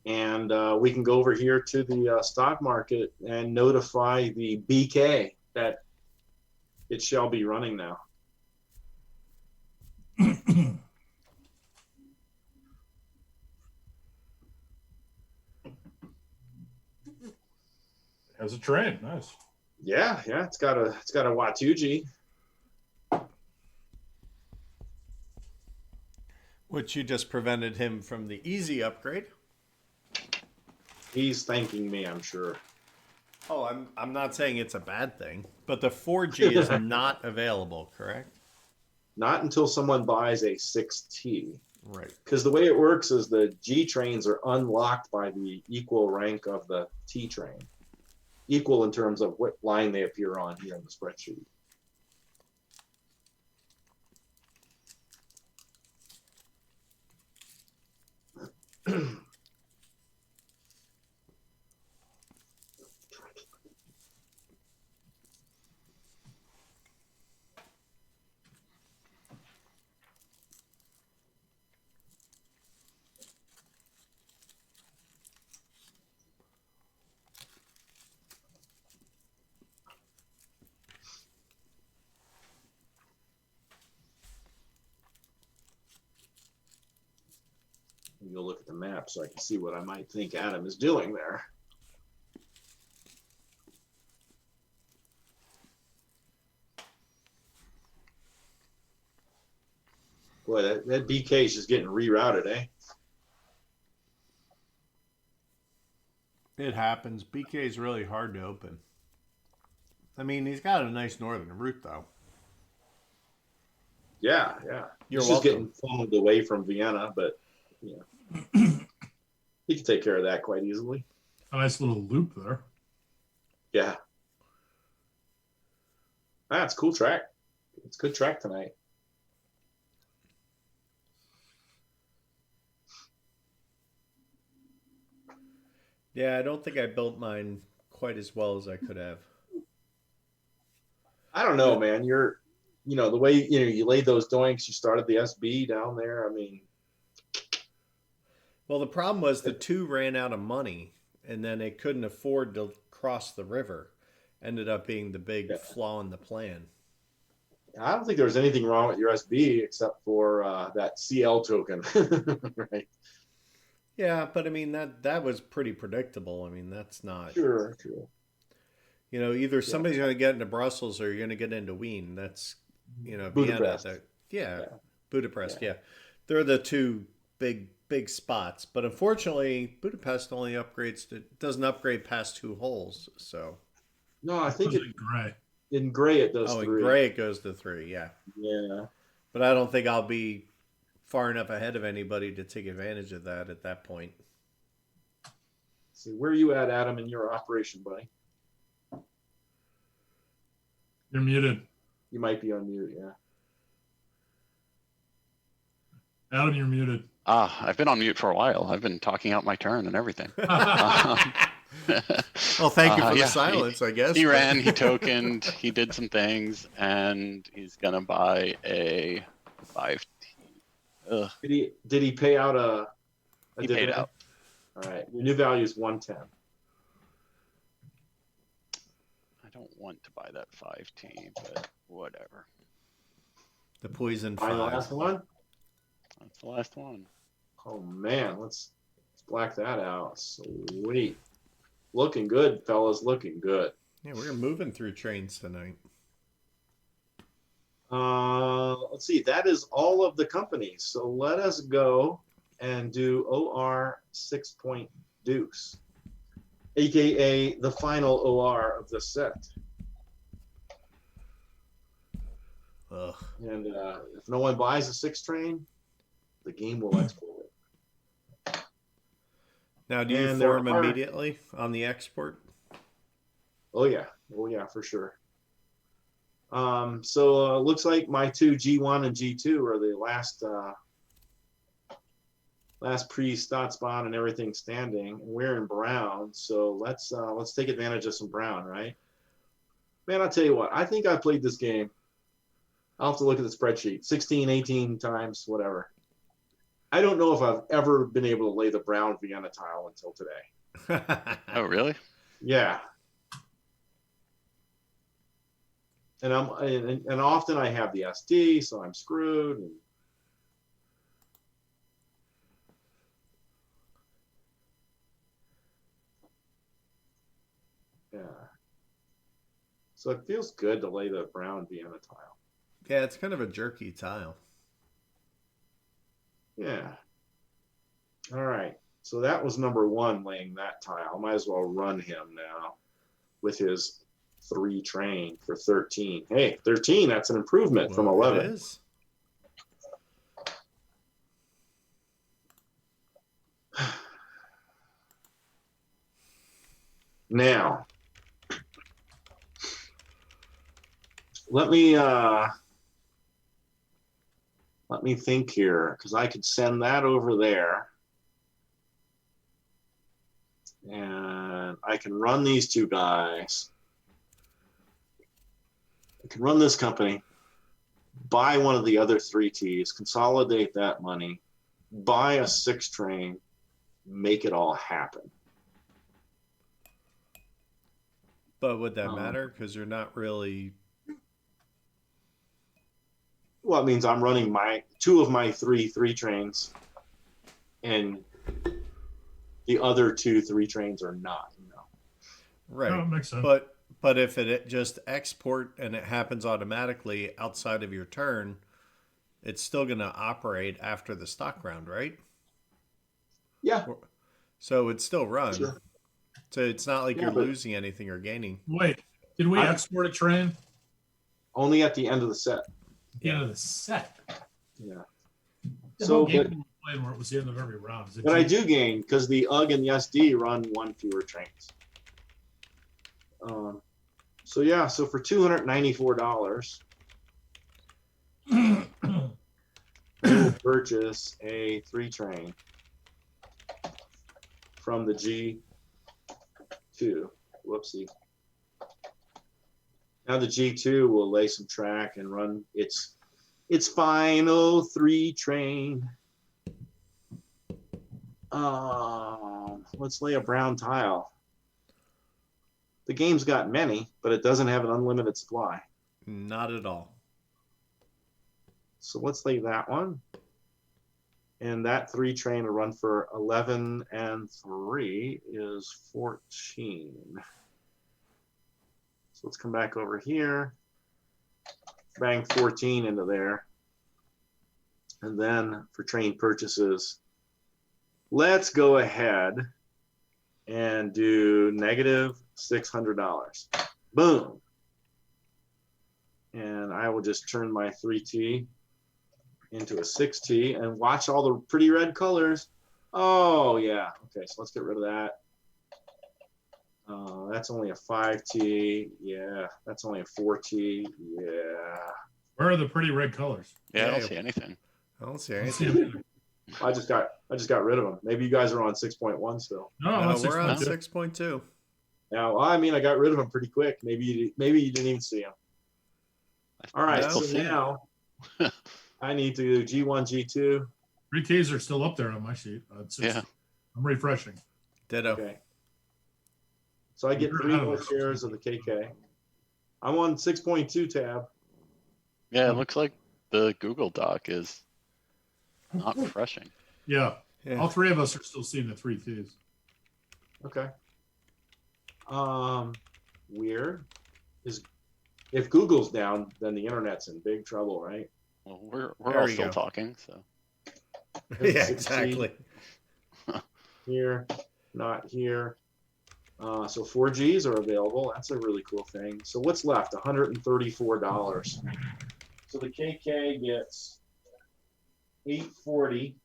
And we can go over here to the stock market and notify the BK that it shall be running now. Has a train. Nice. Yeah, it's got a Watuji. Which you just prevented him from the easy upgrade. He's thanking me, I'm sure. Oh, I'm not saying it's a bad thing, but the 4G is not available, correct? Not until someone buys a 6T. Right. Because the way it works is the G trains are unlocked by the equal rank of the T train. Equal in terms of what line they appear on here in the spreadsheet. Go look at the map so I can see what I might think Adam is doing there. Boy, that BK is just getting rerouted, eh? It happens. BK is really hard to open. I mean, he's got a nice northern route, though. Yeah. You're He's just welcome. getting phoned away from Vienna, but he can take care of that quite easily. A nice little loop there. Yeah. It's a cool track. It's a good track tonight. Yeah, I don't think I built mine quite as well as I could have. I don't know, man. The way you laid those doinks, you started the SB down there. I mean, Well, the problem was the two ran out of money, and then they couldn't afford to cross the river. Ended up being the big yeah. flaw in the plan. I don't think there was anything wrong with your SB except for that CL token, right? Yeah, but I mean that was pretty predictable. I mean that's not Sure. either somebody's going to get into Brussels or you're going to get into Wien. That's Vienna. Budapest. Yeah, Yeah. Budapest. Yeah. Yeah, they're the two big spots. But unfortunately, Budapest only doesn't upgrade past 2 holes. So No, I think Gray. in gray it does. oh, in 3. gray it goes to 3. Yeah, Yeah. but I don't think I'll be far enough ahead of anybody to take advantage of that at that point. See, where are you at, Adam, in your operation, buddy? You're muted. You might be on mute. Yeah. Adam, you're muted. I've been on mute for a while. I've been talking out my turn and everything. Well, thank you for the yeah, silence, I guess. He ran, he tokened, he did some things, and he's gonna buy a 5T. Ugh, Did he pay out a he dividend? paid out. All right. Your new value is 110. I don't want to buy that 5T, but whatever. The poison Buy the 5. last one. That's the last one. Oh man, let's black that out. Sweet. Looking good, fellas. Looking good. Yeah, we're moving through trains tonight. Let's see. That is all of the companies. So let us go and do OR 6-point deuce, aka the final OR of the set. Ugh. And if no one buys a 6 train, the game will explode. Now, do you And there form are- immediately on the export? Oh yeah, for sure. So looks like my two G1 and G2 are the last pre-stot spot and everything standing. We're in brown, so let's take advantage of some brown, right? Man, I'll tell you what. I think I played this game. I'll have to look at the spreadsheet. 16, 18 times, whatever. I don't know if I've ever been able to lay the brown Vienna tile until today. Oh, really? Yeah. And and often I have the SD, so I'm screwed. And yeah. So it feels good to lay the brown Vienna tile. Yeah, it's kind of a jerky tile. Yeah. All right. So that was number 1, laying that tile. Might as well run him now with his 3 train for 13. Hey, 13, that's an improvement from 11. It is. Now, let me think here, because I could send that over there. And I can run these 2 guys. I can run this company, buy one of the other 3 Ts, consolidate that money, buy a 6 train, make it all happen. But would that matter? Because you're not really... Well, it means I'm running 2 of my 3 trains, and the other 2 3 trains are not. Right. No, it makes sense. But if it just export and it happens automatically outside of your turn, it's still going to operate after the stock round, right? Yeah. So it would still run. Sure. So it's not like Yeah, you're but- losing anything or gaining. Wait, did we export a train? Only at the end of the set. At the end of the set. Yeah. The So, whole game but- we were playing where it was the end of every round. Is it But I G- do gain because the UG and the SD run 1 fewer trains. So yeah, so for $294, we will purchase a 3-train from the G2. Whoopsie. Now the G2 will lay some track and run its final 3-train. Let's lay a brown tile. The game's got many, but it doesn't have an unlimited supply. Not at all. So let's lay that one. And that 3-train will run for 11 and 3 is 14. So let's come back over here. Bang 14 into there. And then for train purchases, let's go ahead and do negative $600. Boom. And I will just turn my 3T into a 6T and watch all the pretty red colors. Oh, yeah. Okay, so let's get rid of that. That's only a 5T. Yeah, that's only a 4T. Yeah. Where are the pretty red colors? Yeah, I don't see anything. I don't see I don't anything. see them. I just got rid of them. Maybe you guys are on 6.1 still. No, No, I'm we're on 6.2. 6.2. Now, I mean, I got rid of them pretty quick. Maybe you didn't even see them. All right, No. so now I need to do G1, G2. 3Ks are still up there on my sheet. Yeah. I'm refreshing. Ditto. Okay. So I get You're 3 out of more it. shares of the KK. I'm on 6.2 tab. Yeah, it looks like the Google Doc is not refreshing. Yeah. Yeah. All three of us are still seeing the 3Ks. Okay. Weird. If Google's down, then the internet's in big trouble, right? Well, we're There all we still go. talking, so Yeah, 6T exactly. Here, not here. So 4Gs are available. That's a really cool thing. So what's left? $134. So the KK gets 840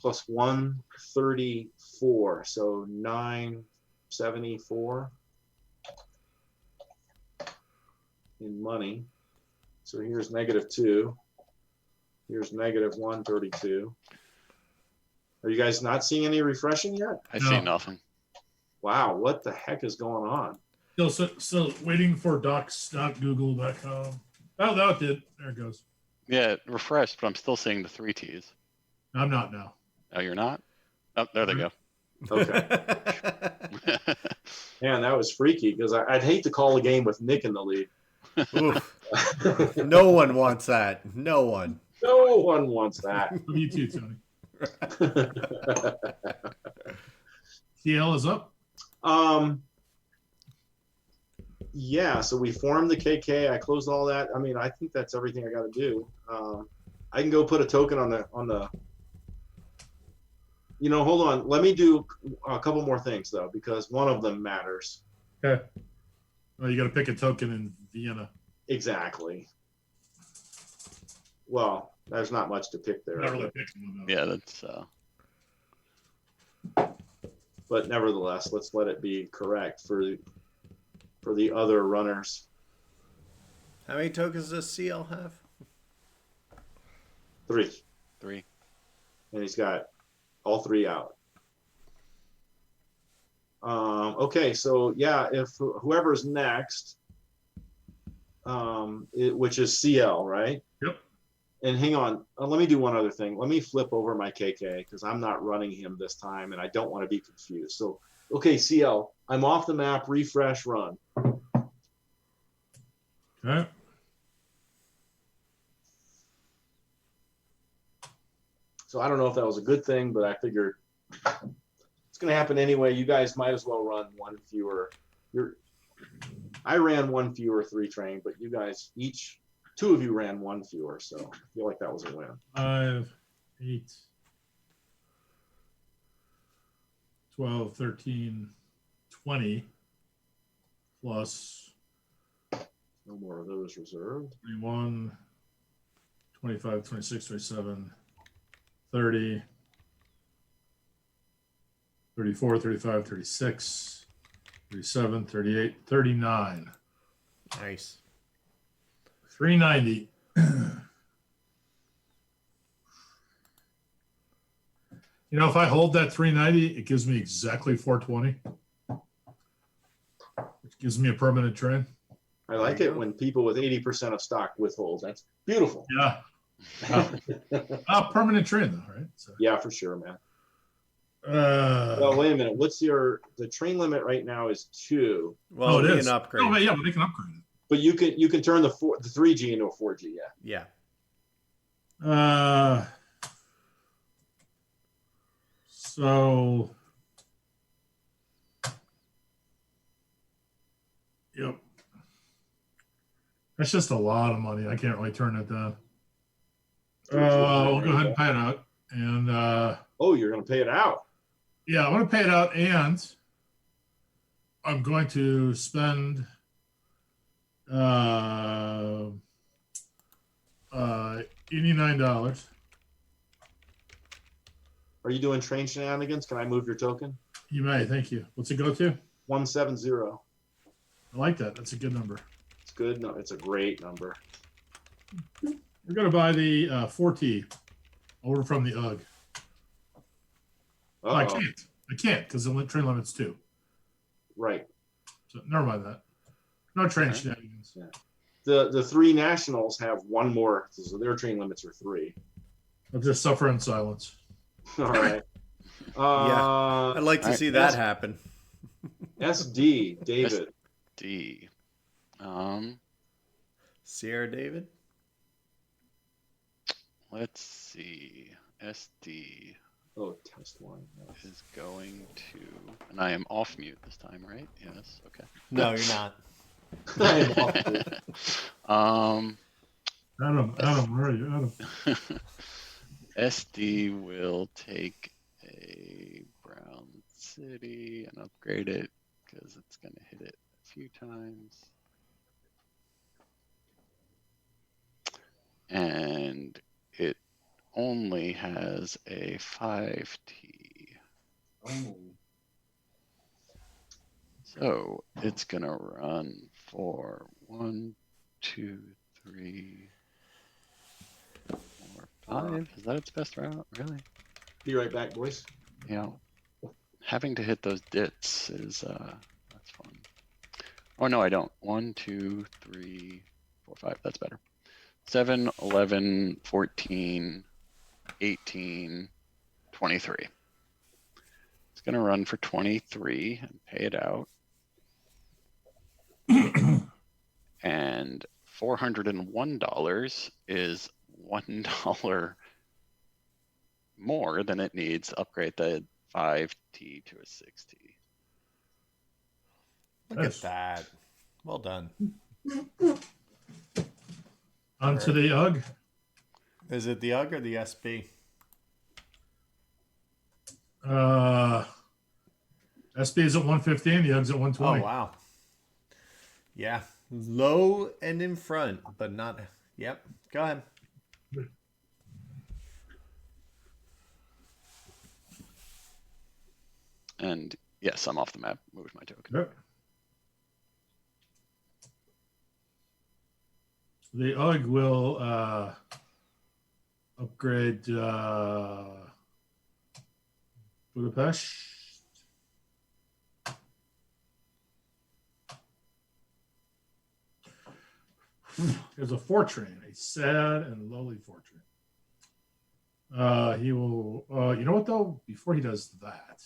plus 134, so 974 in money. So here's -2. Here's -132. Are you guys not seeing any refreshing yet? I No. see nothing. Wow, what the heck is going on? Still waiting for docs.google.com. Oh, no, it did. There it goes. Yeah, it refreshed, but I'm still seeing the 3Ts. I'm not now. Oh, you're not? Oh, there they go. Okay. Man, that was freaky because I'd hate to call a game with Nick in the lead. Oof. No one wants that. No one. No one wants that. Love you too, Tony. TL is up. Yeah, so we formed the KK. I closed all that. I mean, I think that's everything I got to do. I can go put a token on the. Hold on. Let me do a couple more things though, because one of them matters. Okay. Well, you got to pick a token in Vienna. Exactly. Well, there's not much to pick there. Not really picking one, though. Yeah, that's But nevertheless, let's let it be correct for the other runners. How many tokens does CL have? 3. 3. And he's got all 3 out. Okay, so yeah, if whoever's next, which is CL, right? Yep. And hang on, let me do one other thing. Let me flip over my KK because I'm not running him this time and I don't want to be confused. So, okay, CL, I'm off the map, refresh, run. Okay. So I don't know if that was a good thing, but I figured it's going to happen anyway. You guys might as well run one fewer. I ran one fewer 3-train, but you guys each, 2 of you ran one fewer. So I feel like that was a win. 5, 8, 12, 13, 20, plus No more of those reserved. 21, 25, 26, 27, 30, 34, 35, 36, 37, 38, 39. Nice. 390. You know, if I hold that 390, it gives me exactly 420, which gives me a permanent trade. I like it when people with 80% of stock withhold. That's beautiful. Yeah. Permanent trade, though, right? So, Yeah, for sure, man. Well, wait a minute. The train limit right now is 2. Well, it we is. can upgrade. Oh, yeah, but they can upgrade it. But you can turn the 3G into a 4G, Yeah. So, yep. That's just a lot of money. I can't really turn it down. We'll go ahead and pay it out. And you're going to pay it out. Yeah, I'm going to pay it out, and I'm going to spend $89. Are you doing train shenanigans? Can I move your token? You may, thank you. What's it go to? 170. I like that. That's a good number. It's good. No, it's a great number. We're going to buy the 4T over from the UGG. Oh, I can't because the train limit's 2. Right. So never mind that. No train shenanigans. Yeah. The 3 nationals have 1 more, so their train limits are 3. I'll just suffer in silence. All right. Yeah, I'd like to see that happen. SD, David. SD. Sierra David. Let's see. SD. Oh, test 1. Is going to, and I am off mute this time, right? Yes. Okay. No, you're not. I'm off Adam, where are you? Adam. SD will take a Brown City and upgrade it because it's going to hit it a few times. And it only has a 5T. Oh. So it's going to run for 1, 2, 3, 4, 5. Is that its best route? Really? Be right back, boys. Yeah. Having to hit those dits is, that's fun. Oh, no, I don't. 1, 2, 3, 4, 5. That's better. 7, 11, 14, 18, 23. It's going to run for 23 and pay it out. And $401 is $1 more than it needs to upgrade the 5T to a 6T. Look at that. Well done. Onto the UGG. Is it the UGG or the SB? SB is at 115. The UGG's at 120. Oh, wow. Yeah. Low and in front, but not. Yep. Go ahead. And yes, I'm off the map. Moved my token. Yep. The UGG will upgrade Budapest. There's a Fortran, a sad and lowly Fortran. He will, you know what though? Before he does that,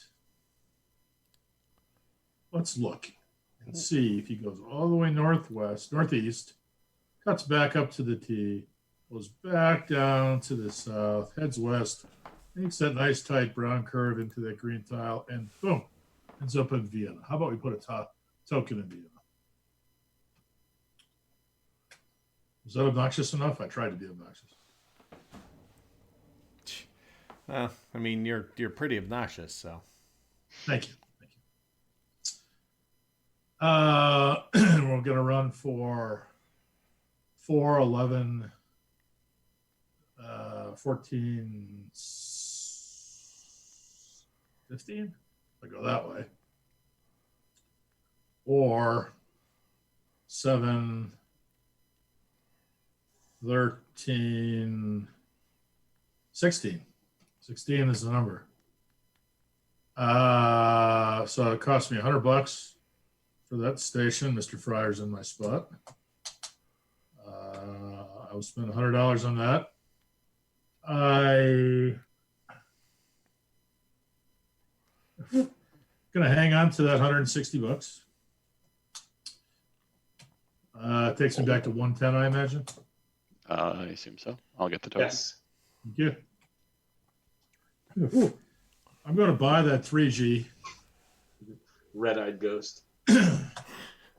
let's look and see if he goes all the way northeast, cuts back up to the T, goes back down to the south, heads west, makes that nice tight brown curve into that green tile, and boom, ends up in Vienna. How about we put a token in Vienna? Is that obnoxious enough? I tried to be obnoxious. I mean, you're pretty obnoxious, so. Thank you. We're going to run for 4, 11, 14, 15. I go that way. or 7, 13, 16. 16 is the number. So it cost me $100 for that station. Mr. Fryer's in my spot. I will spend $100 on that. I gonna hang on to that $160. It takes me back to 110, I imagine. I assume so. I'll get the token. Yes. Thank you. I'm going to buy that 3G. Red-eyed ghost.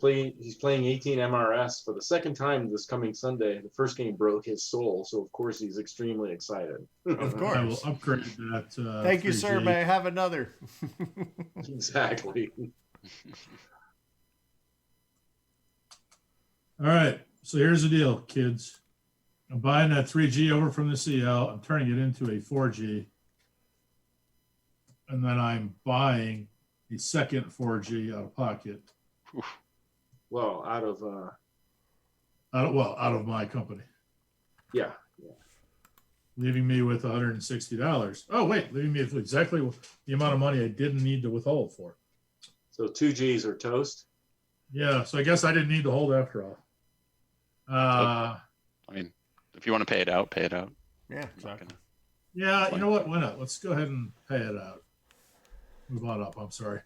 He's playing 18 MRS for the second time this coming Sunday. The first game broke his soul, so of course he's extremely excited. Of course. I will upgrade that. Thank you, 3G. sir. May I have another? Exactly. All right. So here's the deal, kids. I'm buying that 3G over from the CL. I'm turning it into a 4G. And then I'm buying a second 4G out of pocket. Well, out of Out of my company. yeah. Leaving me with $160. Oh, wait. Leaving me with exactly the amount of money I didn't need to withhold for. So 2 Gs are toast. Yeah. So I guess I didn't need to hold after all. I mean, if you want to pay it out, pay it out. Yeah, I'm not exactly. gonna- Yeah, you know what? Why not? Let's go ahead and pay it out. Move on up. I'm sorry.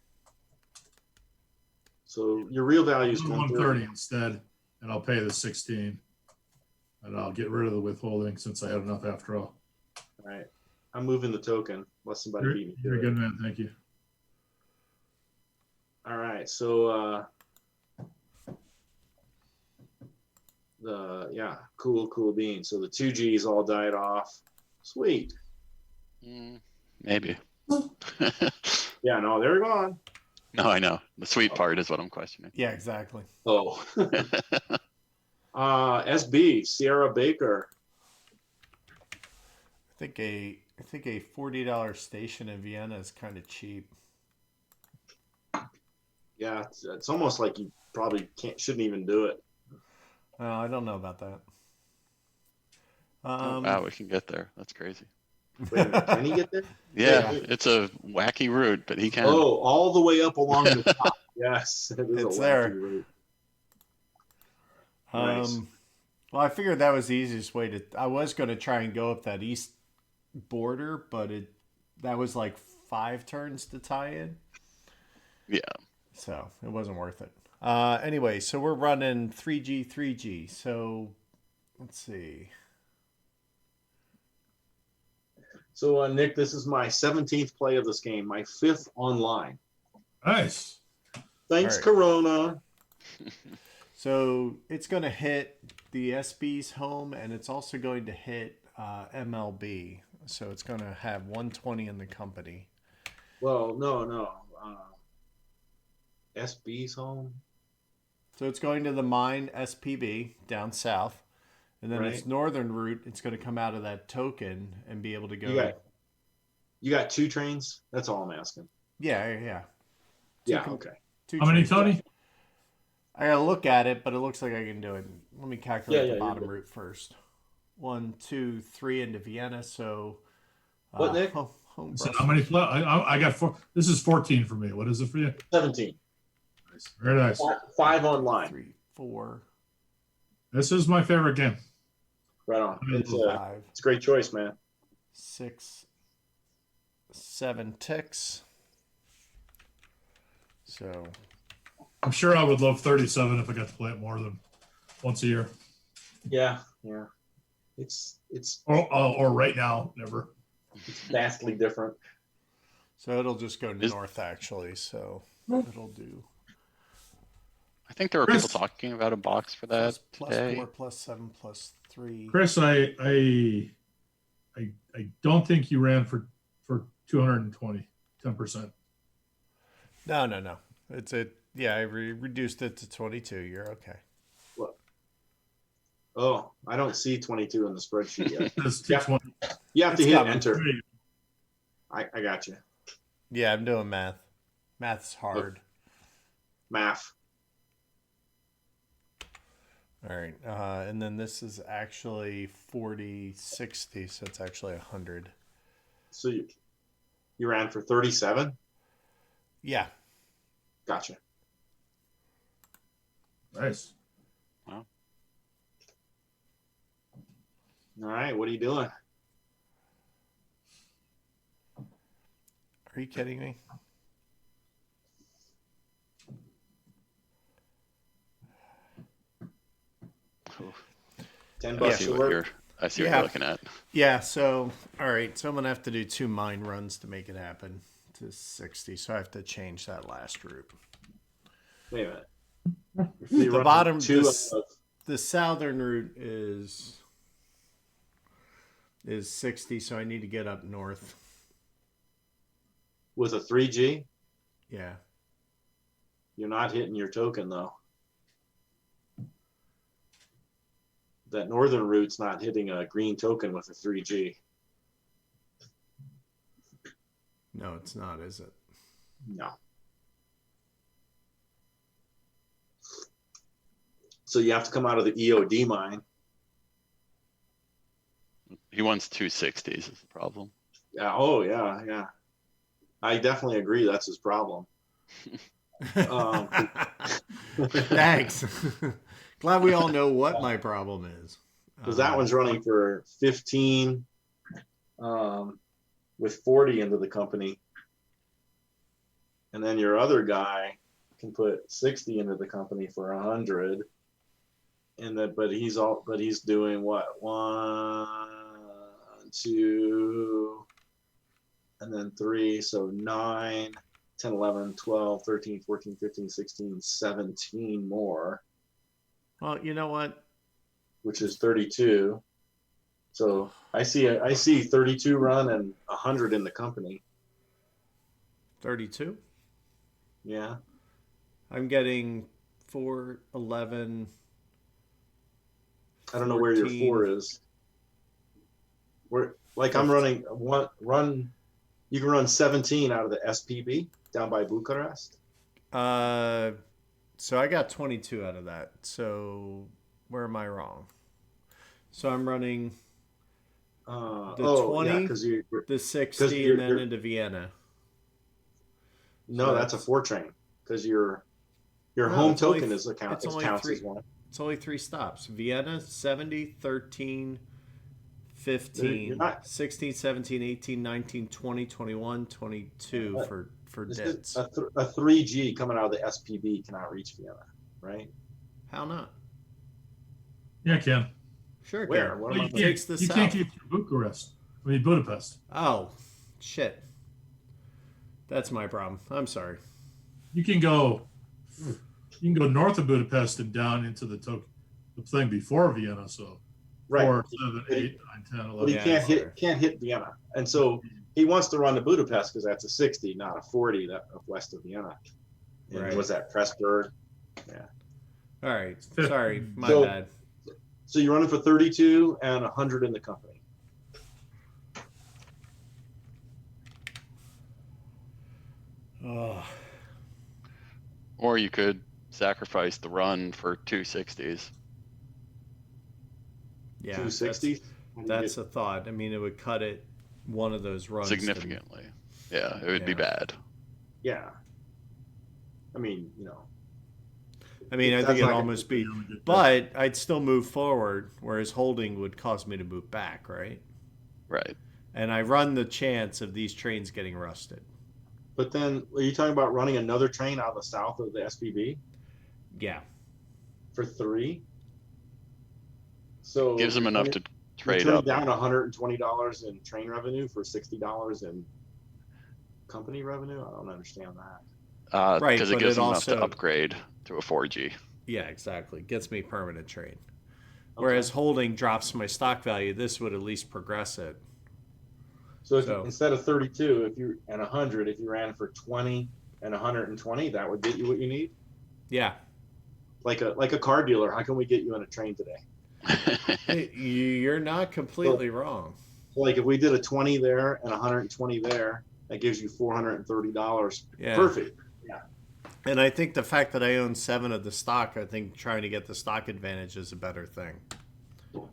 So your real value is 130 instead, and I'll pay the 16, and I'll get rid of the withholding since I had enough after all. All right. I'm moving the token. Let somebody beat me. to You're a it. good man. Thank you. All right. So cool beans. So the 2 Gs all died off. Sweet. Maybe. Yeah, no, they're gone. No, I know. The sweet part is what I'm questioning. Yeah, exactly. Oh. SB, Sierra Baker. I think a $40 station in Vienna is kind of cheap. Yeah, it's almost like you probably shouldn't even do it. I don't know about that. Wow, we can get there. That's crazy. Wait a minute, can he get there? Yeah, Wait. it's a wacky route, but he can. Oh, all the way up along the top. Yes, it is It's a there. wacky route. Nice. Well, I figured that was the easiest way to. I was going to try and go up that east border, but that was like 5 turns to tie in, Yeah. so it wasn't worth it. Anyway, so we're running 3G. So let's see. So, Nick, this is my 17th play of this game, my 5th online. Nice. Thanks, All right. Corona. So it's going to hit the SB's home, and it's also going to hit MLB. So it's going to have 120 in the company. Well, no. SB's home. So it's going to the mine SPB down south. And then its Right. northern route, it's going to come out of that token and be able to go. You got 2 trains? That's all I'm asking. Yeah. Yeah, com- okay. 2 How many, trains. Tony? I got to look at it, but it looks like I can do it. Let me calculate Yeah, the you're bottom good. route first. 1, 2, 3 into Vienna. So. What, Nick? Home So Brussels. how many? I got 4. This is 14 for me. What is it for you? 17. Nice. Very nice. 5 online. 3, 4, This is my favorite game. Right on. It's 5, a great choice, man. 6, 7 ticks. So. I'm sure I would love 37 if I got to play it more than once a year. Yeah. It's Or right now, never. vastly different. So it'll just go north, actually. So it'll do I think there were Chris. people talking about a box for that plus today. 4, plus 7, plus 3. Chris, I don't think you ran for 220, 10%. No. It's a I reduced it to 22. You're okay. Oh, I don't see 22 in the spreadsheet yet. That's Yeah. 220. You have to It's hit coming. enter. I got you. Yeah, I'm doing math. Math's hard. Math. All right. And then this is actually 40, 60, so it's actually 100. So you ran for 37? Yeah. Gotcha. Nice. Wow. All right, what are you doing? Are you kidding me? $10 I see what short. you're. I see what Yeah. you're looking at. Yeah, so, all right. So I'm going to have to do 2 mine runs to make it happen to 60. So I have to change that last route. Wait a minute. So you The run bottom, two the southern route is 60, so I need to get up north. with a 3G. Yeah. You're not hitting your token though. That northern route's not hitting a green token with a 3G. No, it's not, is it? No. So you have to come out of the EOD mine. He wants 260s is the problem. Yeah. Oh, yeah, yeah. I definitely agree. That's his problem. Thanks. Glad we all know what my problem is. Because that one's running for 15 with 40 into the company. And then your other guy can put 60 into the company for 100. And that, but he's doing what? 1, 2, and then 3. So 9, 10, 11, 12, 13, 14, 15, 16, 17 more. Well, you know what? Which is 32. So I see 32 run and 100 in the company. 32? Yeah. I'm getting 4, 11. I don't know where your 14. 4 is. Where like I'm running run. You can run 17 out of the SPB down by Bucharest. So I got 22 out of that. So where am I wrong? So I'm running the 20, yeah, because the 60, and then into Vienna. No, So that's a 4 train because your No, home it's only- token is counts as one. It's only 3 stops. Vienna, 70, 13, 15, You're not- 16, 17, 18, 19, 20, 21, 22 for debts. A 3G coming out of the SPB cannot reach Vienna, right? How not? Yeah, I can. Sure, it Where? can. What Well, am you I Takes the you can't south. get through Bucharest. I mean Budapest. Oh, shit. That's my problem. I'm sorry. You can go north of Budapest and down into the thing before Vienna. So right? 4, 7, But 8, 9, 10, 11. But he Yeah, can't hit Vienna, and so he wants to run to Budapest because that's a 60, not a 40 that west of Vienna. And Right. was that Pressburg? Yeah. All right. 50. Sorry. My So- bad. So you're running for 32 and 100 in the company. Oh, Or you could sacrifice the run for 260s. yeah. 260. That's a thought. I mean, it would cut it one of those runs. Significantly. Yeah, it would be Yeah. bad. Yeah. I mean, I mean, I That's think it'd not gonna almost be, But but I'd still move forward, whereas holding would cause me to move back, right? Right. And I run the chance of these trains getting rusted. But then, are you talking about running another train out of the south of the SPB Yeah. for 3? So Gives them enough you're to trade turning up. down $120 in train revenue for $60 in company revenue. I don't understand that. Right, Because it but gives it them enough to also- upgrade to a 4G. Yeah, exactly. Gets me permanent train. Okay. Whereas holding drops my stock value, this would at least progress it. So, if So- instead of 32, if you and 100, if you ran for 20 and 120, that would get you what you need. Yeah. Like a car dealer, how can we get you in a train today? Hey, you're not completely wrong. Like if we did a 20 there and 120 there, that gives you $430. Yeah. Perfect. And I think the fact that I own 7 of the stock, I think trying to get the stock advantage is a better thing.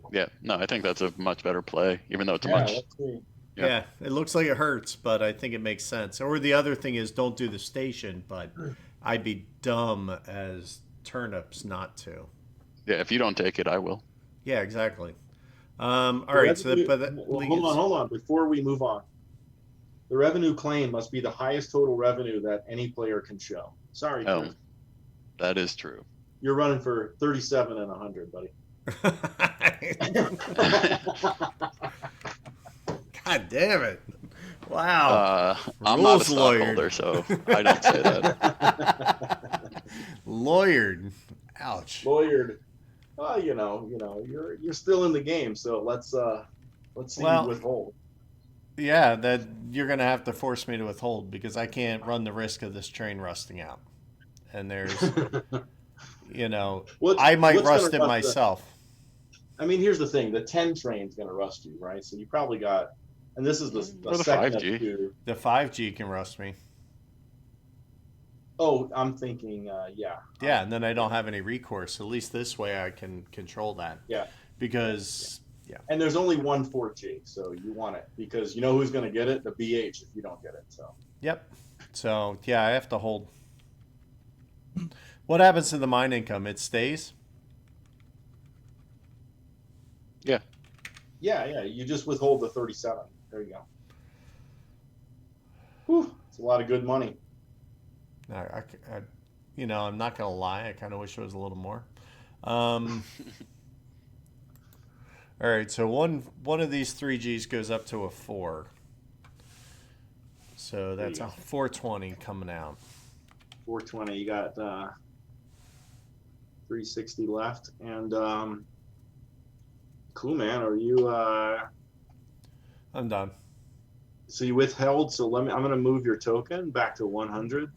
Yeah, no, I think that's a much better play, even though it's a Yeah, much. let's see. Yeah. Yeah, it looks like it hurts, but I think it makes sense. Or the other thing is don't do the station, but I'd be dumb as turnips not to. Yeah, if you don't take it, I will. Yeah, exactly. All The right, so revenue- but that well, leaves. hold on. Before we move on, the revenue claim must be the highest total revenue that any player can show. Sorry, Oh, Chris. that is true. You're running for 37 and 100, buddy. God damn it! Wow, I'm not a Rules lawyer. stockholder, so I don't say that. Lawyered. Ouch. Lawyered. Well, you're still in the game, so let's see Well- you withhold. Yeah, that you're gonna have to force me to withhold because I can't run the risk of this train rusting out. And there's, I might what's rust gonna it rust myself. I mean, here's the thing: the 10 train's going to rust you, right? So you probably got, and this is the Or the second 5G. of two. The 5G can rust me. Oh, I'm thinking, yeah. Yeah, and then I don't have any recourse. At least this way I can control that. Yeah. Because, yeah. And there's only one 4G, so you want it because you know who's going to get it? The BH if you don't get it. So. Yep. So, yeah, I have to hold. What happens to the mine income? It stays? Yeah. You just withhold the 37. There you go. Whew, it's a lot of good money. I'm not going to lie. I kind of wish it was a little more. All right, so one of these 3Gs goes up to a 4. So that's a 420 coming out. 420. You got 360 left, and cool, man. Are you? I'm done. So you withheld. So I'm going to move your token back to 100.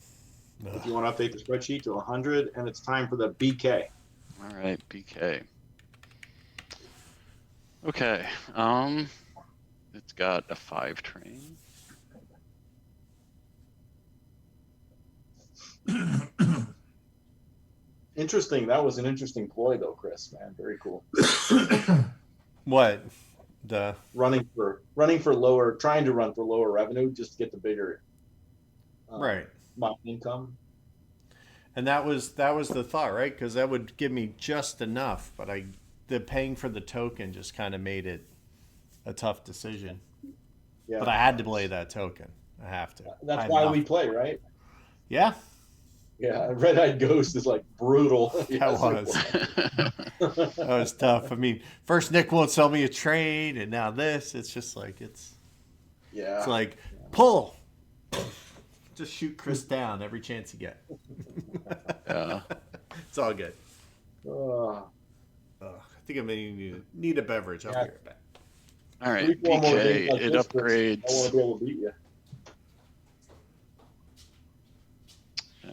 If you want to update the spreadsheet to 100, and it's time for the BK. All right, BK. Okay. It's got a 5 train. Interesting. That was an interesting ploy, though, Chris. Man, very cool. What? Running for lower, trying to run for lower revenue just to get the bigger Right. mine income. And that was the thought, right? Because that would give me just enough, but the paying for the token just kind of made it a tough decision. Yeah. But I had to play that token. I have to. That's why we play, right? Yeah, Yeah. Red Eyed Ghost is like brutal. that was. That was tough. I mean, first Nick won't sell me a trade, and now this. It's just like it's like pull, just shoot Chris down every chance you get. Yeah. It's all good. Uh, I think I may need a beverage. I'll be right back. All right, 3-4 more BK. games like It this, Chris. I want upgrades, to be able to beat you.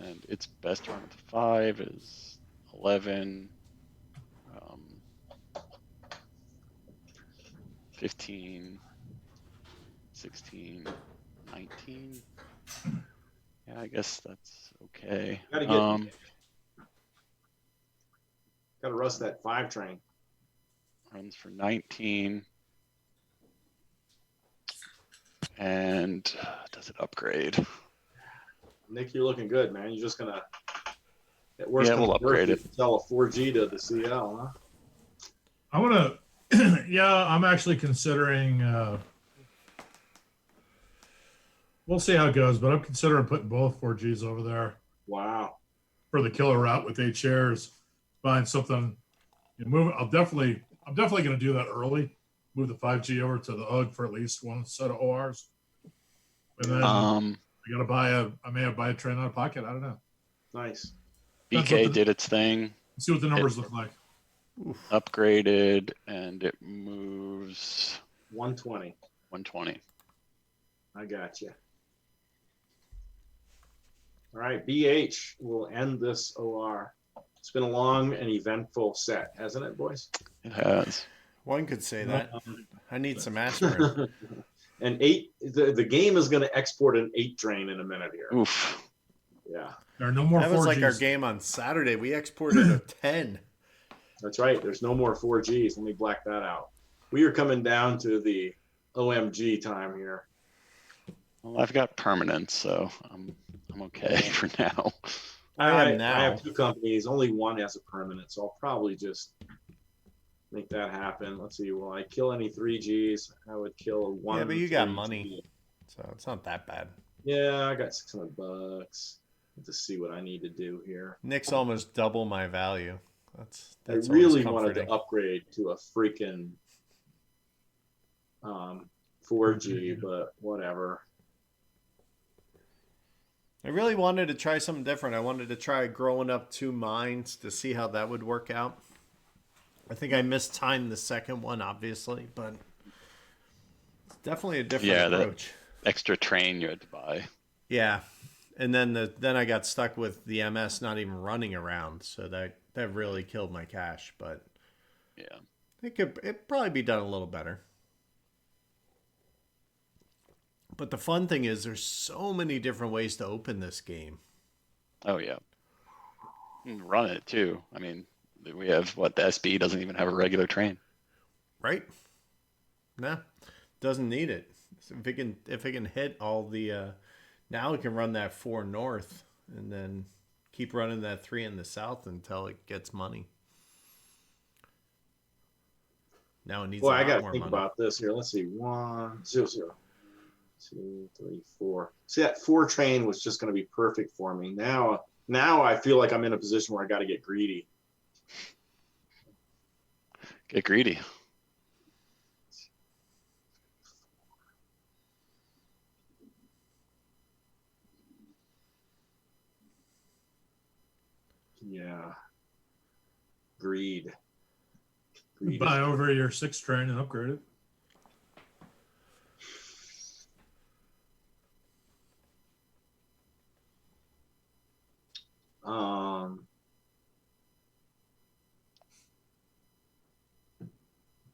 and its best run with 5 is 11. 15, 16, 19. Yeah, I guess that's okay. Gotta get- Got to rust that 5 train. Runs for 19. And does it upgrade? Nick, you're looking good, man. You're just gonna. At worst Yeah, comes we'll to worst, upgrade you it. can Sell a 4G to the CL, huh? I'm gonna. Yeah, I'm actually considering. We'll see how it goes, but I'm considering putting both 4Gs over there Wow. for the killer route with 8 shares. Find something. I'm definitely gonna do that early. Move the 5G over to the UG for at least one set of ORs, and then I may have buy a train out of pocket. I don't know. Nice. BK did its thing, Let's see what the numbers look like. upgraded, and it moves 120. 120. I got you. All right, BH will end this OR. It's been a long and eventful set, hasn't it, boys? It has. One could say that. I need some aspirin. And the game is going to export an 8 train in a minute here. Oof. Yeah, There are no more That was 4Gs. like our game on Saturday. We exported a 10. that's right. There's no more 4Gs. Let me black that out. We are coming down to the OMG time here. Well, I've got permanence, so I'm okay for now. I am now. I have 2 companies. Only one has a permanent, so I'll probably just make that happen. Let's see. Will I kill any 3Gs? I would kill one. Yeah, but you got 3G. money, so it's not that bad. Yeah, I got $600. Let's see what I need to do here. Nick's almost double my value. That's I always really wanted comforting. to upgrade to a freaking 4G, but whatever. I really wanted to try something different. I wanted to try growing up 2 mines to see how that would work out. I think I mistimed the second one, obviously, but it's definitely a different approach. That extra train you had to buy. Yeah, and then I got stuck with the MS not even running around, so that really killed my cash. But Yeah. it'd probably be done a little better. But the fun thing is, there's so many different ways to open this game. Oh yeah. And run it too. I mean, we have the SB doesn't even have a regular train. Right? Nah, doesn't need it. So if it can hit all the, now it can run that 4 north and then keep running that 3 in the south until it gets money. Now it needs Boy, a I lot got to more think money. about this here. Let's see. 1, 0, 0, 2, 3, 4. See, that 4 train was just going to be perfect for me. Now I feel like I'm in a position where I got to get greedy. Get greedy. Yeah. Greed. Buy over your 6 train and upgrade it.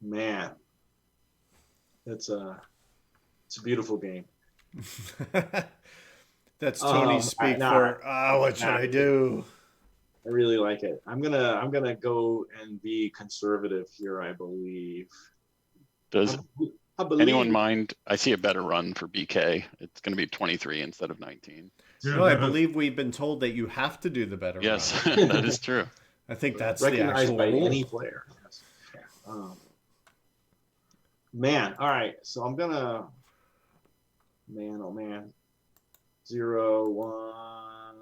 Man, it's a beautiful game. That's Tony's speak for, what should I do? I really like it. I'm gonna go and be conservative here, I believe. Does I believe. anyone mind? I see a better run for BK. It's going to be 23 instead of 19. Yeah, No, I believe we've been told that you have to do the better Yes, run. that is true. I think that's the recognized actual by rule. any player. Yes. Man, all right. So I'm gonna. Man, oh man. 0, 1,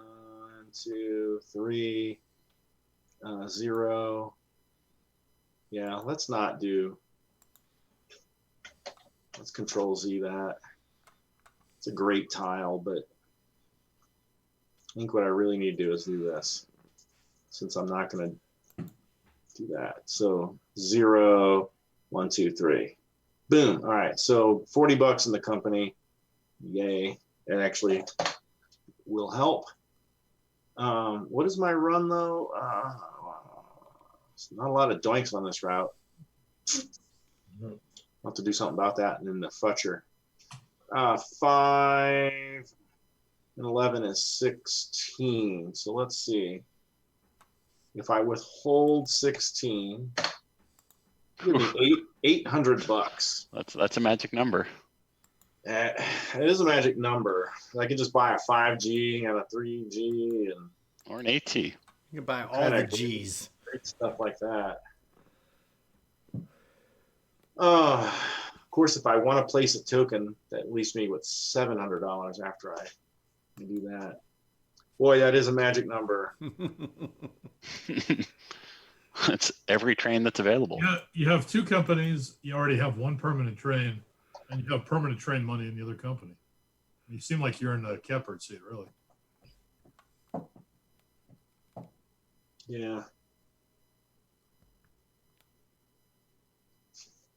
2, 3, 0. Yeah, let's not do. Let's Control Z that. It's a great tile, but I think what I really need to do is do this, since I'm not going to do that. So 0, 1, 2, 3. Boom. All right. So $40 in the company. Yay. It actually will help. What is my run, though? Not a lot of doinks on this route. I'll have to do something about that. And then the futcher. 5 and 11 is 16. So let's see. If I withhold 16, give me $800. That's a magic number. It is a magic number. I could just buy a 5G and a 3G and Or an AT. You can buy all the G's. great stuff like that. Of course, if I want to place a token, that leaves me with $700 after I do that. Boy, that is a magic number. It's every train that's available. Yeah, you have 2 companies. You already have 1 permanent train, and you have permanent train money in the other company. You seem like you're in the catbird seat, really. Yeah.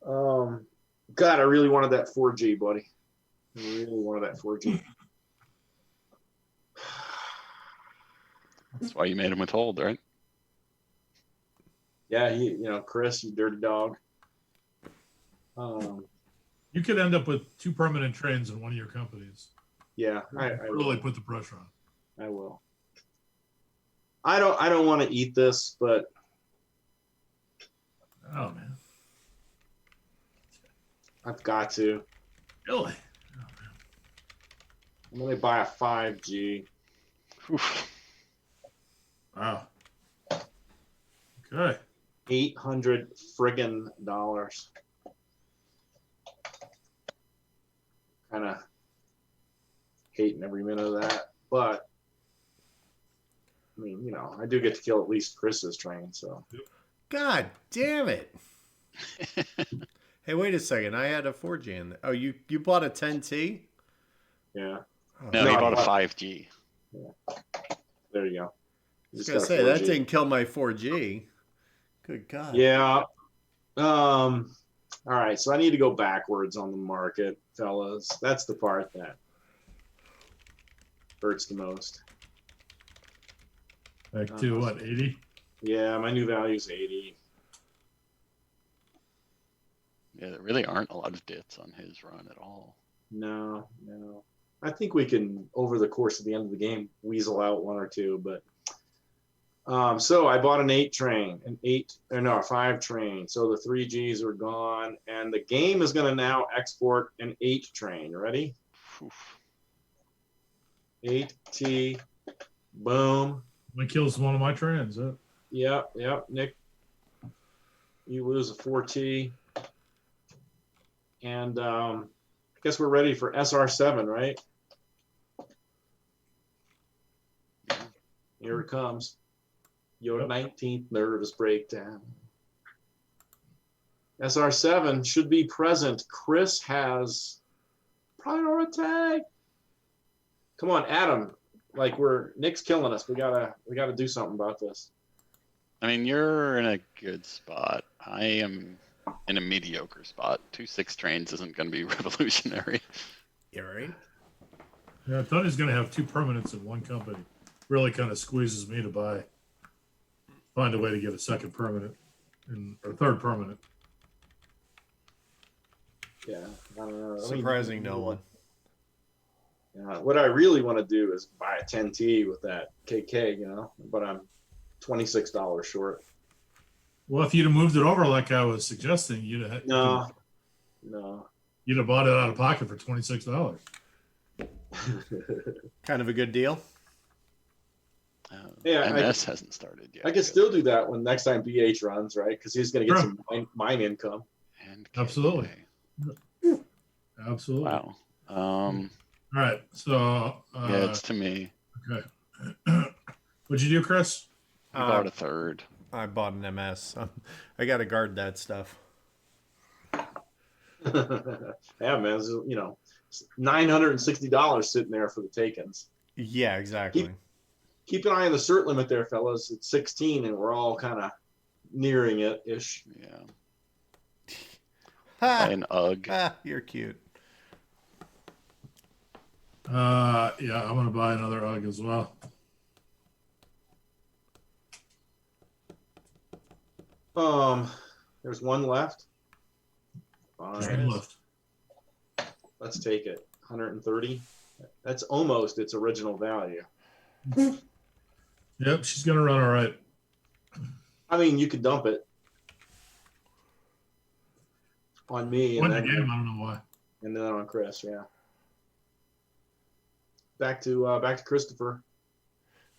God, I really wanted that 4G, buddy. I really wanted that 4G. That's why you made him withhold, right? Yeah, Chris, you dirty dog. You could end up with 2 permanent trains in one of your companies. Yeah, I really put the pressure on. I will. I don't want to eat this, but Oh man, I've got to. really? I'm gonna buy a 5G. Oof. Wow. Okay. $800 friggin' dollars. Kind of hating every minute of that, but I mean, I do get to kill at least Chris's train, so. God damn it. Hey, wait a second. I had a 4G in there. Oh, you bought a 10T? Yeah. Oh, No, No, he I bought a bought- 5G. There you go. I was Just going to got a say, that 4G. didn't kill my 4G. Good God. Yeah. All right, so I need to go backwards on the market, fellas. That's the part that hurts the most. Back to what, 80? Yeah, my new value is 80. Yeah, there really aren't a lot of dits on his run at all. No. I think we can, over the course of the end of the game, weasel out one or two, but so I bought an 5 train. So the 3Gs are gone, and the game is going to now export an 8 train. Ready? Oof. 8T, boom. One kills one of my trains. Yep. Nick, you lose a 4T. And I guess we're ready for SR7, right? Here it comes. Your Yep. 19th nervous breakdown. SR7 should be present. Chris has priority. Come on, Adam. Like Nick's killing us. We gotta do something about this. I mean, you're in a good spot. I am in a mediocre spot. 2-6 trains isn't going to be revolutionary. You all right? Yeah, Tony's going to have 2 permanents in one company. Really kind of squeezes me to find a way to get a second permanent or third permanent. Yeah, I don't know. Surprising no one. Yeah, what I really want to do is buy a 10T with that KK, but I'm $26 short. Well, if you'd have moved it over like I was suggesting, you'd have No. bought it out of pocket for $26. Kind of a good deal. Yeah, MS hasn't started yet. I could still do that when next time BH runs, right? Because he's going to get Sure. some mine income. And Absolutely. KK. Absolutely. Wow. All right. So, Yeah, it's to me. okay. What'd you do, Chris? You bought a third. I bought an MS. I got to guard that stuff. Yeah, man. It's, $960 sitting there for the takings. Yeah, exactly. Keep an eye on the cert limit there, fellas. It's 16, and we're all kind of nearing it ish. Yeah. Ha! Buy an UGG. Ah, you're cute. Yeah, I'm gonna buy another UGG as well. There's one left. Just Fine. one left. Let's take it. 130. That's almost its original value. Yep, she's gonna run all right. I mean, you could dump it on me Win and the game. I don't know why. then on Chris. Yeah. Back to Christopher.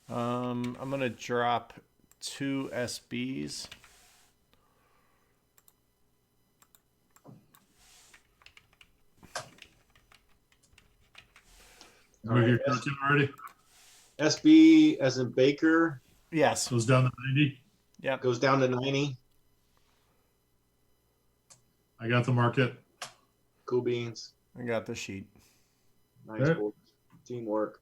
I'm gonna drop 2 SBs. All Move right. your cartoon already. SB as in Baker Yes. Goes down to 90. Yep. goes down to 90. I got the market. Cool beans. I got the sheet. Nice Okay. boys. Teamwork.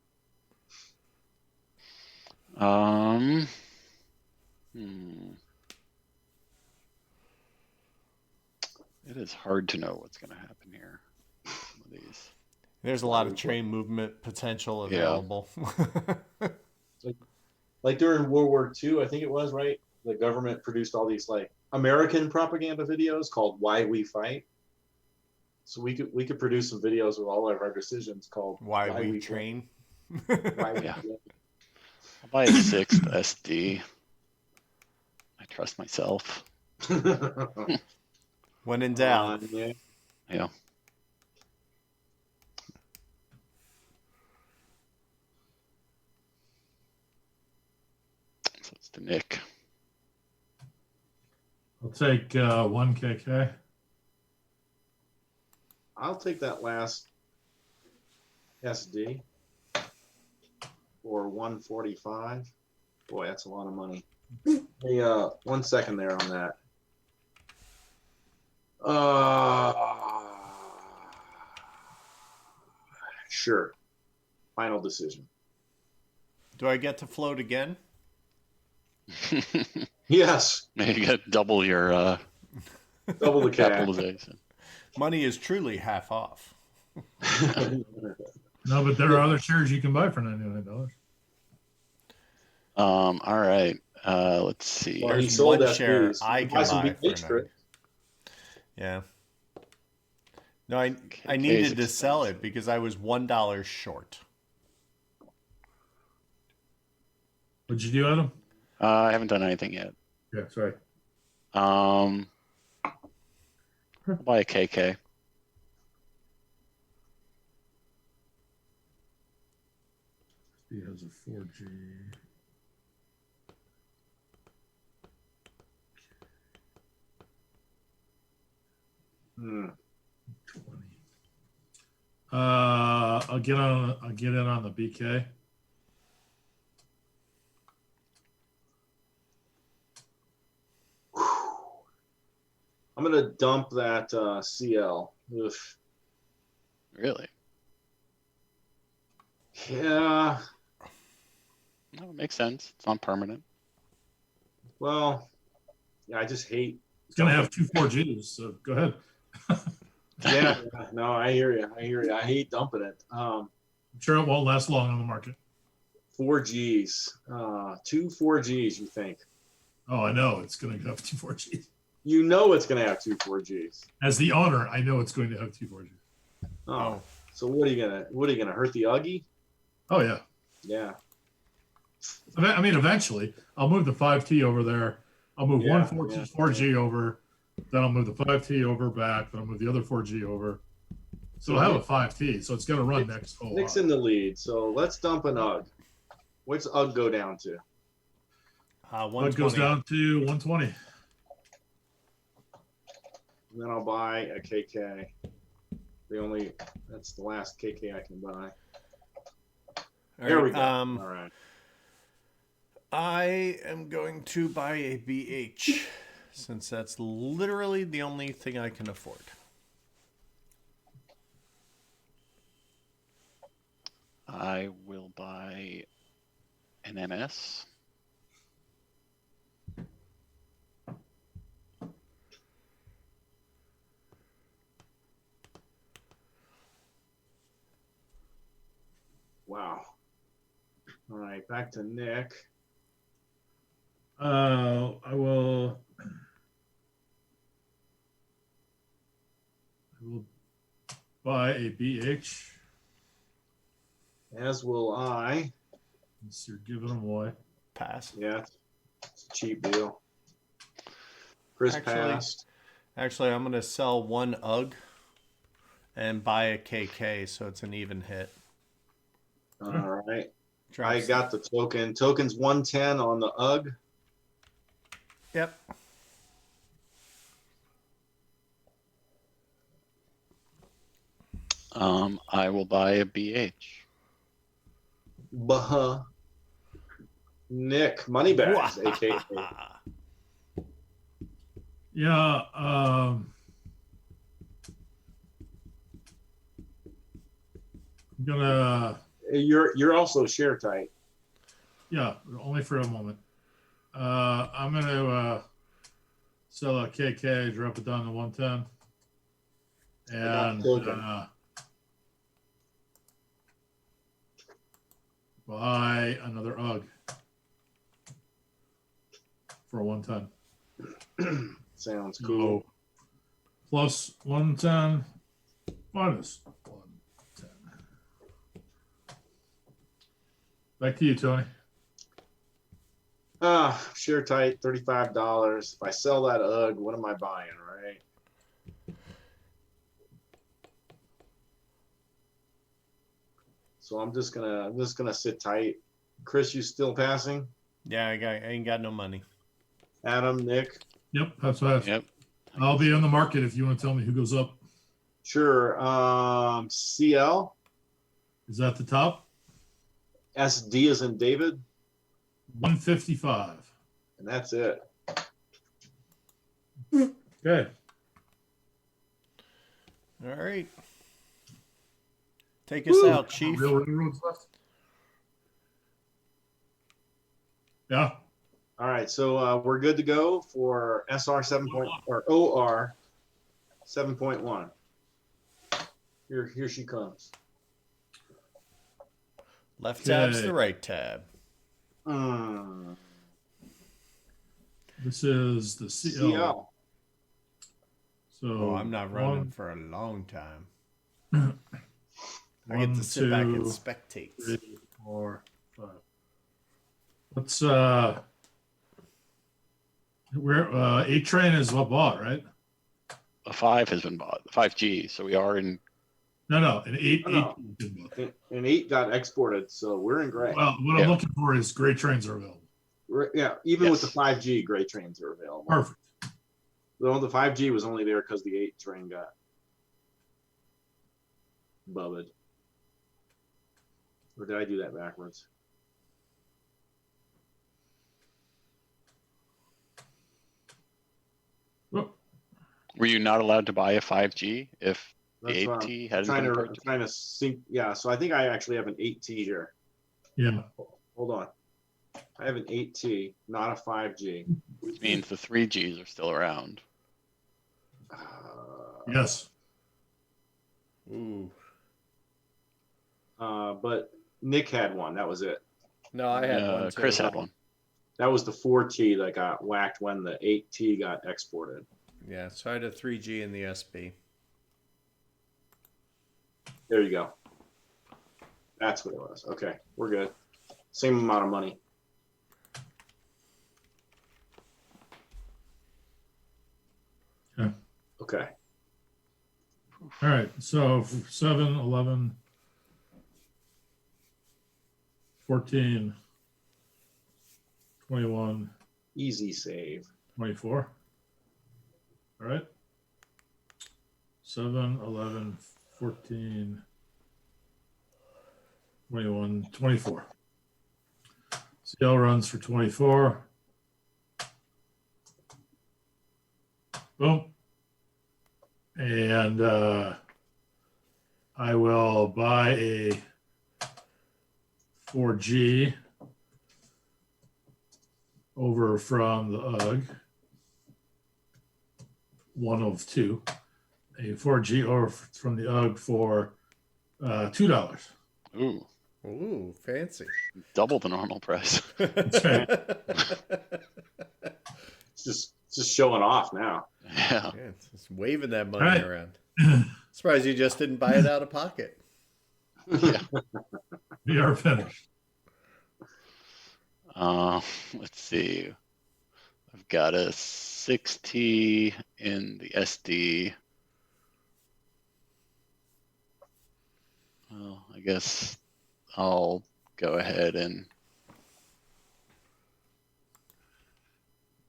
It is hard to know what's going to happen here. Some of these. There's a lot of train movement potential available. Like during World War II, I think it was, right? The government produced all these like American propaganda videos called "Why We Fight." So we could produce some videos with all of our decisions called Why we We train. Fight. Why we Yeah. Fight. I'll buy a sixth SD. I trust myself. When in doubt. Yeah. Yeah. So it's to Nick. I'll take 1 KK. I'll take that last SD for 145. Boy, that's a lot of money. Hey, 1 second there on that. Sure. Final decision. Do I get to float again? Yes. You get double your Double the cash. capitalization. Money is truly half off. No, but there are other shares you can buy for $99. All right. Let's see. Well, he There's sold one SBs. share You I can can buy some buy BH for for it. 9. Yeah. No, I KK needed is to sell expensive. it because I was $1 short. What'd you do, Adam? I haven't done anything yet. Yeah, sorry. I'll buy a KK. He has a 4G. Hmm. 20. I'll get in on the BK. I'm gonna dump that CL. Oof. Really? Yeah. No, it makes sense. It's not permanent. Well, yeah, I just hate. It's gonna have 2 4Gs, so go ahead. Yeah, no, I hear you. I hate dumping it. I'm sure it won't last long on the market. 4Gs, 2 4Gs. You think? Oh, I know it's gonna have 2 4Gs. You know it's gonna have 2 4Gs. As the owner, I know it's going to have 2 4Gs. Oh, so what are you gonna hurt the Uggy? Oh yeah. Yeah. I mean, eventually, I'll move the 5T over there. I'll move Yeah, one yeah. 4G over. Then I'll move the 5T over back. Then I'll move the other 4G over. So I'll have a 5T. So it's going to run next whole Nick's lot. in the lead, so let's dump an UGG. What's UGG go down to? It goes 120. down to 120. And then I'll buy a KK. That's the last KK I can buy. All There right, we go. All right. I am going to buy a BH since that's literally the only thing I can afford. I will buy an MS. Wow. All right, back to Nick. I will buy a BH. As will I. Since you're giving them away. Pass. Yeah, it's a cheap deal. Chris Actually- passed. Actually, I'm going to sell one UGG and buy a KK so it's an even hit. All right. Drops- I got the token. Token's 110 on the UGG. Yep. I will buy a BH. Buh. Nick, Moneybags, aka. Yeah. I'm gonna. You're also share tight. Yeah, only for a moment. I'm gonna sell a KK, drop it down to 110, and buy another UGG for 110. Sounds cool. So, plus 110 minus 110. Back to you, Tony. Share tight, $35. If I sell that UGG, what am I buying, right? So I'm just gonna sit tight. Chris, you still passing? Yeah, I ain't got no money. Adam, Nick, Yep, that's what Yep. I'll be on the market if you want to tell me who goes up. sure. CL, Is that the top? SD is in David, 155. and that's it. Okay. All right. Take us out, Chief. Real railroads left. Yeah. All right, so we're good to go for SR or OR 7.1. Here she comes. Left tab's Okay. the right tab. This is the CL. CL. So Oh, I'm not running for a long time. I get to sit back and spectate. 3, 4, 5. Let's where 8 train is what bought, right? A 5 has been bought. The 5G. So we are in. No, an 8 No. 8 been bought. And 8 got exported, so we're in gray. Well, what I'm looking for is gray trains are available. Even with the Yes. 5G, gray trains are available. Perfect. Though the 5G was only there because the 8 train got bubbed. Or did I do that backwards? Whoop. Were you not allowed to buy a 5G if the That's what 8T I'm hadn't trying been to purchased? trying to sync. Yeah, so I think I actually have an 8T here. Yeah. Hold on. I have an 8T, not a 5G. Which means the 3Gs are still around. Yes. Ooh. But Nick had one. That was it. No, I had one too. Chris had one. That was the 4T that got whacked when the 8T got exported. Yeah, so I had a 3G in the SB. There you go. That's what it was. Okay, we're good. Same amount of money. Okay. Okay. All right. So 7, 11, 14, 21, Easy save. 24. All right. 7, 11, 14, 21, 24. CL runs for 24. Boom. And I will buy a 4G over from the UGG. One of two. A 4G over from the UGG for $2. Ooh, Ooh, fancy. double the normal price. That's right. It's just showing off now. Yeah. Yeah, it's just waving that money Right. around. Surprised you just didn't buy it out of pocket. Yeah. We are finished. Let's see. I've got a 6T in the SD. Well, I guess I'll go ahead and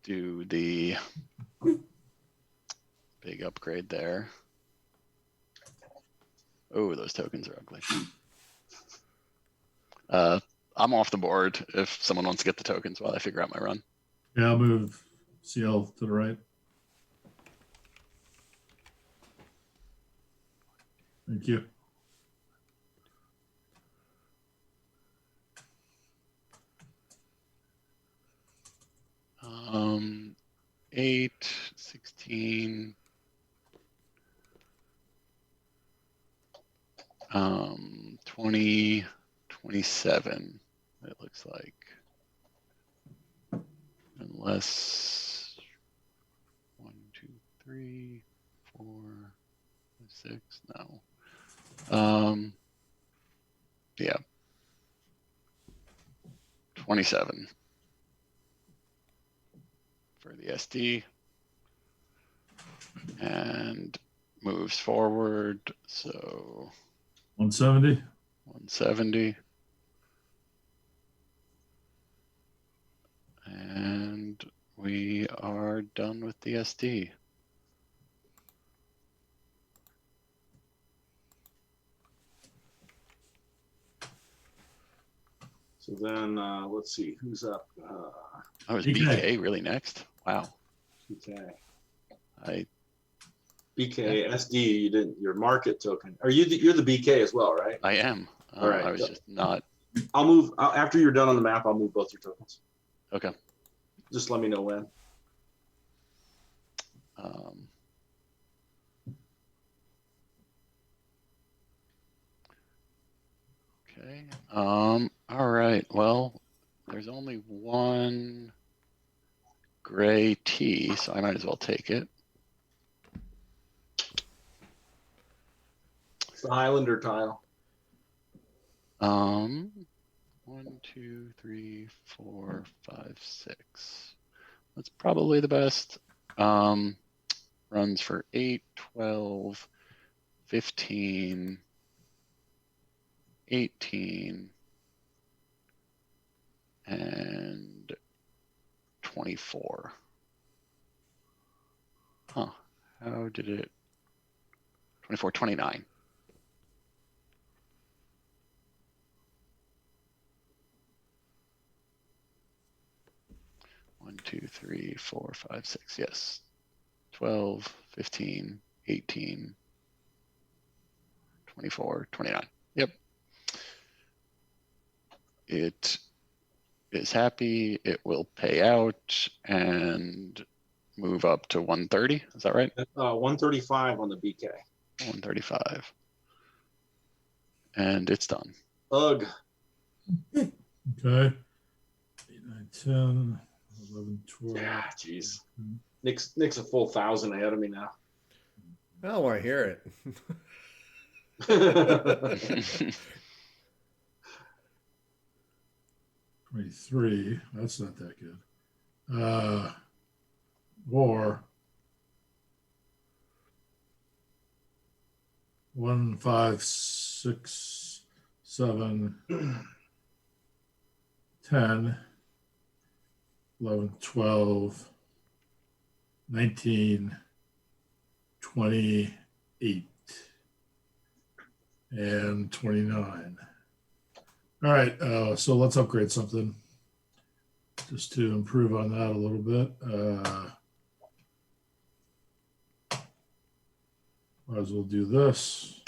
do the big upgrade there. Oh, those tokens are ugly. I'm off the board if someone wants to get the tokens while I figure out my run. Yeah, I'll move CL to the right. Thank you. Um, 8, 16, 20, 27, it looks like. Unless 1, 2, 3, 4, 5, 6, no. Yeah. 27. for the SD. And moves forward, so 170. 170. And we are done with the SD. So then let's see who's up. Oh, is BK. BK really next? Wow. BK. I BK SD. You didn't. Your market token. Are you? You're the BK as well, right? am. All right. I was just not. I'll move after you're done on the map. I'll move both your tokens. Okay. Just let me know when. Okay. All right. Well, there's only one gray T, so I might as well take it. It's the Highlander tile. 1, 2, 3, 4, 5, 6. That's probably the best. Runs for 8, 12, 15, 18, and 24. Huh. How did it? 24, 29. One, 2, 3, 4, 5, 6. Yes. 12, 15, 18, 24, 29. Yep. It is happy. It will pay out and move up to 130. Is that right? 135 on the BK. 135. And it's done. Ugh. Okay. 8, 9, 10, 11, 12. Yeah, jeez. Nick's a full 1,000 ahead of me now. I don't want to hear it. 23. That's not that good. Or 1, 5, 6, 7, 10, 11, 12, 19, 28, and 29. All right, so let's upgrade something just to improve on that a little bit. Might as well do this.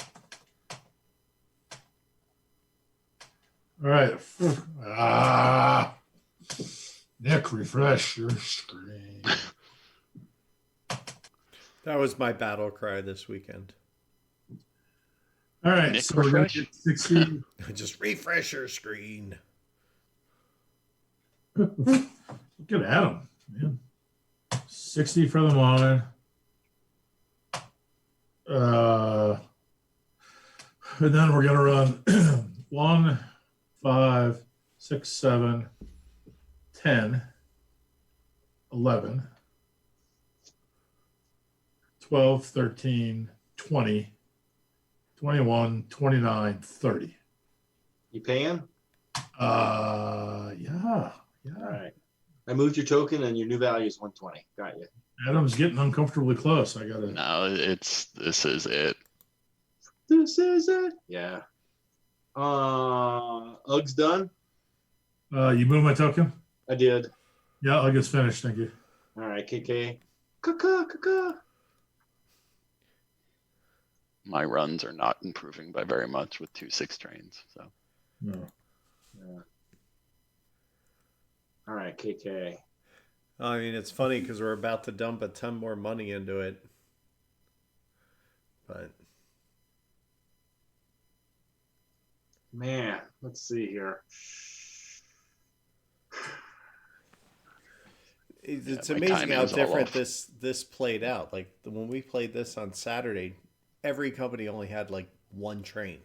All right. Nick, refresh your screen. That was my battle cry this weekend. All right, Nick, so we're going refresh? to get 60. Just refresh your screen. Look at Adam, man. 60 for the line. And then we're going to run 1, 5, 6, 7, 10, 11, 12, 13, 20, 21, 29, 30. You paying? Yeah. All right. I moved your token and your new value is 120. Got you. Adam's getting uncomfortably close. I got to. No, this is it. This is it. Yeah. Ug's done. You move my token? I did. Yeah, Ugg is finished. Thank you. All right, KK. Caca. My runs are not improving by very much with 2 6 trains. So No. Yeah. All right, KK. I mean, it's funny because we're about to dump a ton more money into it. But Man, let's see here. it's my amazing how timing's all different off. this played out. Like when we played this on Saturday, every company only had like one train,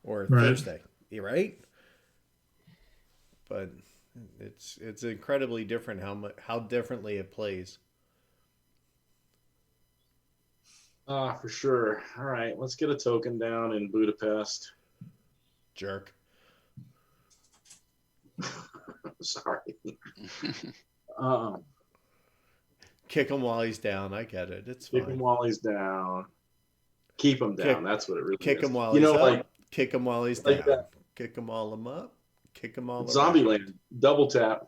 or Right. Thursday, right? But It's incredibly different how differently it plays. For sure. All right, let's get a token down in Budapest. Jerk. Sorry. Um, Kick him while he's down. I get it. It's Kick him fine. while he's down. Keep him down. Kick, That's what it really kick is. him while You he's know, up. Kick him while he's like down. that Kick him while I'm up. Kick him all Zombieland, double tap.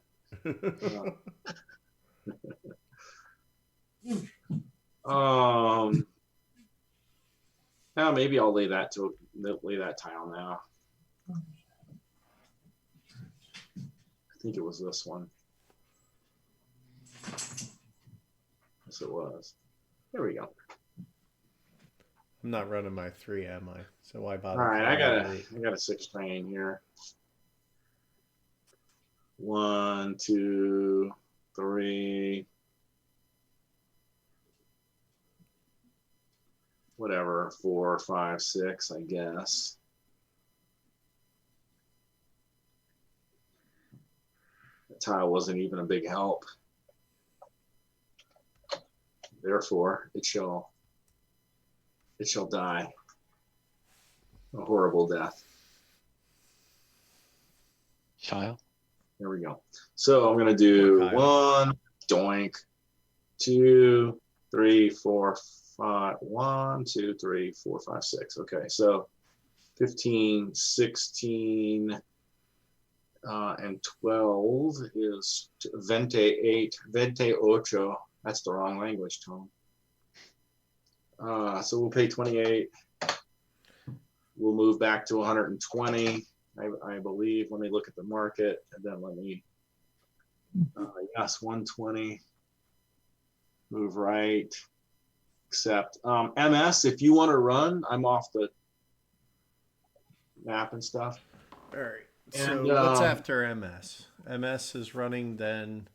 Now maybe I'll lay that tile now. I think it was this one. Yes, it was. There we go. I'm not running my 3, am I? So why bother? All right, I calling got a 6 train here. 1, 2, 3. Whatever, 4, 5, 6, I guess. The tile wasn't even a big help. Therefore, it shall die a horrible death. Child. There we go. So I'm gonna do Poor Kyle. 1 doink, 2, 3, 4, 5. 1, 2, 3, 4, 5, 6. Okay, so 15, 16, and 12 is 28, 28. That's the wrong language, Tom. So we'll pay 28. We'll move back to 120, I believe. Let me look at the market, and then let me, yes, 120. Move right. Accept. MS, if you want to run, I'm off the map and stuff. All right. So And, what's after MS? MS is running then.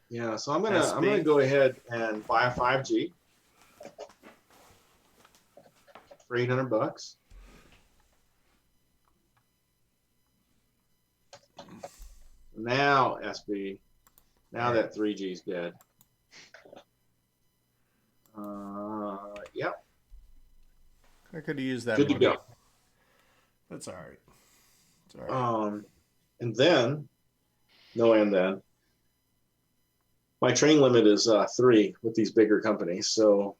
Yeah, so I'm gonna SB. go ahead and buy a 5G for $800. Now SB, now that 3G is dead. Yep, I could have used that. good to money. go. That's all right. It's all right. And then my train limit is 3 with these bigger companies, so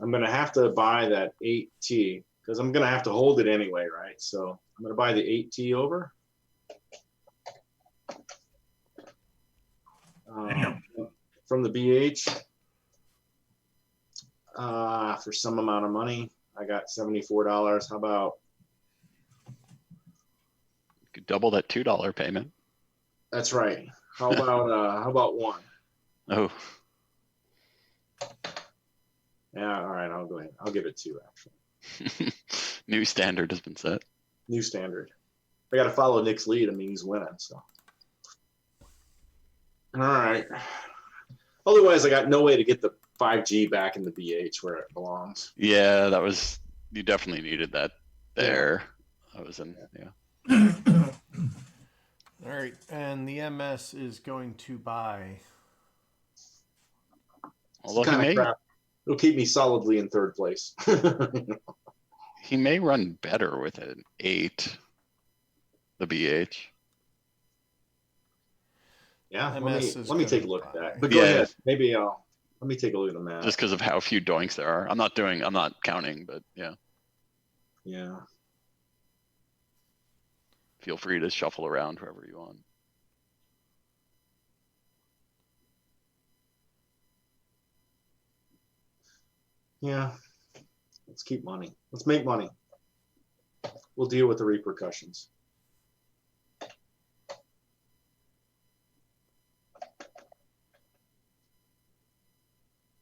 I'm gonna have to buy that 8T because I'm gonna have to hold it anyway, right? So I'm gonna buy the 8T over. From the BH for some amount of money. I got $74. How about You could double that $2 payment. that's right? How about 1? Oh, Yeah, all right. I'll go ahead. I'll give it 2 actually. new standard has been set. New standard. I got to follow Nick's lead. I mean, he's winning. So all right. Otherwise, I got no way to get the 5G back in the BH where it belongs. Yeah, you definitely needed that there. I was in, yeah. All right, and the MS is going to buy. Although Kind of crap. It'll keep me solidly in 3rd place. he may run better with an 8, the BH. Yeah, MS let me take a look at that. But go Yeah. ahead. Maybe let me take a look at the map. Just because of how few doinks there are. I'm not counting, but yeah. Yeah. Feel free to shuffle around wherever you want. Yeah. Let's keep money. Let's make money. We'll deal with the repercussions.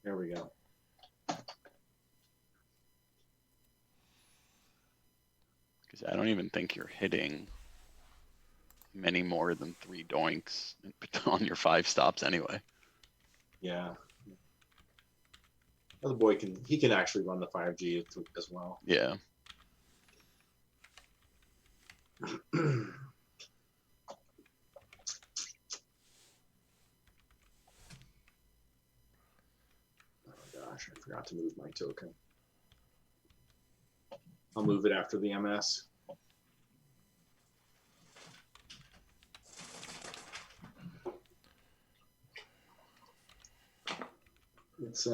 There we go. Because I don't even think you're hitting many more than 3 doinks on your 5 stops anyway. Yeah. Other boy can actually run the 5G as well. Yeah. gosh, I forgot to move my token. I'll move it after the MS. It's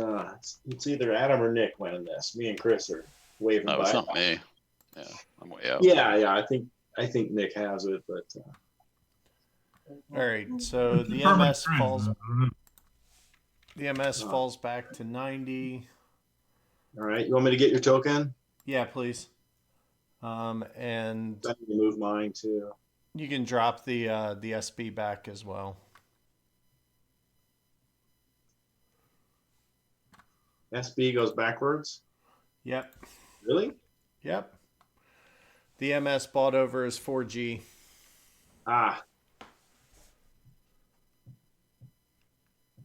either Adam or Nick winning this. Me and Chris are waving No, by. it's not me. Yeah, I'm way out. Yeah, I think Nick has it, but All right, so the Permanent MS trend. falls. I don't know. The MS falls back to 90. all right. You want me to get your token? Yeah, please. And I need to move mine too. you can drop the SB back as well. SB goes backwards. Yep. Really? Yep. The MS bought over is 4G. Ah.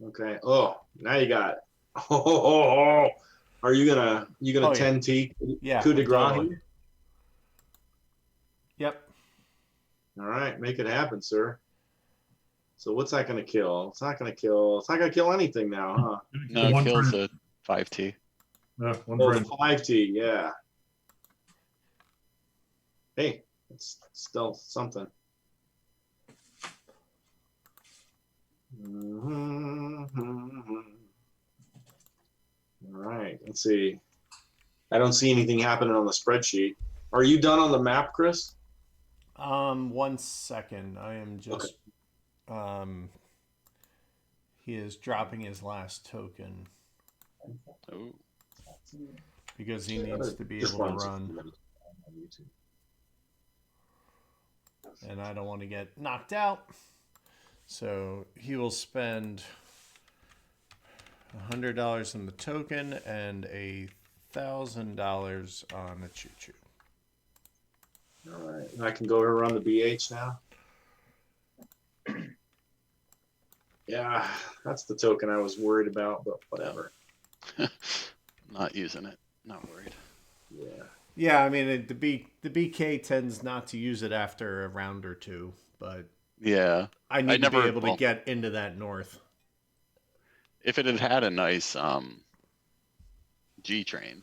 Okay. Oh, now you got. Oh. Are you gonna Oh, yeah. 10T Yeah, coup de grace totally. here? Yep. All right, make it happen, sir. So what's that gonna kill? It's not gonna kill. It's not gonna kill anything now, huh? No, it One kills trend. a 5T. One Oh, trend. the 5T, yeah. Hey, it's still something. All right, let's see. I don't see anything happening on the spreadsheet. Are you done on the map, Chris? 1 second. I am just. He is dropping his last token Oh, because he needs to be Just able to runs a few run, minutes on YouTube. and I don't want to get knocked out. So he will spend $100 on the token and $1,000 on the choo-choo. All right, and I can go over on the BH now. Yeah, that's the token I was worried about, but whatever. not using it. Not worried. Yeah. Yeah, I mean the BK tends not to use it after a round or two, but Yeah. I need to be never- able to well- get into that north. If it had had a nice G train,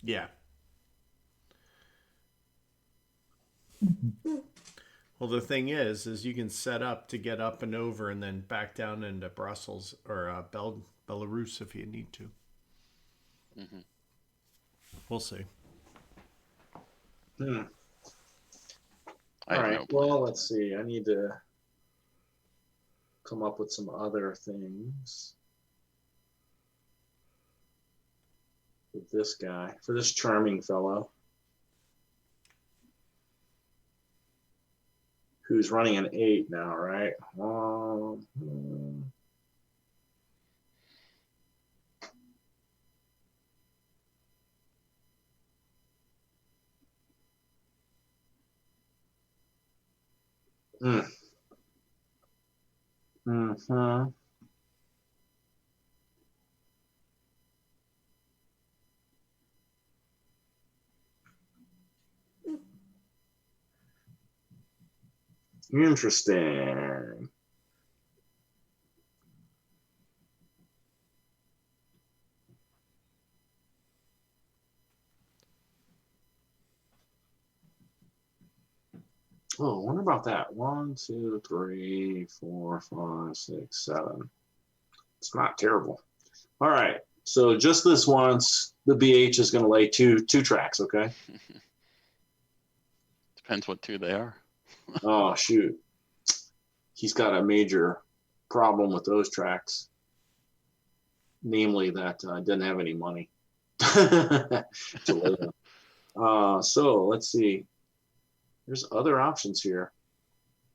Yeah. Well, the thing is you can set up to get up and over and then back down into Brussels or Belarus if you need to. Mm-hmm. We'll see. I All have right. no plan. Well, let's see. I need to come up with some other things with this guy, for this charming fellow who's running an 8 now, right? Mm-hmm. Interesting. Oh, I wonder about that. 1, 2, 3, 4, 5, 6, 7. It's not terrible. All right. So just this once, the BH is going to lay two tracks, okay? Depends what two they are. Oh, shoot. He's got a major problem with those tracks. Namely that I didn't have any money to lay them. So let's see. There's other options here.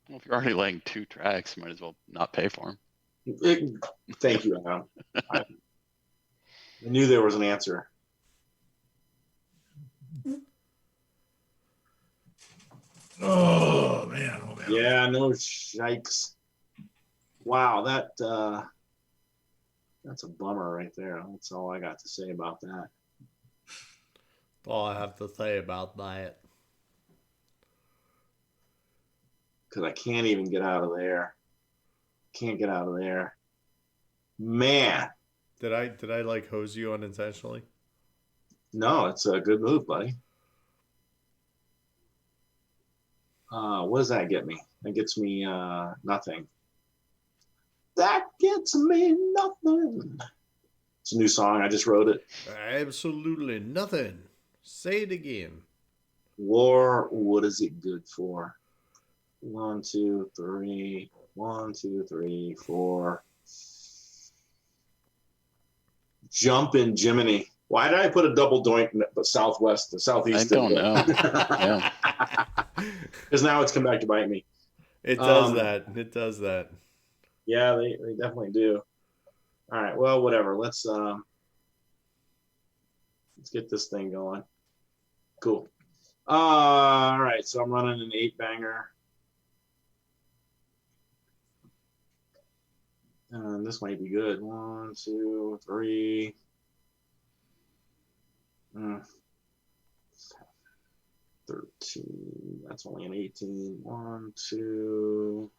Well, if you're already laying two tracks, you might as well not pay for them. Thank you, Adam. I knew there was an answer. Oh man. Oh man. Yeah, no shikes. Wow, that's a bummer right there. That's all I got to say about that. All I have to say about that. Because I can't even get out of there. Can't get out of there. Man. Did I like hose you unintentionally? No, it's a good move, buddy. What does that get me? That gets me nothing. That gets me nothing. It's a new song. I just wrote it. Absolutely nothing. Say it again. War, what is it good for? 1, 2, 3. 1, 2, 3, 4. Jump in Jiminy. Why did I put a double doink southwest to southeast? I don't know. Yeah. Because now it's come back to bite me. It does that. It does that. Yeah, they definitely do. All right, well, whatever. Let's get this thing going. Cool. All right, so I'm running an 8-banger. And this might be good. 1, 2, 3. 13. That's only an 18. 1, 2,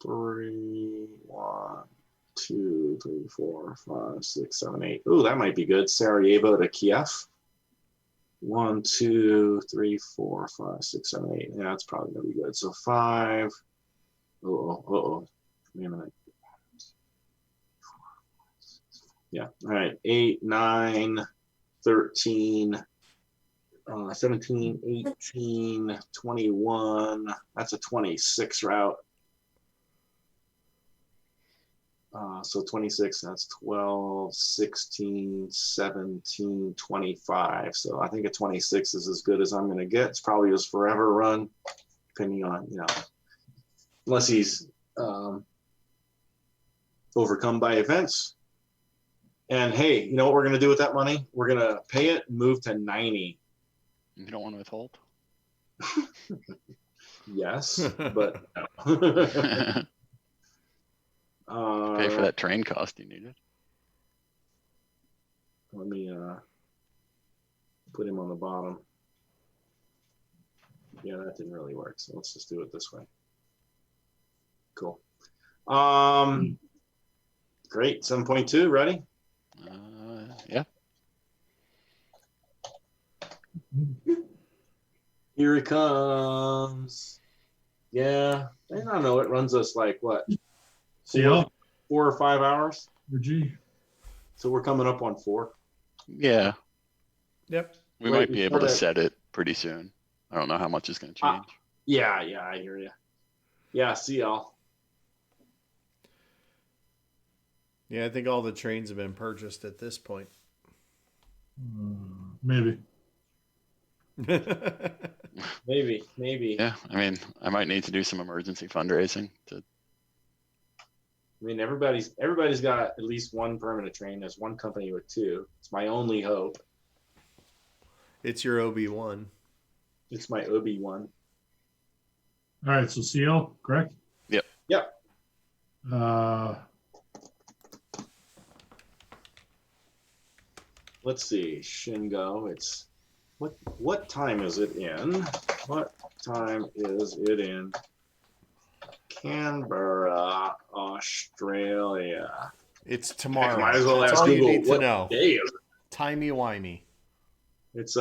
3. 1, 2, 3, 4, 5, 6, 7, 8. Ooh, that might be good. Sarajevo to Kiev. 1, 2, 3, 4, 5, 6, 7, 8. Yeah, that's probably gonna be good. So 5. Uh-oh. Wait a minute. Yeah. All right. 8, 9, 13, 17, 18, 21. That's a 26 route. So 26, that's 12, 16, 17, 25. So I think a 26 is as good as I'm going to get. It's probably his forever run, depending on, unless he's overcome by events. And hey, you know what we're going to do with that money? We're going to pay it and move to 90. You don't want to withhold? Yes, but no. Pay for that train cost you needed. Let me put him on the bottom. Yeah, that didn't really work. So let's just do it this way. Cool. Great. 7.2. Ready? Yeah. Here he comes. Yeah. I don't know. It runs us like what? CL? 4 or 5 hours. Or G? So we're coming up on 4. Yeah. Yep. We Right, might be we able to started- set it pretty soon. I don't know how much is going to change. Yeah, I hear you. Yeah, CL. Yeah, I think all the trains have been purchased at this point. Maybe. Maybe. Yeah, I mean, I might need to do some emergency fundraising to. I mean, everybody's got at least one permanent train. There's one company with 2. It's my only hope. It's your OB1. It's my OB1. All right, so CL, correct? Yep. Let's see. Shingo. It's what time is it in? What time is it in Canberra, Australia? It's tomorrow. Might as well That's ask all Google, you need to what know. day is it? Timey-wimey. It's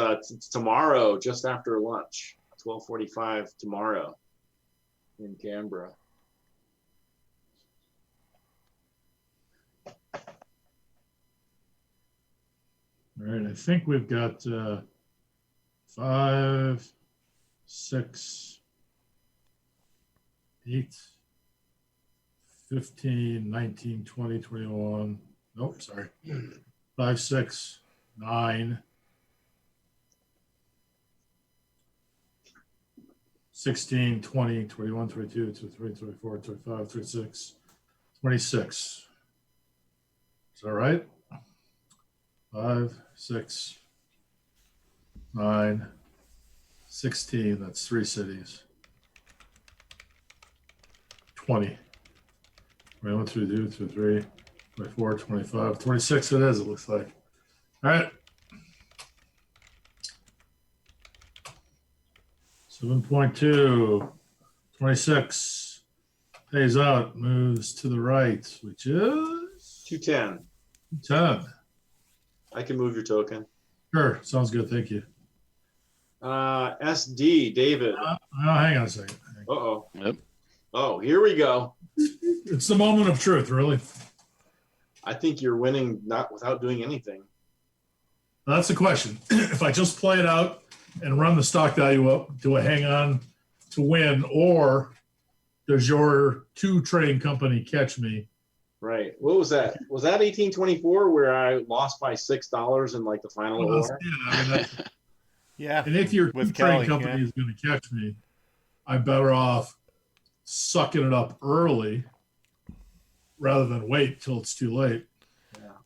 tomorrow, just after lunch, 12:45 tomorrow in Canberra. All right, I think we've got 5, 6, 8, 15, 19, 20, 21. Nope, sorry. 5, 6, 9, 16, 20, 21, 22, 23, 24, 25, 26, 26. Is that right? 5, 6, 9, 16. That's 3 cities. 20. 21, 22, 23, 24, 25, 26 it is, it looks like. All right. 7.2. 26. Pays out, moves to the right, which is 210. 10. I can move your token. Sure. Sounds good. Thank you. SD, David. Hang on a second. Uh-oh. Yep. Oh, here we go. It's the moment of truth, really. I think you're winning not without doing anything. That's the question. If I just play it out and run the stock value up, do I hang on to win, or does your two train company catch me? Right. What was that? Was that 1824 where I lost by $6 in like the final Well, hour? yeah, I mean, that's, Yeah. and if your With two train Kelly, company yeah. is going to catch me, I'm better off sucking it up early rather than wait till it's too late.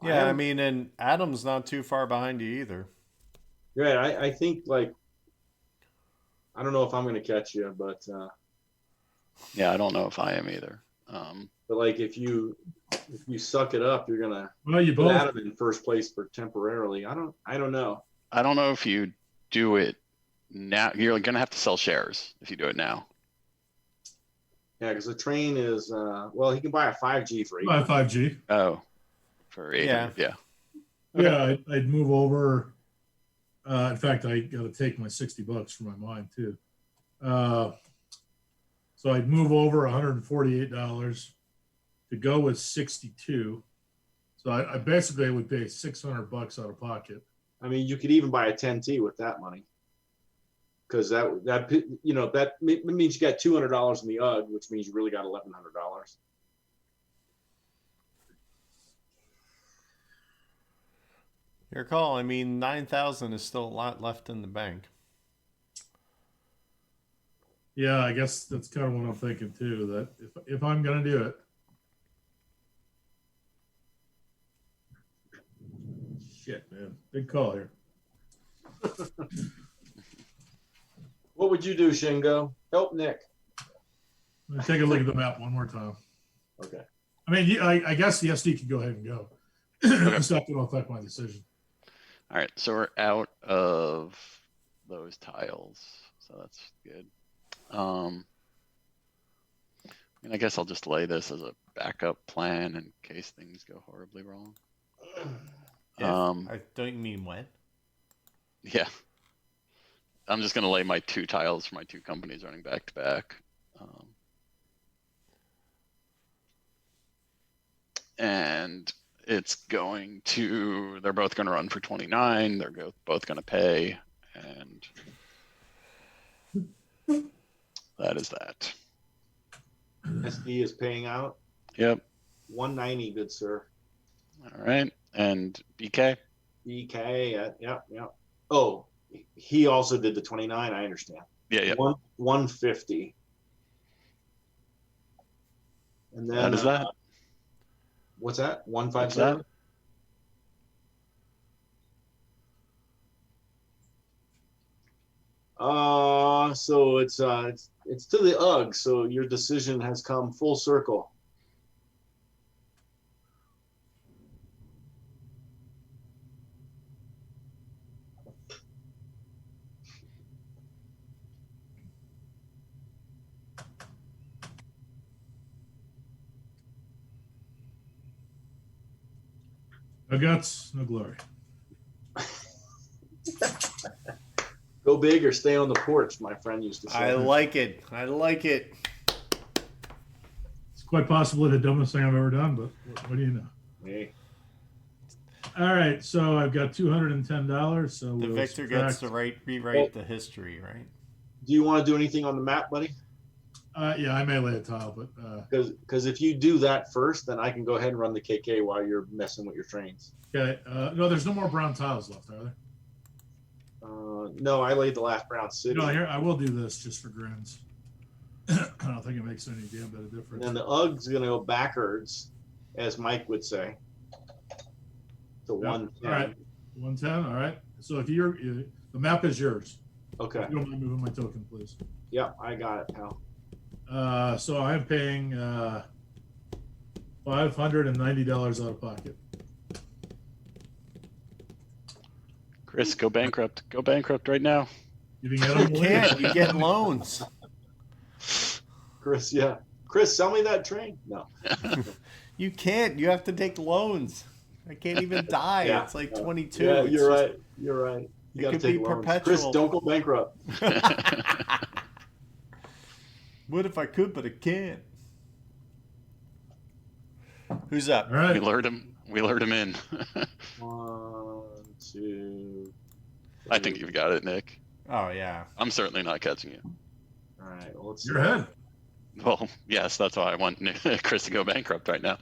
Yeah, I mean, and Adam's not too far behind you either. Right. I think like I don't know if I'm going to catch you, but Yeah, I don't know if I am either. like if you suck it up, you're gonna Well, you put both. Adam in first place for temporarily. I don't know. I don't know if you do it now. You're going to have to sell shares if you do it now. Yeah, because the train is well, he can buy a 5G for Buy 8. 5G. Oh, for 800. Yeah. Yeah, I'd move over. In fact, I got to take my $60 for my mine too. So I'd move over $148 to go with 62. So I basically would pay $600 out of pocket. I mean, you could even buy a 10T with that money. Because that you know that means you got $200 in the UGG, which means you really got $1,100. Your call. I mean, 9,000 is still a lot left in the bank. Yeah, I guess that's kind of what I'm thinking too. That if I'm gonna do it, shit, man, big call here. What would you do, Shingo? Help Nick. Let me take a look at the map one more time. Okay. I mean, I guess the SD could go ahead and go. It's not going to affect my decision. All right. So we're out of those tiles. So that's good. And I guess I'll just lay this as a backup plan in case things go horribly wrong. I don't mean when. Yeah. I'm just going to lay my two tiles for my two companies running back to back. And it's going to, they're both going to run for 29. They're both going to pay. And that is that. SD is paying out. Yep. 190, good sir. All right. And BK? BK, yep. Oh, he also did the 29, I understand. Yeah. 150. And then That is that. What's that? 157? What's that? So it's to the UGG, so your decision has come full circle. No guts, no glory. Go big or stay on the porch, my friend used to say. I like it. It's quite possibly the dumbest thing I've ever done, but what do you know? Hey. All right, so I've got $210. So The we'll victor gets to rewrite the history, right? Do you want to do anything on the map, buddy? Yeah, I may lay a tile, but Because if you do that first, then I can go ahead and run the KK while you're messing with your trains. okay. No, there's no more brown tiles left, are there? No, I laid the last brown city. No, here I will do this just for grins. I don't think it makes any damn bit of And difference. then the UGG's going to go backwards, as Mike would say. To Yep. 110. All right, 110. All right. So if the map is yours. Okay. If you don't mind moving my token, please. Yep, I got it, pal. So I'm paying $590 out of pocket. Chris, go bankrupt. Go bankrupt right now. You can get You them away. can't. You get loans. Chris, yeah. Chris, sell me that train. No. You can't. You have to take loans. I can't even die. Yeah. It's like 22. Yeah, It's you're just- right. You're right. You It got to could take be loans. perpetual. Chris, don't go bankrupt. What if I could, but I can't? Who's All up? We right. lured him. We lured him in. 1, 2, I think 3. you've got it, Nick. Oh, yeah. I'm certainly not catching you. All right. Well, let's You're ahead. Well, yes, that's why I want Chris to go bankrupt right now.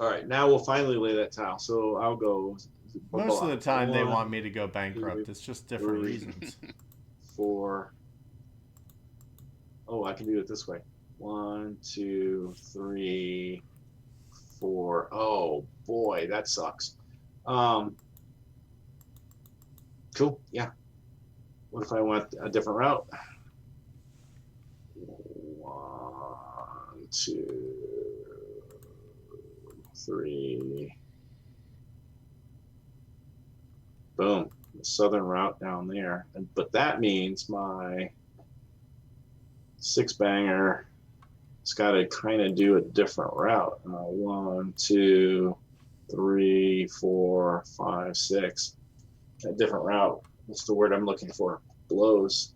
All right. Now we'll finally lay that tile. So I'll go. Most of the time, they 1, want me to go bankrupt. It's just different 3. reasons. 4. Oh, I can do it this way. 1, 2, 3, 4. Oh boy, that sucks. Cool. Yeah. What if I went a different route? 1, 2, 3. Boom. The southern route down there. But that means my 6-banger has got to kind of do a different route. 1, 2, 3, 4, 5, 6. A different route. What's the word I'm looking for? Blows.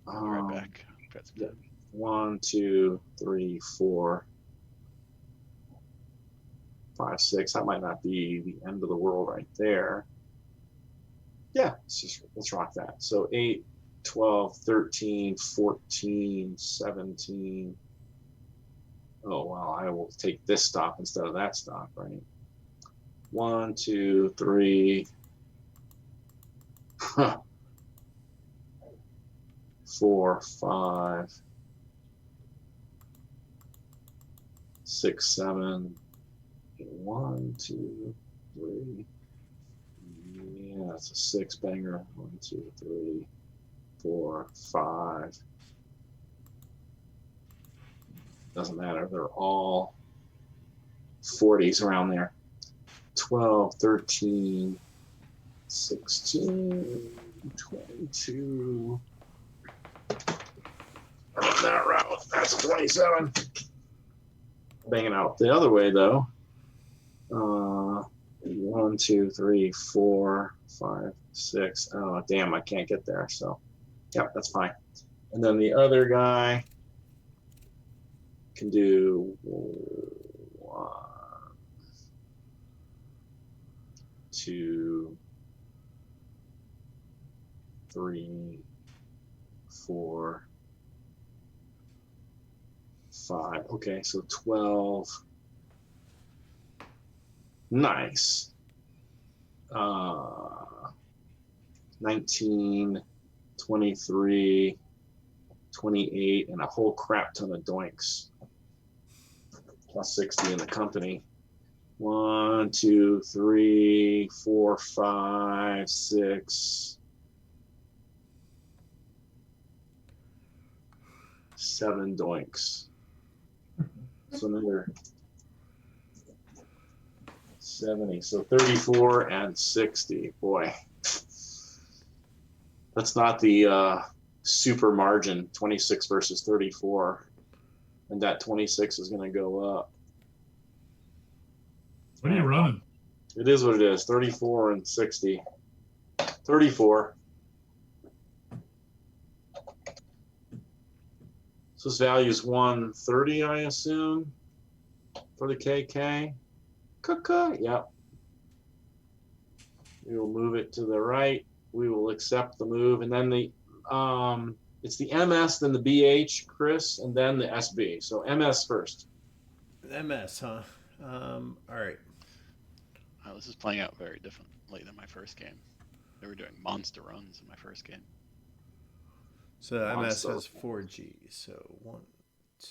I'll be right back. Got some time. 1, 2, 3, 4, 5, 6. That might not be the end of the world right there. Yeah, let's rock that. So 8, 12, 13, 14, 17. Oh, wow. I will take this stop instead of that stop, right? 1, 2, 3. 4, 5, 6, 7. 1, 2, 3. Yeah, that's a 6-banger. 1, 2, 3, 4, 5. Doesn't matter. They're all 40s around there. 12, 13, 16, 22. On that route, that's 27. Banging out the other way though. 1, 2, 3, 4, 5, 6. Oh damn, I can't get there. So, yep, that's fine. And then the other guy can do 1, 2, 3, 4, 5. Okay, so 12. Nice. 19, 23, 28, and a whole crap ton of doinks. Plus 60 in the company. 1, 2, 3, 4, 5, 6, 7 doinks. So another 70. So 34 and 60. Boy, that's not the super margin. 26 versus 34, and that 26 is going to go up. What are you running? It is what it is. 34 and 60. 34. So this value is 130, I assume, for the KK. Yep. We will move it to the right. We will accept the move, and then it's the MS, then the BH, Chris, and then the SB. So MS first. MS, huh? All right. Oh, this is playing out very differently than my first game. They were doing monster runs in my first game. So MS Monster. has 4G. So 1,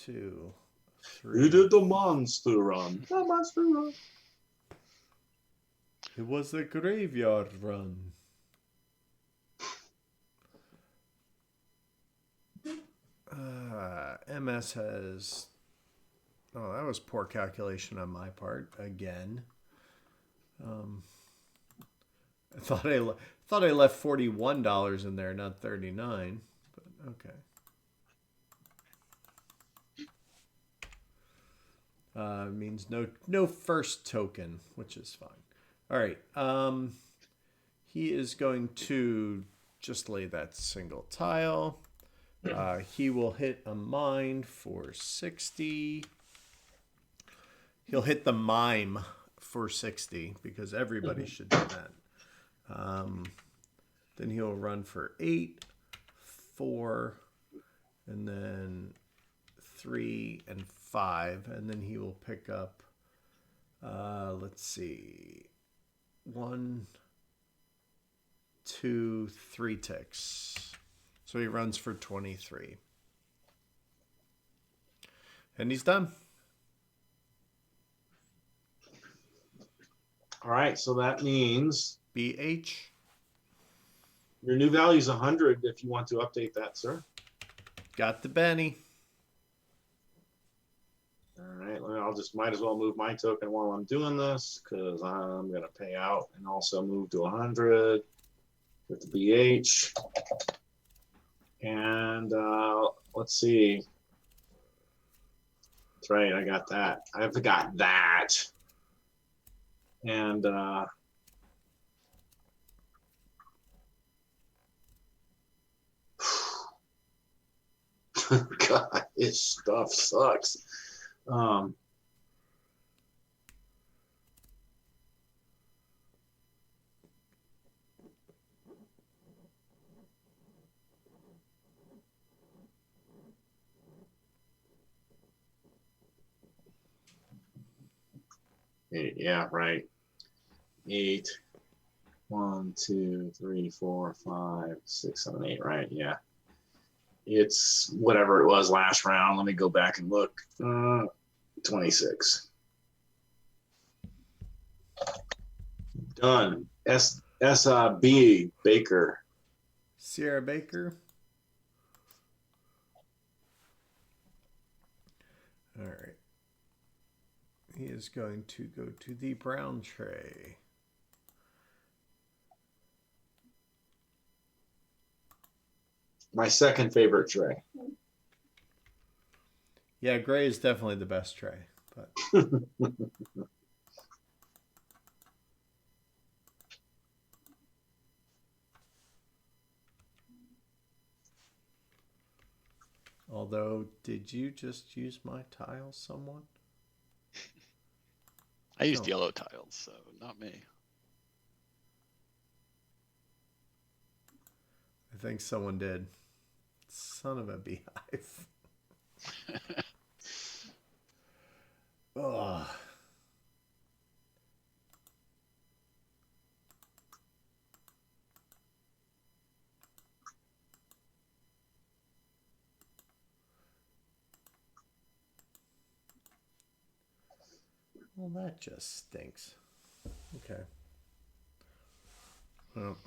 2, 3. You did the monster run. The monster run. It was the graveyard run. MS has. Oh, that was poor calculation on my part again. I thought I left $41 in there, not $39. But okay. Means no first token, which is fine. All right. He is going to just lay that single tile. He will hit a mine for 60. He'll hit the mime for 60 because everybody should do that. Then he'll run for 8, 4, and then 3 and 5, and then he will pick up, let's see, 1, 2, 3 ticks. So he runs for 23. And he's done. All right, so that means BH. your new value is 100 if you want to update that, sir. Got the Benny. All right, well, I'll just might as well move my token while I'm doing this because I'm going to pay out and also move to 100 with the BH. And let's see. That's right, I got that. I forgot that. And God, this stuff sucks. Yeah, right. 8, 1, 2, 3, 4, 5, 6, 7, 8. Right. Yeah. It's whatever it was last round. Let me go back and look. 26. Done. B Baker. Sierra Baker. All right. He is going to go to the brown tray. My second favorite tray. Yeah, gray is definitely the best tray. But although, did you just use my tile, someone? I used yellow tiles, so not me. I think someone did. Son of a beehive. Ugh. Well, that just stinks. Okay. Well.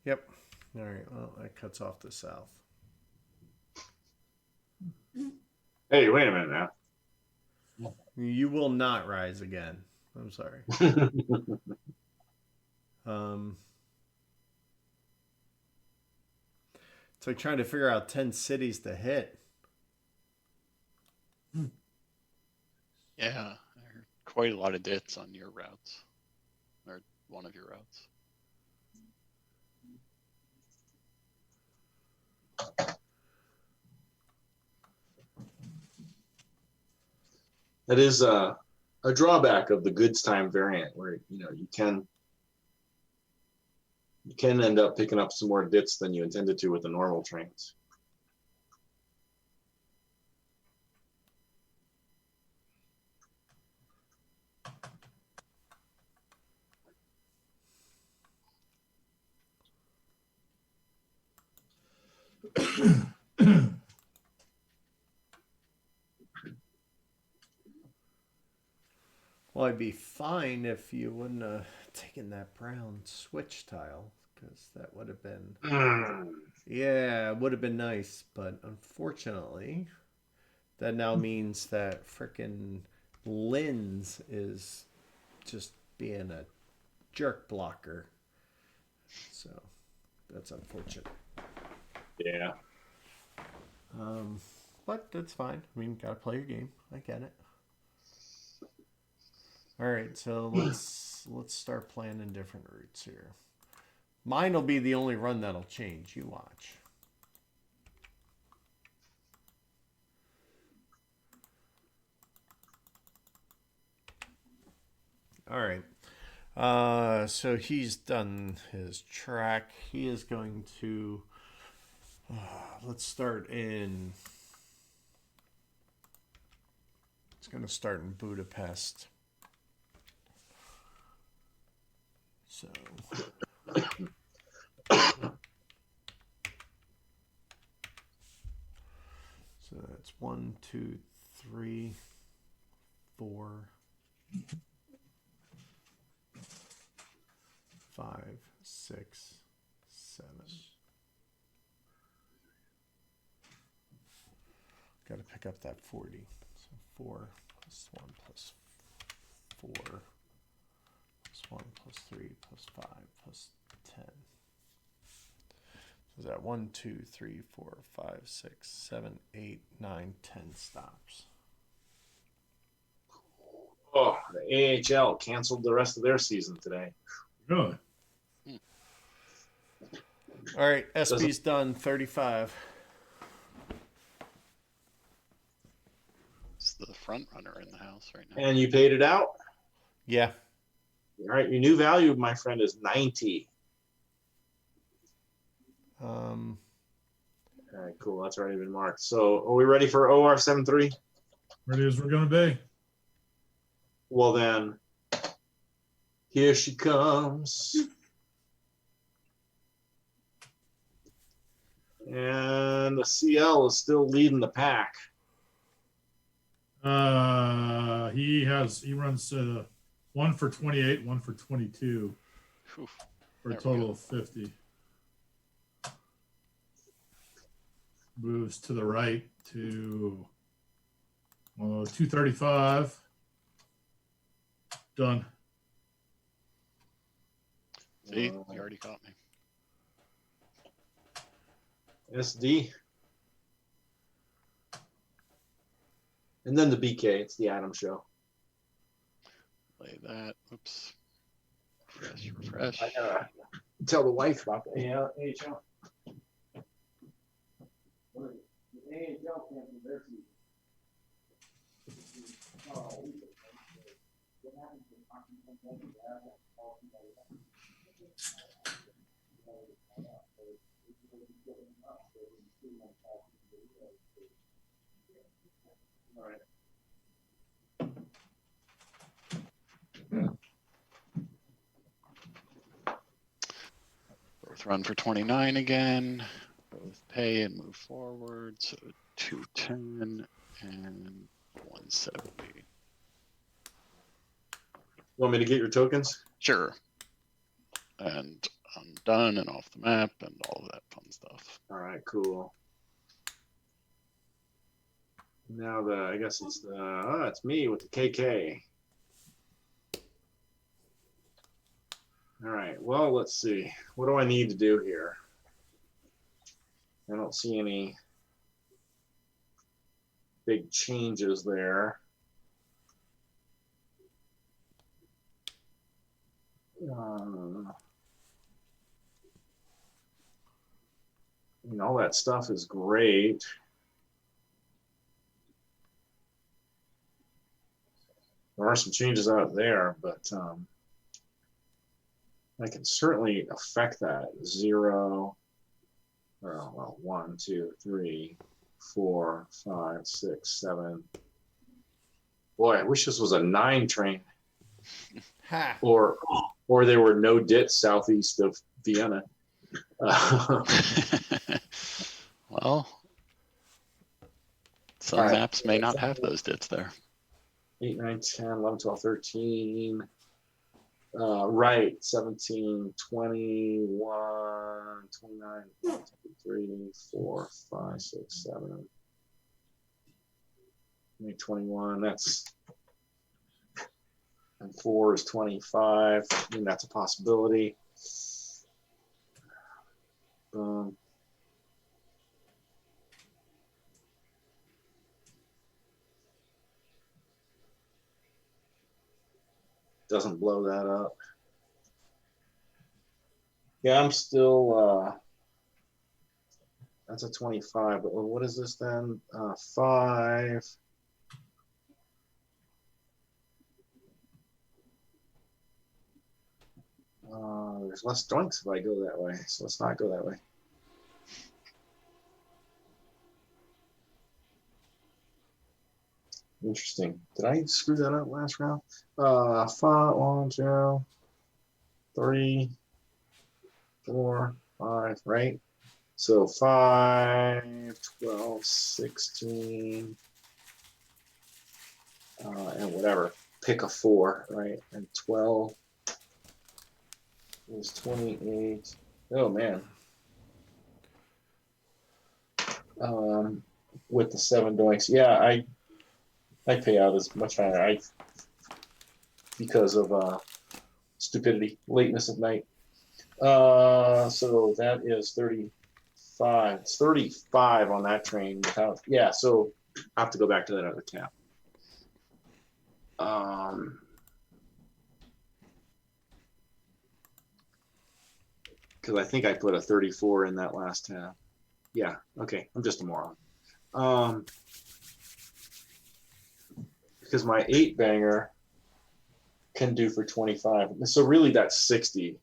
Yep. All right. Well, that cuts off the south. Hey, wait a minute now. You will not rise again. I'm sorry. It's like trying to figure out 10 cities to hit. Yeah, there are quite a lot of dits on your routes, or one of your routes. That is a drawback of the goods time variant, where you can end up picking up some more dits than you intended to with the normal trains. Well, I'd be fine if you wouldn't have taken that brown switch tile. because that would have been, Mm. yeah, it would have been nice. But unfortunately, that now means that frickin' Linz is just being a jerk blocker. So that's unfortunate. Yeah. But that's fine. I mean, gotta play your game. I get it. All right, so let's start planning different routes here. Mine will be the only run that'll change. You watch. All right. So he's done his track. He is going to. Let's start in. It's going to start in Budapest. So. So that's 1, 2, 3, 4, 5, 6, 7. Got to pick up that 40. So 4 plus 1 plus 4 plus 1 plus 3 plus 5 plus 10. So is that 1, 2, 3, 4, 5, 6, 7, 8, 9, 10 stops. Oh, the AHL canceled the rest of their season today. Really? All right, SB's done 35. It's the front runner in the house right now. And you paid it out? Yeah. All right, your new value, my friend, is 90. All right, cool. That's already been marked. So are we ready for OR73? Ready as we're going to be. Well, then, here she comes. And the CL is still leading the pack. He runs 1 for 28, 1 for 22 Oof. for a There we total go. of 50. Moves to the right to 235. Done. See, you already caught me. SD. And then the BK. It's the Adam show. Play that. Oops. Refresh. I gotta tell the wife about the AHL. The AHL canceled their season. All right. Both run for 29 again. Both pay and move forward. So 210 and 170. Want me to get your tokens? Sure. And I'm done and off the map and all of that fun stuff. All right, cool. Now I guess it's it's me with the KK. All right, well, let's see. What do I need to do here? I don't see any big changes there. All that stuff is great. There are some changes out there, but I can certainly affect that. 0, well, 1, 2, 3, 4, 5, 6, 7. Boy, I wish this was a 9 train. Ha! Or there were no dits southeast of Vienna. Well, some All right. maps may not have those dits there. 8, 9, 10, 11, 12, 13. Right. 17, 21, 29, 3, 4, 5, 6, 7, 21. That's, and 4 is 25. I mean, that's a possibility. Boom. Doesn't blow that up. Yeah, I'm still, that's a 25, but what is this then? 5. There's less doinks if I go that way, so let's not go that way. Interesting. Did I screw that up last round? 5, 1, 2, 3, 4, 5, right? So 5, 12, 16, and whatever. Pick a 4, right? And 12 is 28. Oh, man. With the 7 doinks. Yeah, I pay out as much higher. Because of stupidity, lateness of night. So that is 35. It's 35 on that train without. Yeah, so I have to go back to that other tab. Because I think I put a 34 in that last tab. Yeah. Okay. I'm just a moron. Because my 8 banger can do for 25. So really that's 60.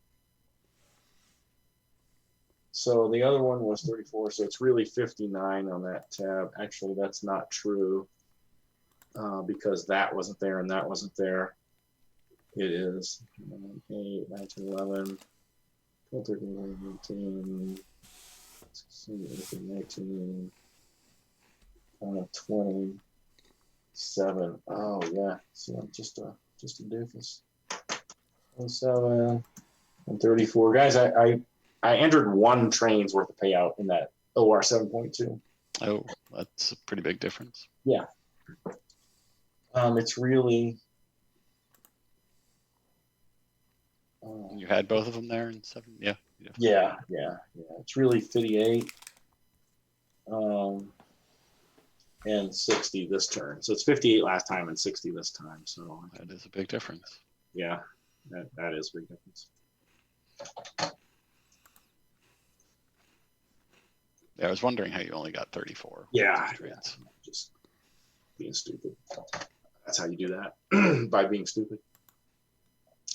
So the other one was 34. So it's really 59 on that tab. Actually, that's not true because that wasn't there and that wasn't there. It is 8, 19, 11, 12, 13, 14, 16, 18, 19, 27. Oh, yeah. See, I'm just a doofus. 27 and 34. Guys, I entered 1 train's worth of payout in that OR 7.2. Oh, that's a pretty big difference. Yeah. It's really. You had both of them there in 7? Yeah. Yeah. It's really 58. And 60 this turn. So it's 58 last time and 60 this time. So That is a big difference. Yeah, that is a big difference. Yeah, I was wondering how you only got 34. Yeah. Just being stupid. That's how you do that. By being stupid.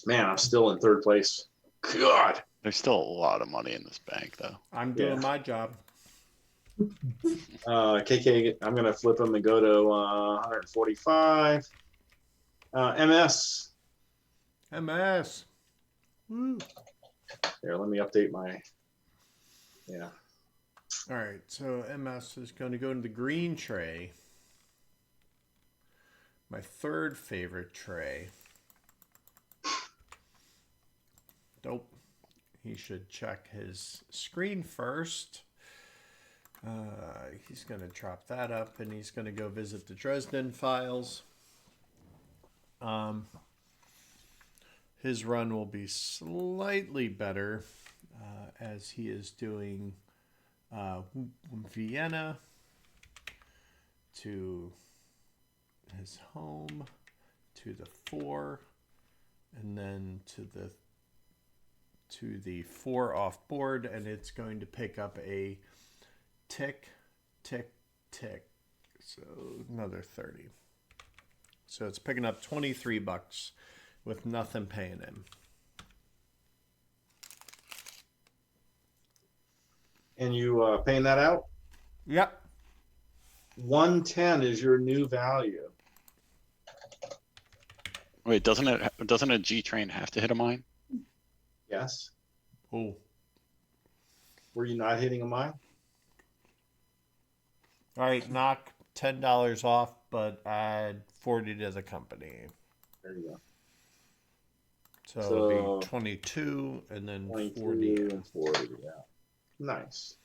Man, I'm still in 3rd place. God. There's still a lot of money in this bank, though. I'm doing my job. KK, I'm going to flip them and go to 145. MS. MS. Woo. Here, let me update my. Yeah. All right, so MS is going to go into the green tray. My 3rd favorite tray. Nope. He should check his screen first. He's going to drop that up and he's going to go visit the Dresden files. His run will be slightly better as he is doing Vienna to his home, to the 4, and then to the 4 off board, and it's going to pick up a tick, tick, tick. So another 30. So it's picking up $23 with nothing paying him. And you paying that out? Yep. 110 is your new value. Wait, doesn't a G train have to hit a mine? Yes. Oh. Were you not hitting a mine? All right, knock $10 off, but add 40 to the company. There you go. So it'll be 22 and then 22 40. and 40. Yeah, nice.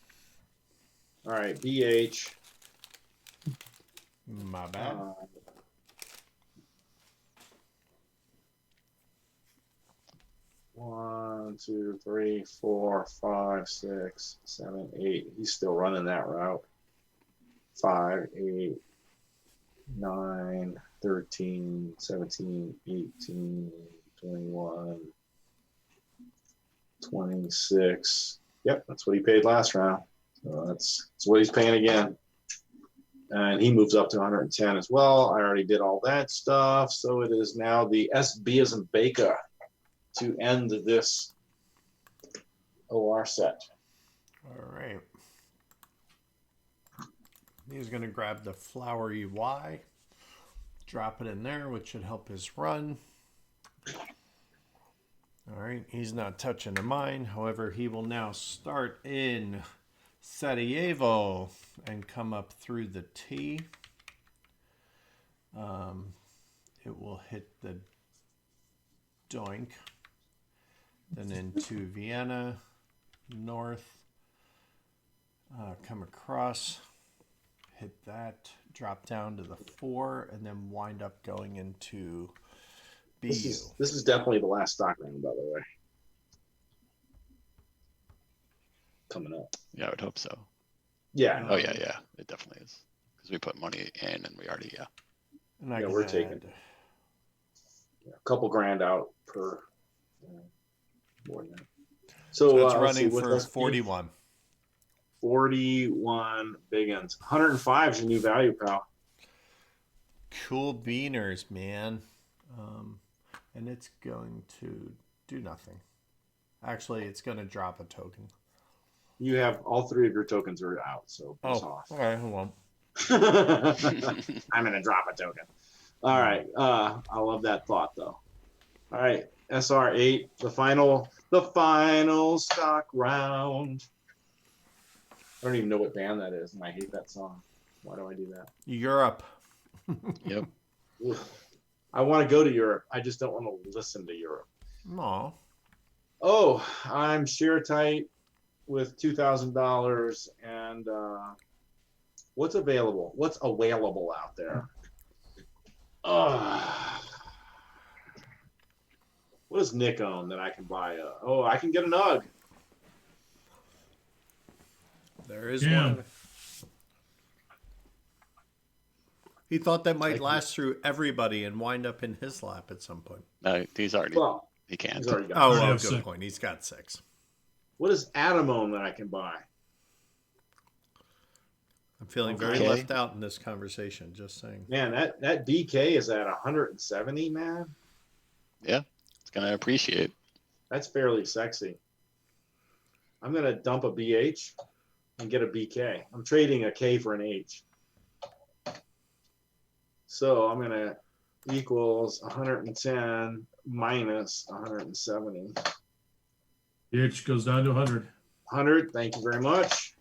All right, BH. My bad. 1, 2, 3, 4, 5, 6, 7, 8. He's still running that route. 5, 8, 9, 13, 17, 18, 21, 26. Yep, that's what he paid last round. So that's what he's paying again. And he moves up to 110 as well. I already did all that stuff. So it is now the SB as in Baker to end this OR set. All right. He's going to grab the flowery Y, drop it in there, which should help his run. All right, he's not touching the mine. However, he will now start in Sarajevo and come up through the T. It will hit the Doink. Then into Vienna, north, come across, hit that, drop down to the 4, and then wind up going into BU. This is definitely the last stock round, by the way. Coming up. Yeah, I would hope so. Yeah. Oh, yeah, yeah. It definitely is. Because we put money in and we already, yeah. And I Yeah, can we're add- taking a couple grand out per more than that. So it's let's running see, what's for SP? 41. 41 big ends. 105 is your new value, pal. Cool beaners, man. And it's going to do nothing. Actually, it's going to drop a token. You have all 3 of your tokens are out, so piss off. Okay, hold on. I'm gonna drop a token. All right. I love that thought though. All right, SR8, the final stock round. I don't even know what band that is, and I hate that song. Why do I do that? Europe. Yep. I want to go to Europe. I just don't want to listen to Europe. No. Oh, I'm share tight with $2,000 and what's available? What's available out there? What does Nick own that I can buy? I can get an UGG. There is Damn. one. He thought that might Like- last through everybody and wind up in his lap at some point. No, he's already, Well, he can't. he's already got. Oh, already well, have good 6. point. He's got 6. What does Adam own that I can buy? I'm feeling very Okay. left out in this conversation, just saying. Man, that DK is at 170, man. Yeah, it's going to appreciate. That's fairly sexy. I'm going to dump a BH and get a BK. I'm trading a K for an H. So I'm going to equals 110 minus 170. BH goes down to 100. 100, thank you very much.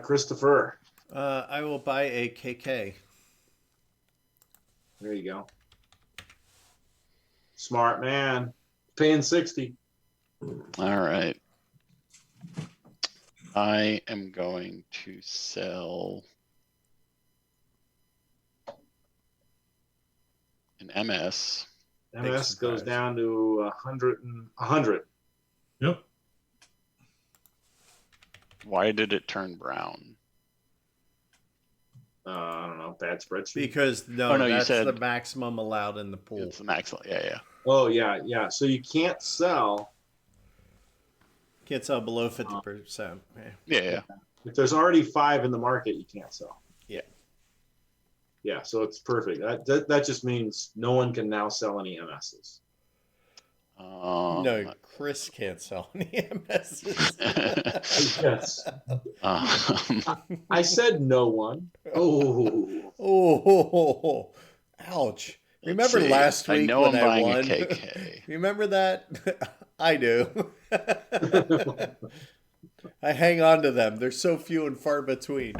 Christopher, I will buy a KK. there you go. Smart man. Paying 60. All right. I am going to sell an MS. MS goes surprise. down to 100. Yep. Why did it turn brown? I don't know, bad spreadsheet. Because, no, Oh, no, you that's said- the maximum allowed in the pool. It's the max. Yeah, yeah. Oh, yeah. So you can't sell Can't sell below 50%. Yeah. Yeah, yeah. if there's already 5 in the market. You can't sell. Yeah. Yeah, so it's perfect. That just means no one can now sell any MSs. No, Chris can't sell any MSs. Yes, um, I said no one. Oh, Oh, ouch. Remember see. last I week know when I'm I buying won? a KK. Remember that? I do. I hang on to them. They're so few and far between.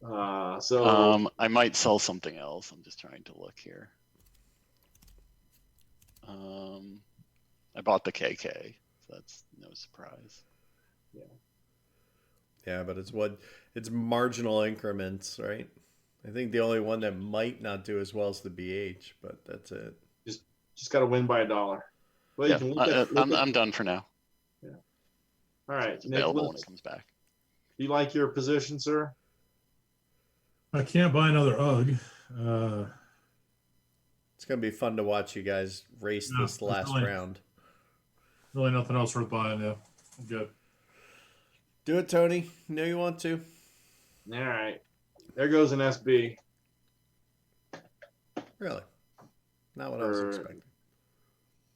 I might sell something else. I'm just trying to look here. I bought the KK, so that's no surprise. Yeah, but it's marginal increments, right? I think the only one that might not do as well is the BH, but that's it. Just got to win by $1. Well, Yeah, you can look at I'm done for now. Yeah. All right, It's available when Nicholas, it comes back. do you like your position, sir? I can't buy another UGG. It's gonna be fun to watch you guys race Yeah, this last definitely. round. Really nothing else worth buying. Yeah, I'm good. Do it, Tony. You know you want to. All right. There goes an SB Really? Not what I was for expecting.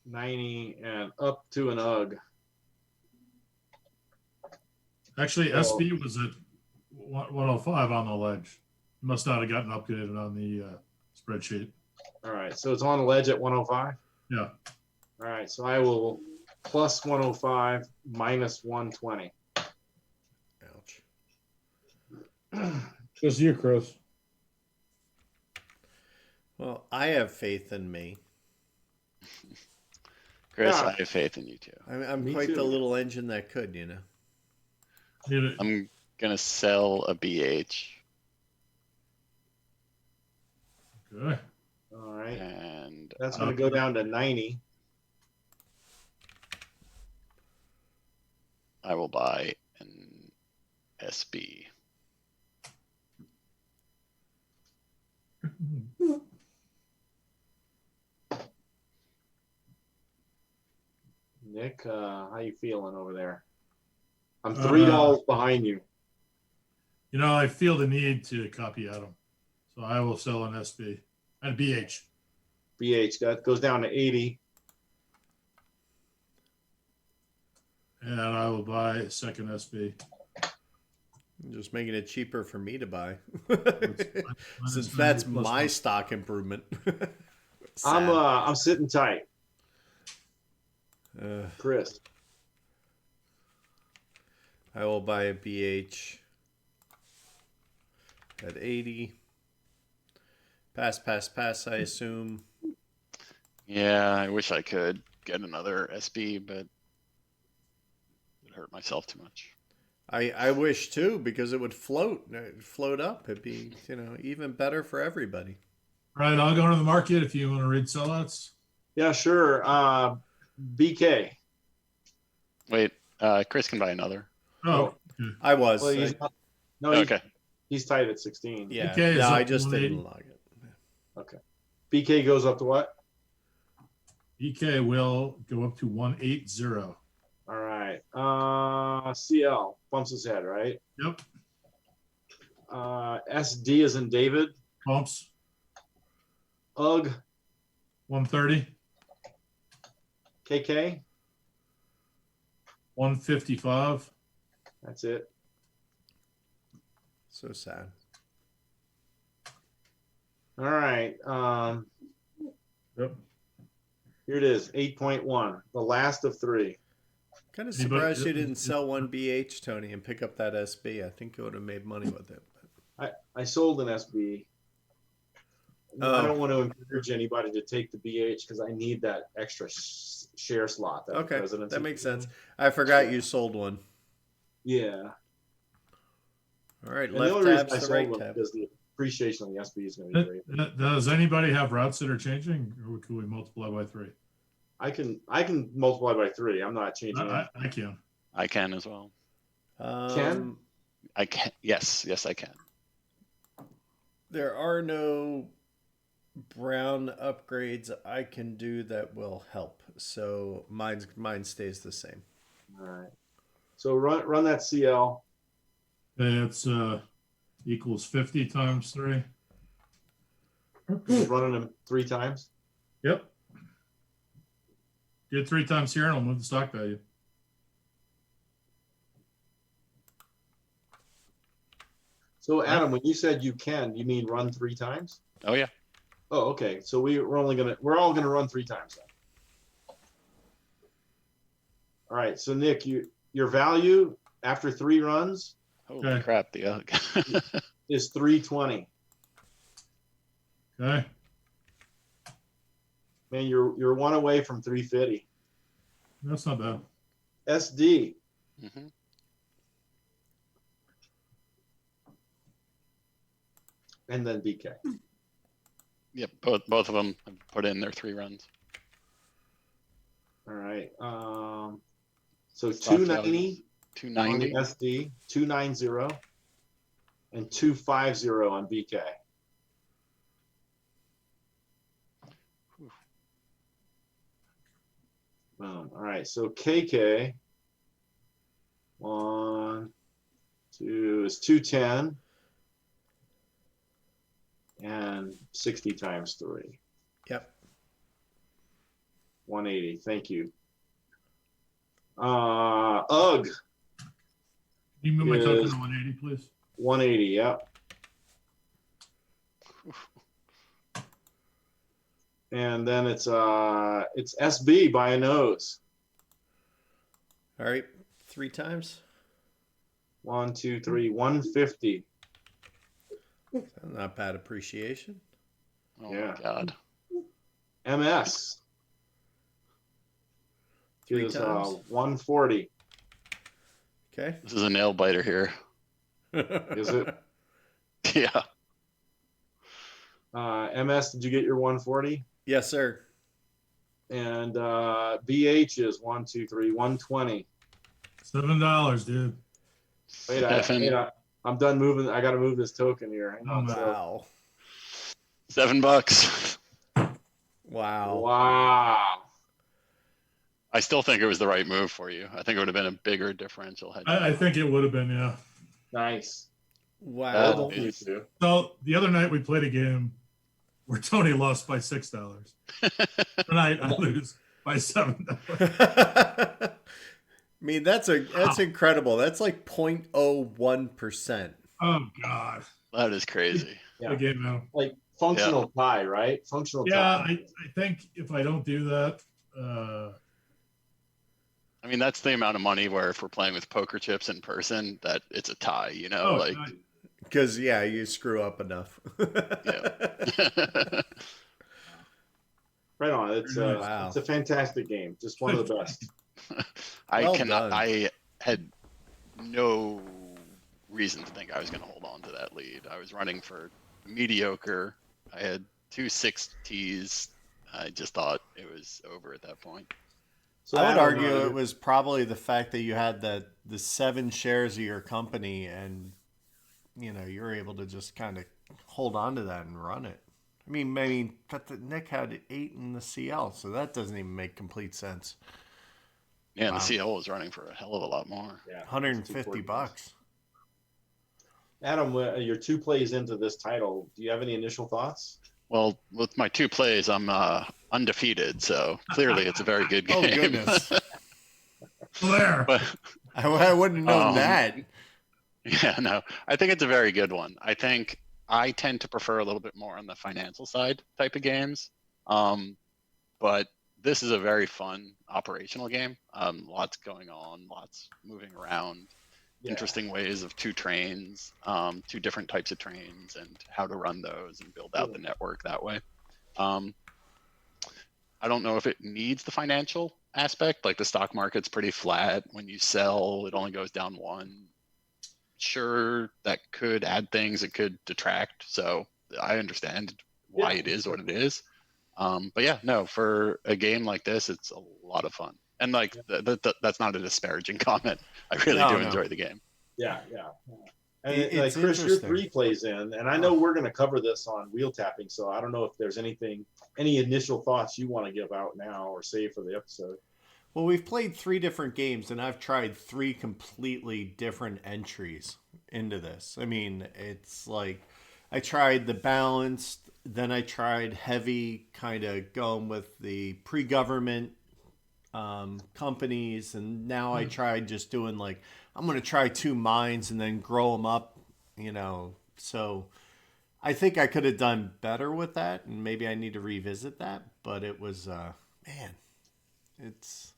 90 and up to an UGG. Actually, Oh. SB was at 105 on the ledge. Must not have gotten updated on the spreadsheet. All right. So it's on the ledge at 105. Yeah. All right. So I will plus 105 minus 120. Ouch. Just you, Chris. Well, I have faith in me. Chris, Yeah. I have faith in you too. I'm Me quite the too. little engine that could, you know. I'm gonna sell a BH. Okay. All right. And That's going to go down to 90. I will buy an SB. Nick, how you feeling over there? I'm $3 behind you. You know, I feel the need to copy Adam, so I will sell an SB and BH. BH that goes down to 80. And I will buy a second SB. Just making it cheaper for me to buy. Minus Since that's 90 plus my one. stock improvement. I'm sitting tight, Chris. I will buy a BH at 80. Pass, I assume. Yeah, I wish I could get another SB, but it hurt myself too much. I wish too, because it would float up. It'd be, even better for everybody. All right, I'll go into the market if you want to read sellouts. Yeah, sure. BK. Wait, Chris can buy another. Oh, okay. I was. Well, he's not, no, he's, Okay. he's tight at 16. Yeah. BK is No, up I to just 180. didn't log it. Okay. BK goes up to what? EK will go up to 180. All right. CL bumps his head, right? Yep. SD is in David. Bumps. UGG. 130. KK. 155. That's it. So sad. All right. Yep. Here it is. 8.1. The last of 3. Kind of Anybody- surprised you didn't sell one BH, Tony, and pick up that SB. I think you would have made money with it. I sold an SB. I don't want to encourage anybody to take the BH because I need that extra share slot. That Okay, presidency. that makes sense. I forgot you sold one. Yeah. All right, And the left only reason I tab's the sold right one tab. because the appreciation on the SB is going to be great. Does anybody have routes that are changing, or can we multiply by 3? I can multiply by 3. I'm not changing it. I can. I can as well. Ken? I can. Yes, I can. There are no brown upgrades I can do that will help. So mine stays the same. All right. So run that CL. It's equals 50 times 3. Running them 3 times. Yep. Get 3 times here and I'll move the stock value. So Adam, when you said you can, you mean run 3 times? Oh yeah. Oh, okay. So we're all gonna run 3 times then. All right. So Nick, your value after 3 runs Holy Okay. crap, the UG. Is 320. Okay. Man, you're one away from 350. That's not bad. SD. hmm And then BK. Yep, both of them have put in their 3 runs. All right. So Stock 290 on the 290. SD, 290, and 250 on BK. Boom. All right. So KK, 1, 2 is 210 and 60 times 3. Yep. 180. Thank you. UG Can you move my token is to 180, please? 180. Yep. And then it's SB by a nose. All right. 3 times. 1, 2, 3, 150. Not bad appreciation. Oh Yeah. my god. MS 3 is times. 140. Okay. This is a nail biter here. Is it? Yeah. MS, did you get your 140? Yes, sir. And BH is 1, 2, 3, 120. $7, dude. Wait, I'm done moving. I got to move this token here. Hang on. Wow. $7. Wow. Wow. I still think it was the right move for you. I think it would have been a bigger differential had you I think it would have been, yeah. Nice. Wow. That You is- too. So the other night we played a game where Tony lost by $6. Tonight I lose by $7. I mean, that's incredible. That's like 0.01%. Oh God. That is crazy. Yeah. The game now. Like functional tie, right? Functional Yeah, tie. I think if I don't do that, I mean, that's the amount of money where if we're playing with poker chips in person, that it's a tie, you know? oh, like, Because, yeah, you screw up enough. yeah. Right on. It's Wow. it's a fantastic game. Just one of the best. Well done. I had no reason to think I was going to hold on to that lead. I was running for mediocre. I had 2 6 I just thought it was over at that point. So I would Adam, argue it was probably the fact that you had the 7 shares of your company and, you know, you were able to just kind of hold on to that and run it. I mean, but Nick had 8 in the CL, so that doesn't even make complete sense. Yeah, and Wow. the CL was running for a hell of a lot more. yeah, $150. Adam, you're 2 plays into this title. Do you have any initial thoughts? Well, with my 2 plays, I'm undefeated, so clearly it's a very good game. Oh, goodness. Blair. But I wouldn't have known that. yeah, no, I think it's a very good one. I think I tend to prefer a little bit more on the financial side type of games. But this is a very fun operational game. Lots going on, lots moving around, Yeah. interesting ways of 2 trains, 2 different types of trains, and how to run those and build out the network that way. I don't know if it needs the financial aspect. Like the stock market's pretty flat. When you sell, it only goes down 1. Sure, that could add things. It could detract. So I understand why it is what it is. But yeah, no, for a game like this, it's a lot of fun. And like that's not a disparaging comment. I really do enjoy the game. Yeah. And It's like Chris, you're interesting. 3 plays in, and I know we're going to cover this on wheel tapping, so I don't know if there's any initial thoughts you want to give out now or save for the episode. Well, we've played 3 different games, and I've tried 3 completely different entries into this. I mean, it's like I tried the balanced, then I tried heavy, kind of going with the pre-government companies, and now I tried just doing like, I'm going to try 2 mines and then grow them up, you know. So I think I could have done better with that, and maybe I need to revisit that. But it was, man, there's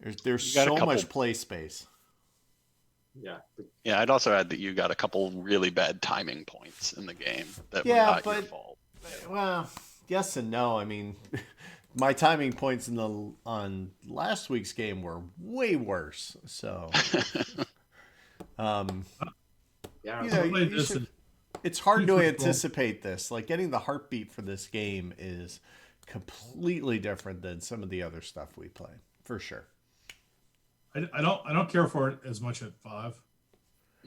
You got a so couple- much play space. yeah. Yeah, I'd also add that you got a couple really bad timing points in the game that were Yeah, not your but fault. well, yes and no. I mean, my timing points on last week's game were way worse. So, Yeah, you I know, played you this should. in It's hard to 2 anticipate this. Like getting the heartbeat for this game is completely different than some of the other stuff we play, for sure. I don't care for it as much at 5.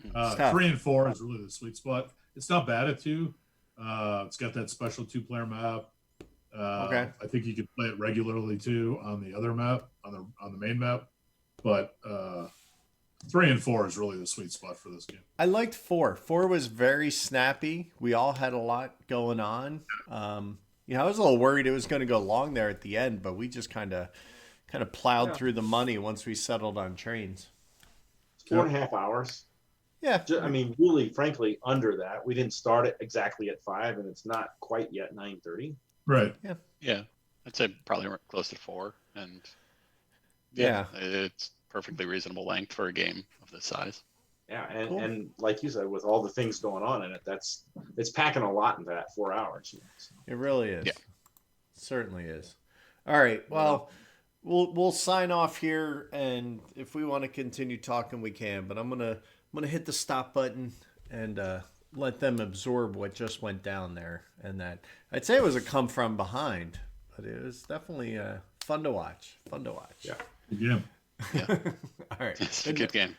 It's tough. 3 and 4 is really the sweet spot. It's not bad at 2. It's got that special 2-player map. Okay. I think you could play it regularly too on the other map, on the main map. But 3 and 4 is really the sweet spot for this game. I liked 4. 4 was very snappy. We all had a lot going on. I was a little worried it was going to go long there at the end, but we just kind of plowed through the money once we settled on trains. it's 4.5 hours. Yeah. I mean, really, frankly, under that. We didn't start it exactly at 5, and it's not quite yet 9:30. Right. Yeah, I'd say probably close to 4, and Yeah. it's perfectly reasonable length for a game of this size. Yeah, and, Cool. and like you said, with all the things going on in it, it's packing a lot into that 4 hours. So. It really is. Yeah. Certainly is. All right. Well, we'll sign off here, and if we want to continue talking, we can. But I'm gonna hit the stop button and let them absorb what just went down there. And that I'd say it was a come from behind, but it was definitely fun to watch. Fun to watch. Yeah. Good game. Yeah, All right. it's a good game.